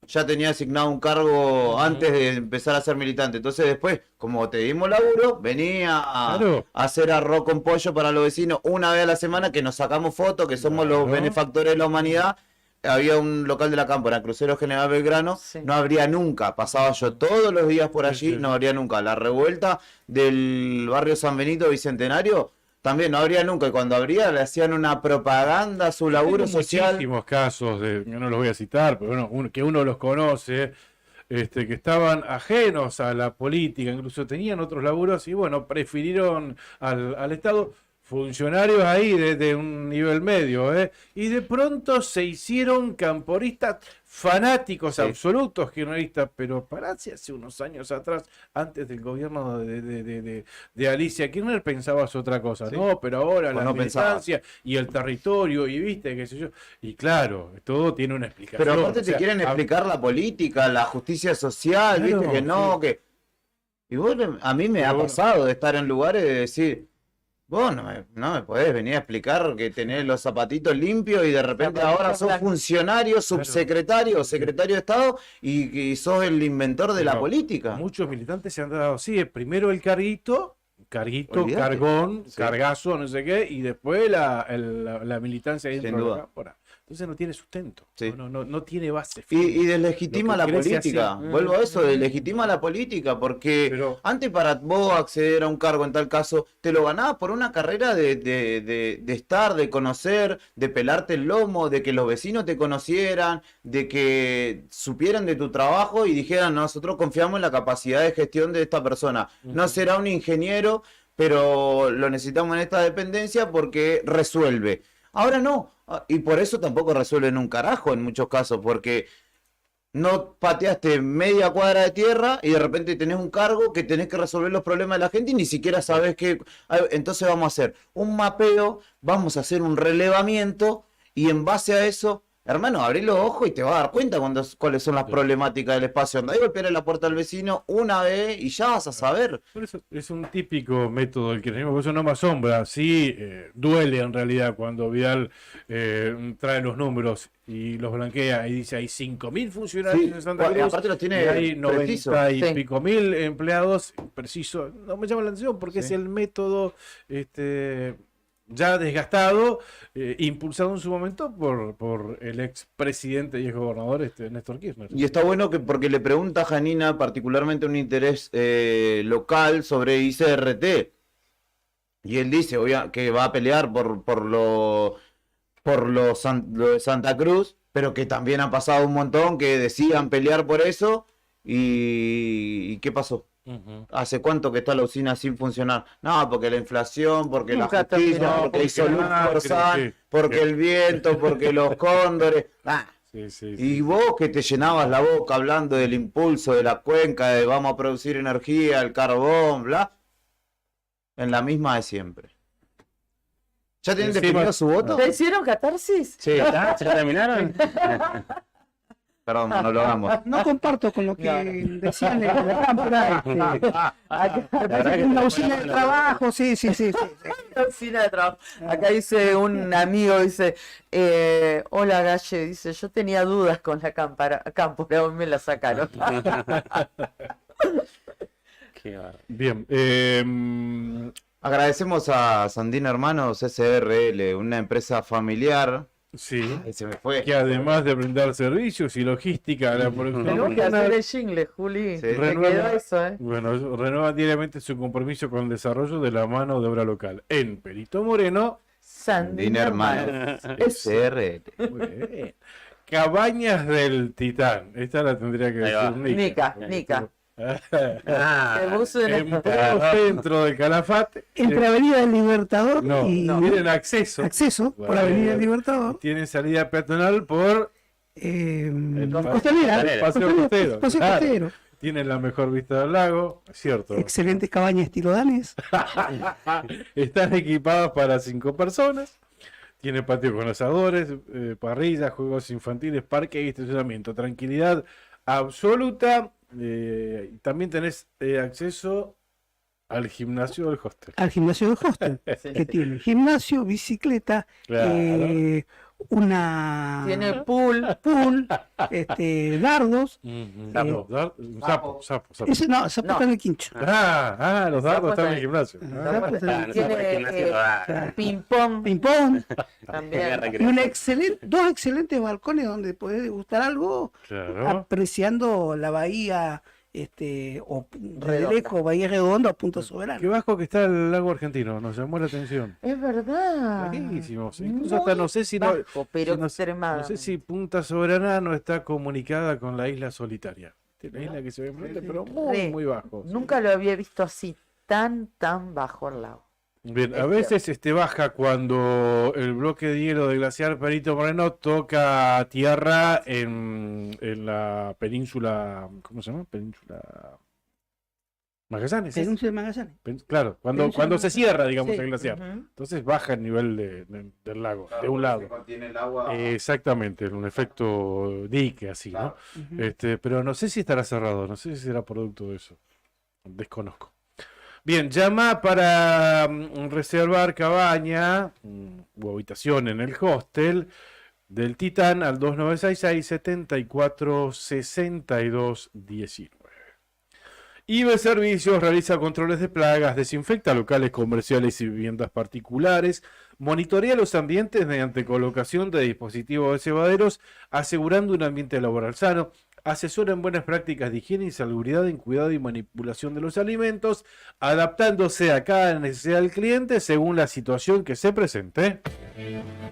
ya tenía asignado un cargo antes de empezar a ser militante. Entonces después, como te dimos laburo, venía a Claro. hacer arroz con pollo para los vecinos una vez a la semana, que nos sacamos fotos, que somos los Claro. benefactores de la humanidad. Había un local de la cámpora, Crucero General Belgrano, Sí. no habría nunca, pasaba yo todos los días por Sí, allí, sí. no habría nunca. La revuelta del barrio San Benito Bicentenario, también no habría nunca. Y cuando habría, le hacían una propaganda a su laburo Tengo social. muchísimos casos, no los voy a citar, pero bueno, que uno los conoce, que estaban ajenos a la política, incluso tenían otros laburos y bueno, prefirieron al Estado, funcionarios ahí de un nivel medio, y de pronto se hicieron camporistas fanáticos Sí. absolutos kirchneristas, pero parece hace unos años atrás, antes del gobierno de Alicia Kirchner, pensabas otra cosa, Sí. no, pero ahora O la no pensabas. militancia y el territorio, y viste, qué sé yo, y claro, todo tiene una explicación. Pero aparte o te sea, quieren explicar la política, la justicia social, Claro, viste, que no, sí. que... Y vos, a mí me Pero ha bueno. pasado de estar en lugares de decir, Vos no me podés venir a explicar que tenés los zapatitos limpios y de repente ahora sos funcionario, subsecretario o secretario de Estado y sos el inventor de la Pero política. Muchos militantes se han dado así, primero el carguito, Olvídate. cargón, Sí. cargazo, no sé qué, y después la militancia dentro Sin de duda. la cámara. Entonces no tiene sustento, Sí. no tiene base. Y deslegitima Lo que la crece política. así. Vuelvo a eso, deslegitima la política, porque Pero- antes para vos acceder a un cargo en tal caso, te lo ganabas por una carrera de estar, de conocer, de pelarte el lomo, de que los vecinos te conocieran, de que supieran de tu trabajo y dijeran, nosotros confiamos en la capacidad de gestión de esta persona. No será un ingeniero, pero lo necesitamos en esta dependencia porque resuelve. Ahora no, y por eso tampoco resuelven un carajo en muchos casos, porque no pateaste media cuadra de tierra y de repente tenés un cargo que tenés que resolver los problemas de la gente y ni siquiera sabés qué. Entonces vamos a hacer un mapeo, vamos a hacer un relevamiento y en base a eso, hermano, abrí los ojos y te vas a dar cuenta cuáles son las problemáticas del espacio. Andá y golpear la puerta al vecino una vez y ya vas a saber. Por eso es un típico método del kirchnerismo, por eso no me asombra. Sí, duele en realidad cuando Vidal trae los números y los blanquea y dice hay 5.000 funcionarios Sí, en Santa Cruz aparte los tiene y hay 90 preciso. y Sí. pico mil empleados. Preciso, no me llama la atención porque es Sí. el método ya desgastado, impulsado en su momento por el expresidente y exgobernador Néstor Kirchner. Y está bueno que porque le pregunta a Janina particularmente un interés local sobre ICRT. Y él dice que va a pelear por lo de Santa Cruz, pero que también ha pasado un montón que decían pelear por eso. ¿Y qué pasó? Ujú. ¿Hace cuánto que está la usina sin funcionar? No, porque la inflación, porque Nunca la justicia, terminó. porque hizo Porque luz Macri, Forzán, sí. porque el viento, porque los cóndores. Ah, Sí, sí, y sí. vos que te llenabas la boca hablando del impulso de la cuenca, de vamos a producir energía, el carbón, bla, en la misma de siempre. ¿Ya tienen Encima- definido su voto? ¿Te hicieron catarsis? Sí, ¿Ya terminaron? perdón, no lo hagamos. No comparto con lo que No. decían en la cámpora. Me parece que es una usina de trabajo, sí. Oficina de trabajo. Acá dice un amigo, dice, hola Galle, dice, yo tenía dudas con la cámpora, hoy me la sacaron. Qué bárbaro. Bien. Agradecemos a Sandino Hermanos SRL, una empresa familiar. Sí. Ay, se me fue. Que además de brindar servicios y logística a la producción Tenemos que nacional, hacer el jingle, Juli. Sí. Me Renueva- quedó eso, ¿eh? bueno, renueva diariamente su compromiso con el desarrollo de la mano de obra local. En Perito Moreno, Sandino Hermanos SRL. muy bien. Cabañas del Titán. Esta la tendría que Ahí va. decir Nica. Ah, Que puso en En pleno centro del Calafate. Entre Avenida del Libertador No, y tienen acceso. por Bueno, Avenida del Libertador. Tienen salida peatonal por Costanera, el paseo costero. Paseo Claro. costero. Tienen la mejor vista del lago, es cierto. Excelentes cabañas estilo danés. Están equipadas para 5 personas. Tiene patio con asadores, parrillas, juegos infantiles, parque y estacionamiento. Tranquilidad absoluta. También tenés acceso al gimnasio del hostel. Al gimnasio del hostel, que tiene gimnasio, bicicleta, Claro. Una Tiene pool. dardos. Un sapo. Ese no, ese No. está en el quincho. Los dardos están en el gimnasio. Tiene ping-pong Ping-pong. también. Y una dos excelentes balcones donde podés degustar algo Claro. apreciando la bahía, o de Redonda. lejos, Bahía Redonda o Punta Soberana. Qué bajo que está el lago argentino, nos llamó la atención. Es verdad. Bajísimo. Incluso hasta no sé si no, Bajo, pero si no- extremadamente. no sé si Punta Soberana no está comunicada con la isla solitaria. La isla que se ve enfrente, pero muy, Sí. muy bajo. Nunca lo había visto así, tan bajo el lago. Bien, a Es veces baja cuando el bloque de hielo del glaciar Perito Moreno toca tierra en la península, ¿cómo se llama? Península Magallanes. ¿es? Península de Magallanes. Claro, cuando Península se cierra, digamos, Sí. el glaciar. Ujú. Entonces baja el nivel del lago, de un lado. Contiene el agua. Exactamente, un efecto dique así, ¿no? Ujú. Pero no sé si estará cerrado, no sé si será producto de eso. Desconozco. Bien, llama para reservar cabaña o habitación en el hostel del Titán al 2966-746219. IBE Servicios realiza controles de plagas, desinfecta locales comerciales y viviendas particulares, monitorea los ambientes mediante colocación de dispositivos de cebaderos, asegurando un ambiente laboral sano, asesora en buenas prácticas de higiene y salubridad en cuidado y manipulación de los alimentos, adaptándose a cada necesidad del cliente según la situación que se presente.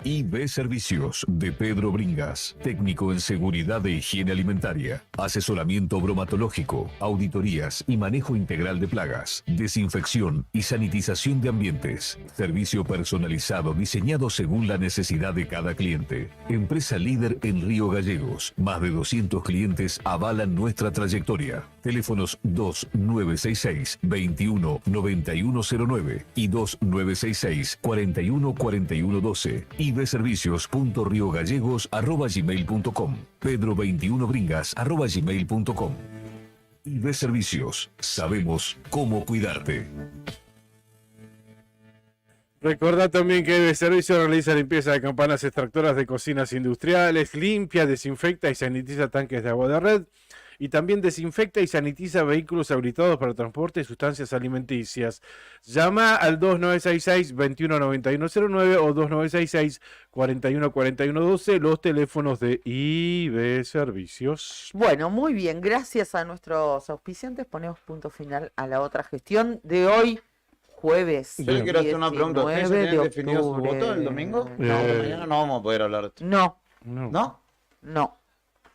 IB Servicios de Pedro Bringas, técnico en seguridad de higiene alimentaria, asesoramiento bromatológico, auditorías y manejo integral de plagas, desinfección y sanitización de ambientes, servicio personalizado diseñado según la necesidad de cada cliente. Empresa líder en Río Gallegos, más de 200 clientes avalan nuestra trayectoria. Teléfonos 2966-219109 y 2966-414112. ibservicios.riogallegos@gmail.com, pedro21bringas@gmail.com. IB Servicios, sabemos cómo cuidarte. Recordá también que IB Servicios realiza limpieza de campanas extractoras de cocinas industriales, limpia, desinfecta y sanitiza tanques de agua de red. Y también desinfecta y sanitiza vehículos habilitados para transporte de sustancias alimenticias. Llama al 2966-219109 o 2966-414112, los teléfonos de IB Servicios. Bueno, muy bien, gracias a nuestros auspiciantes ponemos punto final a la otra gestión de hoy, jueves. Yo le quiero hacer una pregunta. ¿Ustedes ya 19 de tienen definido su octubre. voto el domingo? No, mañana no vamos a poder hablar de esto. No, ¿No? no.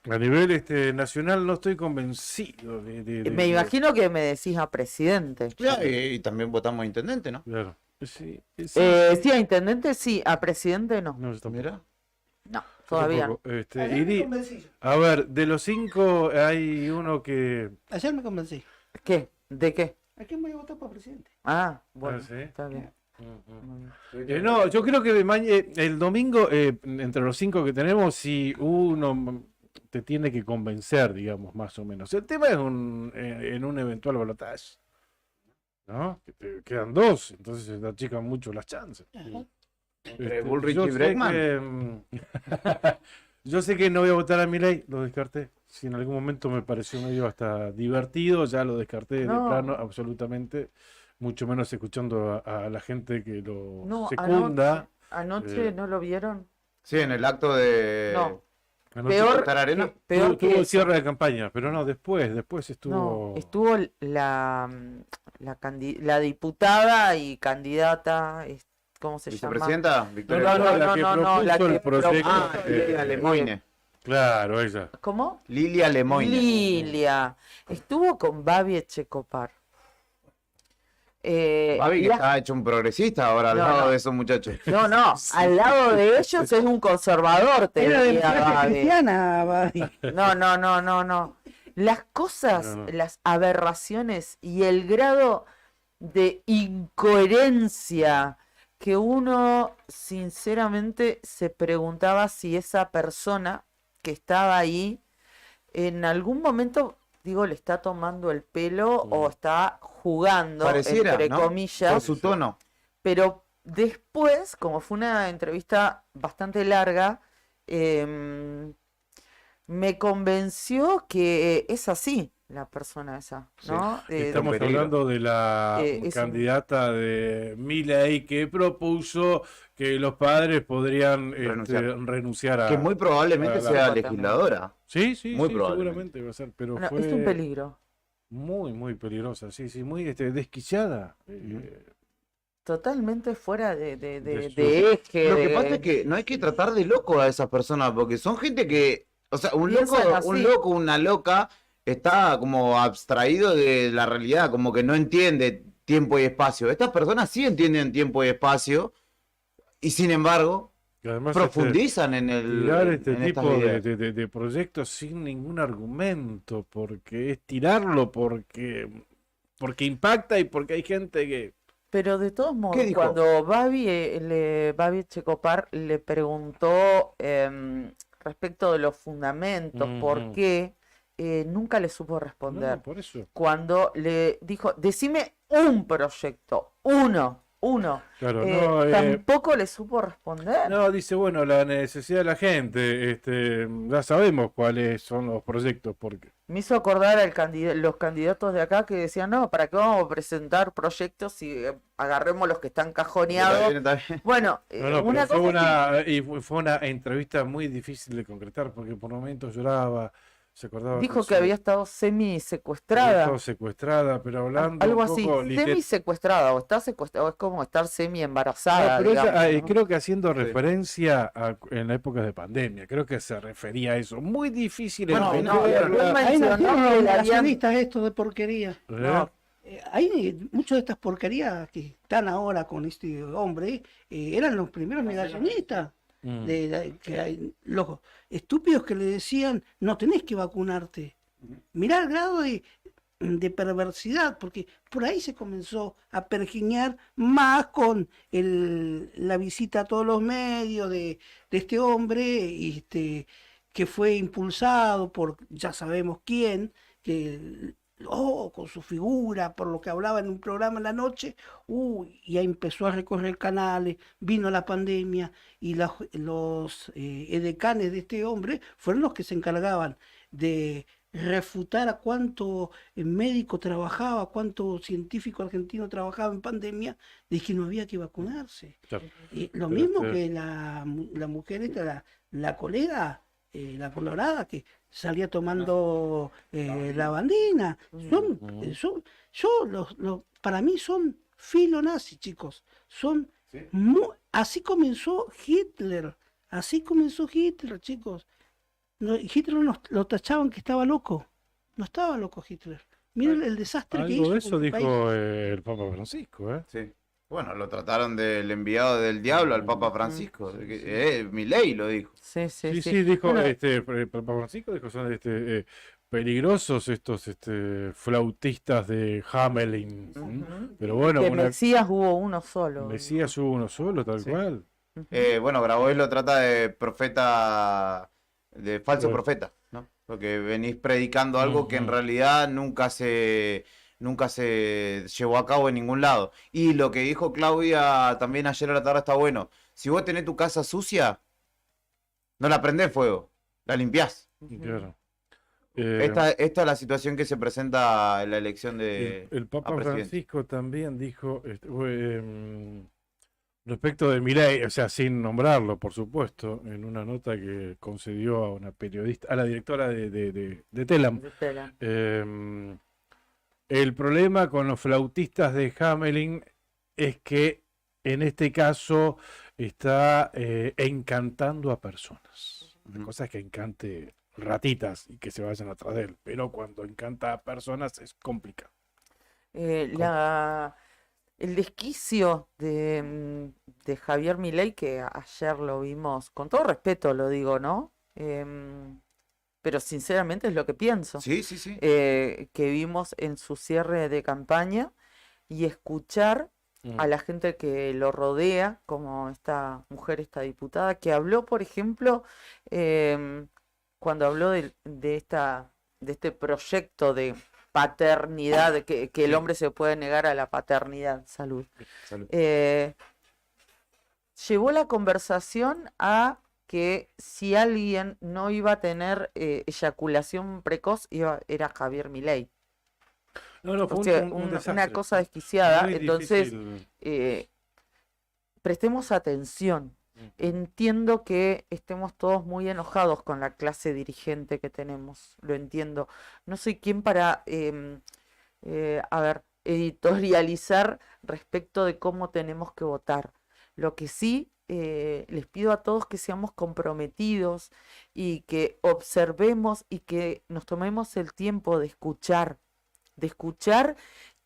A nivel nacional no estoy convencido Me imagino que me decís a presidente. Ya, y también votamos a intendente, ¿no? Claro. Sí, Sí, a intendente sí, a presidente no. No, yo tampoco. Mira. No, Yo todavía no. tampoco. Ayer me convencí. A ver, de los 5 hay uno que... Ayer me convencí. ¿Qué? ¿De qué? ¿A quién voy a votar para presidente? Ah, bueno, Ah, ¿sí? está bien. No, yo creo que el domingo, entre los 5 que tenemos, si uno te tiene que convencer, digamos, más o menos. El tema es en un eventual balotaje, ¿no? Que te quedan 2, entonces se te achican mucho las chances. Bullrich Yo y sé Bregman. yo sé que no voy a votar a Milei, lo descarté. Si en algún momento me pareció medio hasta divertido, ya lo descarté de plano, absolutamente. Mucho menos escuchando a la gente que lo No, secunda. anoche ¿no lo vieron? Sí, en el acto de... No. Anoche Peor, Cantar Arena. peor tuvo que el eso. cierre de campaña, pero no, después estuvo... No, estuvo la diputada y candidata, ¿cómo se llama? ¿Vicepresidenta? Victoria No, Flores. la que la propuso que el proyecto. Ah, Lilia Lemoine. Claro, ella. ¿Cómo? Lilia Lemoine. Lilia. Estuvo con Babi Echecopar. Babi que la- está hecho un progresista ahora al No, lado no. de esos muchachos. No, al lado de ellos es un conservador, te Era diría democracia Babi. cristiana, Babi. No. Las cosas, No. las aberraciones y el grado de incoherencia que uno sinceramente se preguntaba si esa persona que estaba ahí en algún momento, digo, le está tomando el pelo o está jugando, Pareciera, entre ¿no? comillas. Por su tono. Pero después, como fue una entrevista bastante larga, me convenció que es así la persona esa, ¿no? Estamos peligro. hablando de la es un- candidata de Milei que propuso que los padres podrían renunciar a... Que muy probablemente a la- sea legisladora. Sí, sí, muy sí, probablemente. seguramente va a ser, pero Bueno, fue es un peligro. muy, muy peligrosa, sí, muy desquiciada. Totalmente fuera de De su- eje. Lo que pasa es que no hay que tratar de loco a esas personas, porque son gente que, o sea, Piensan así. una loca está como abstraído de la realidad, como que no entiende tiempo y espacio. Estas personas sí entienden tiempo y espacio y sin embargo Y además, profundizan en tirar en este estas tipo ideas. de proyectos sin ningún argumento, porque es tirarlo porque impacta y porque hay gente que... Pero de todos modos, ¿Qué dijo? cuando Babi Echecopar le preguntó respecto de los fundamentos, por Ujú. qué, nunca le supo responder. No, por eso. Cuando le dijo, decime un proyecto, uno. Claro, no, Tampoco le supo responder. no, dice, bueno, la necesidad de la gente, ya sabemos cuáles son los proyectos, porque Me hizo acordar los candidatos de acá que decían, no, ¿para qué vamos a presentar proyectos si agarremos los que están cajoneados? Está bien. Bueno, no, no, una pero cosa es que fue una entrevista muy difícil de concretar, porque por momentos lloraba, se acordaba dijo que su- había estado había semi-secuestrada. estado secuestrada, pero hablando Algo un así, poco semi-secuestrada, o está secuestrada, o es como estar No, semi-embarazada, pero ella, digamos, ¿no? creo que haciendo Sí. referencia en la época de pandemia, creo que se refería a eso. Muy difícil Bueno, entenderla. no, Ahí mencionó nacieron que los la habían- negacionistas esto de porquería. No, Hay muchas de estas porquerías que están ahora con este hombre, eran los primeros negacionistas. Mm. Los estúpidos que le decían, no tenés que vacunarte. Mirá el grado de perversidad, porque por ahí se comenzó a pergeñar más con la visita a todos los medios de este hombre, que fue impulsado por ya sabemos quién, con su figura, por lo que hablaba en un programa en la noche, y ahí empezó a recorrer canales, vino la pandemia, y los edecanes de este hombre fueron los que se encargaban de refutar a cuánto médico trabajaba, cuánto científico argentino trabajaba en pandemia, de que no había que vacunarse. Claro. Lo Pero mismo que la mujer esta, la colega, la colorada, que salía tomando lavandina. Para mí son filonazi, chicos. Son así comenzó Hitler. Así comenzó Hitler, chicos. Hitler lo tachaban que estaba loco. No estaba loco Hitler. Miren el desastre que hizo. Algo de eso con el país. dijo el Papa Francisco, ¿eh? Sí. Bueno, lo trataron del enviado del diablo al Papa Francisco. Milei lo dijo. sí, Sí, dijo, Bueno, el Papa Francisco dijo, son peligrosos estos flautistas de Hamelin. ujú. Pero bueno, Que Mesías hubo uno solo. Mesías hubo uno solo, tal Sí. cual. Bueno, Grabois lo trata de profeta, de falso Claro. profeta, ¿no? Porque venís predicando algo que en realidad nunca se llevó a cabo en ningún lado. Y lo que dijo Claudia también ayer a la tarde está bueno. Si vos tenés tu casa sucia, no la prendés fuego, la limpiás. Claro. Esta es la situación que se presenta en la elección de El Papa a presidente. Francisco también dijo respecto de Milei, o sea, sin nombrarlo, por supuesto, en una nota que concedió a una periodista, a la directora de Telam. De tela. El problema con los flautistas de Hamelin es que en este caso está encantando a personas. Una cosa es que encante ratitas y que se vayan atrás de él, pero cuando encanta a personas es complicado. El desquicio de Javier Milei, que ayer lo vimos, con todo respeto lo digo, ¿no? Pero sinceramente es lo que pienso. Sí, sí, sí. Que vimos en su cierre de campaña y escuchar a la gente que lo rodea, como esta mujer, esta diputada, que habló, por ejemplo, cuando habló de este proyecto de paternidad, que el hombre se puede negar a la paternidad. Salud. Salud. Llevó la conversación a que si alguien no iba a tener eyaculación precoz, era Javier Milei. No, fue O sea, un una desastre. cosa desquiciada. Muy Entonces, difícil. prestemos atención. Entiendo que estemos todos muy enojados con la clase dirigente que tenemos, lo entiendo. No soy quien para, editorializar respecto de cómo tenemos que votar. Lo que sí les pido a todos que seamos comprometidos y que observemos y que nos tomemos el tiempo de escuchar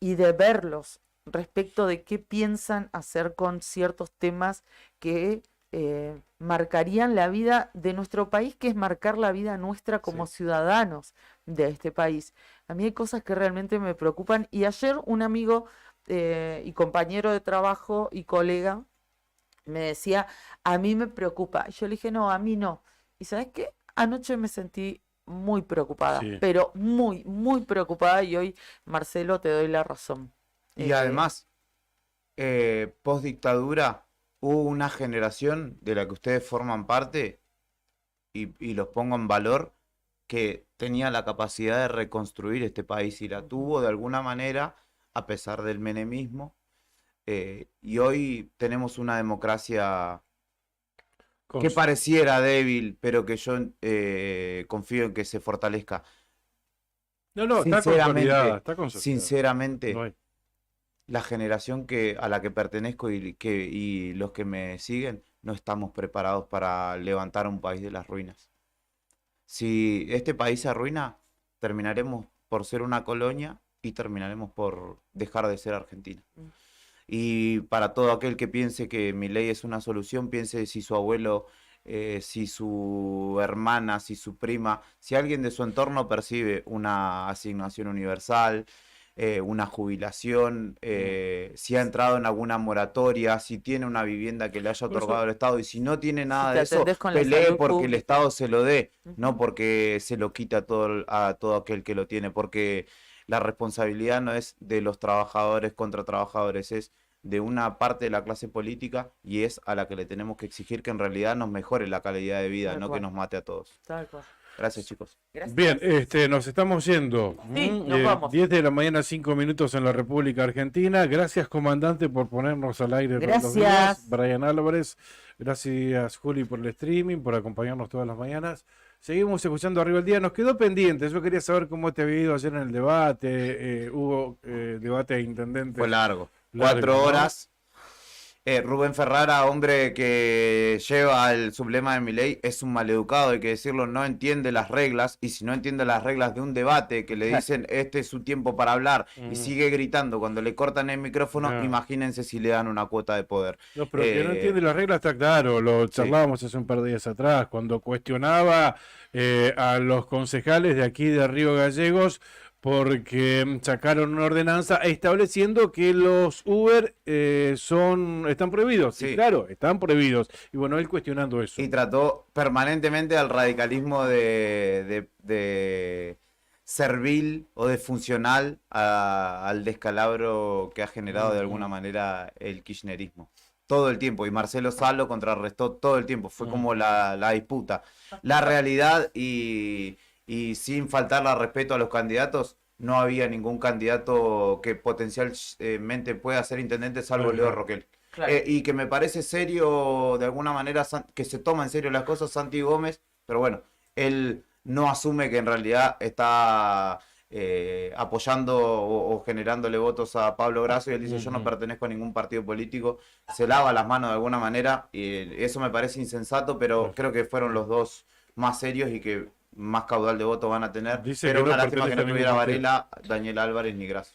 y de verlos respecto de qué piensan hacer con ciertos temas que marcarían la vida de nuestro país, que es marcar la vida nuestra como ciudadanos de este país. A mí hay cosas que realmente me preocupan y ayer un amigo y compañero de trabajo y colega me decía, a mí me preocupa. Y yo le dije, no, a mí no. ¿Y sabes qué? Anoche me sentí muy preocupada, Sí. pero muy, muy preocupada y hoy, Marcelo, te doy la razón. Y además, post dictadura, hubo una generación de la que ustedes forman parte, y los pongo en valor, que tenía la capacidad de reconstruir este país y la tuvo de alguna manera, a pesar del menemismo. Y hoy tenemos una democracia que pareciera débil, pero que yo confío en que se fortalezca. No, está consolidada, está consolidada. Sinceramente, No hay. la generación a la que pertenezco y los que me siguen, no estamos preparados para levantar un país de las ruinas. Si este país se arruina, terminaremos por ser una colonia y terminaremos por dejar de ser Argentina. Y para todo aquel que piense que Milei es una solución, piense si su abuelo, si su hermana, si su prima, si alguien de su entorno percibe una asignación universal, una jubilación, si ha entrado en alguna moratoria, si tiene una vivienda que le haya otorgado el Estado, y si no tiene nada te de eso, atendés con la pelee salud porque el pública. Estado se lo dé, no porque se lo quita a todo aquel que lo tiene, porque la responsabilidad no es de los trabajadores contra trabajadores, es de una parte de la clase política, y es a la que le tenemos que exigir que en realidad nos mejore la calidad de vida, Tal no cual. que nos mate a todos. Tal cual. Gracias, chicos. Gracias. Bien, nos estamos yendo. Sí, nos vamos. 10 de la mañana, 5 minutos en la República Argentina. Gracias, comandante, por ponernos al aire todos los días. Gracias. Brian Álvarez, gracias, Juli, por el streaming, por acompañarnos todas las mañanas. Seguimos escuchando Arriba el Día. Nos quedó pendiente. Yo quería saber cómo te había ido ayer en el debate. Hubo debate de intendentes. Fue largo. Largo, 4 ¿no? horas. Rubén Ferrara, hombre que lleva el sublema de Milei, es un maleducado, hay que decirlo, no entiende las reglas, y si no entiende las reglas de un debate que le dicen este es su tiempo para hablar, y sigue gritando cuando le cortan el micrófono, No. imagínense si le dan una cuota de poder. No, pero que no entiende las reglas está claro, lo charlábamos hace un par de días atrás, cuando cuestionaba a los concejales de aquí de Río Gallegos porque sacaron una ordenanza estableciendo que los Uber están prohibidos. Sí, claro, están prohibidos. Y bueno, él cuestionando eso. Y trató permanentemente al radicalismo de servil o de funcional al descalabro que ha generado de alguna manera el kirchnerismo. Todo el tiempo, y Marcelo Sá lo contrarrestó todo el tiempo, fue como la disputa. La realidad, y sin faltarle al respeto a los candidatos, no había ningún candidato que potencialmente pueda ser intendente salvo Leo Roquel. Claro. Y que me parece serio, de alguna manera, que se toma en serio las cosas, Santi Gómez, pero bueno, él no asume que en realidad está apoyando o generándole votos a Pablo Grasso, y él dice yo no pertenezco a ningún partido político, se lava las manos de alguna manera, y eso me parece insensato, pero creo que fueron los dos más serios y que más caudal de votos van a tener. Dice Pero que una no lástima que pertenece no a ningún tuviera partido. Varela, Daniel Álvarez ni Grasso.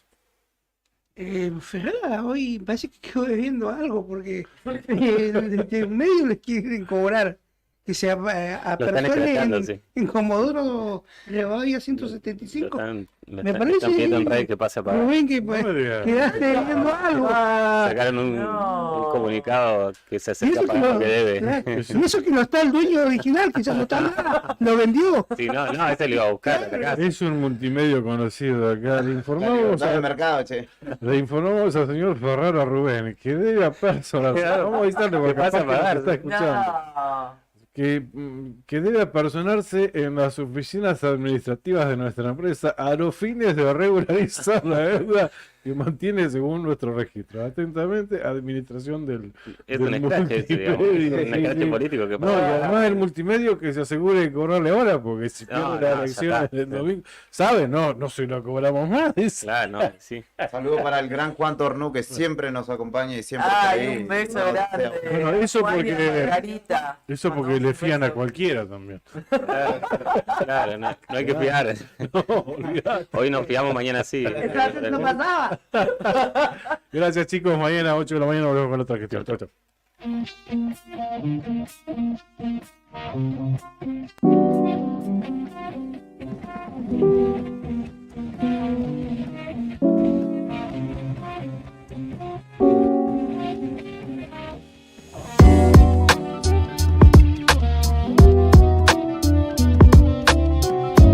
Ferrara hoy parece que quedó debiendo algo porque desde un medio les quieren cobrar que se aperturen en Comodoro Rivadavia 175. Me parece están pidiendo en red que pase para Rubén, que pues, quedaste debiendo algo. sacaron un comunicado que se acerca para lo que debe. Y eso que no está el dueño original, que ya no está nada, lo vendió. Sí, no, ese lo iba a buscar a la casa. Es un multimedio conocido acá. Le informamos, Dale mercado, che. le informamos al señor Ferrara Rubén que debe a personas. Vamos a avisarle porque Te pasa capaz que a pagar. nos está escuchando. No. Que debe apersonarse en las oficinas administrativas de nuestra empresa a los fines de regularizar la deuda que mantiene según nuestro registro. Atentamente, administración del Es del un escrache, digamos, multimedio, es un escrache político que No, y además el multimedio que se asegure de cobrarle ahora, porque si No, pierde la ya elección está. del domingo, ¿sabe? No se lo cobramos más. dice. Claro, no, sí. Saludo para el gran Juan Tornú, que siempre nos acompaña y siempre está Ay, ahí. un beso No, grande. Bueno, eso Juan y a porque- Margarita. Eso porque le fían a cualquiera también. Claro, no hay que fiar. No, olvidate. Hoy nos fiamos, mañana sí. No pasaba. Gracias, chicos. Mañana, 8 de la mañana, volvemos con otra gestión. Chau, chau.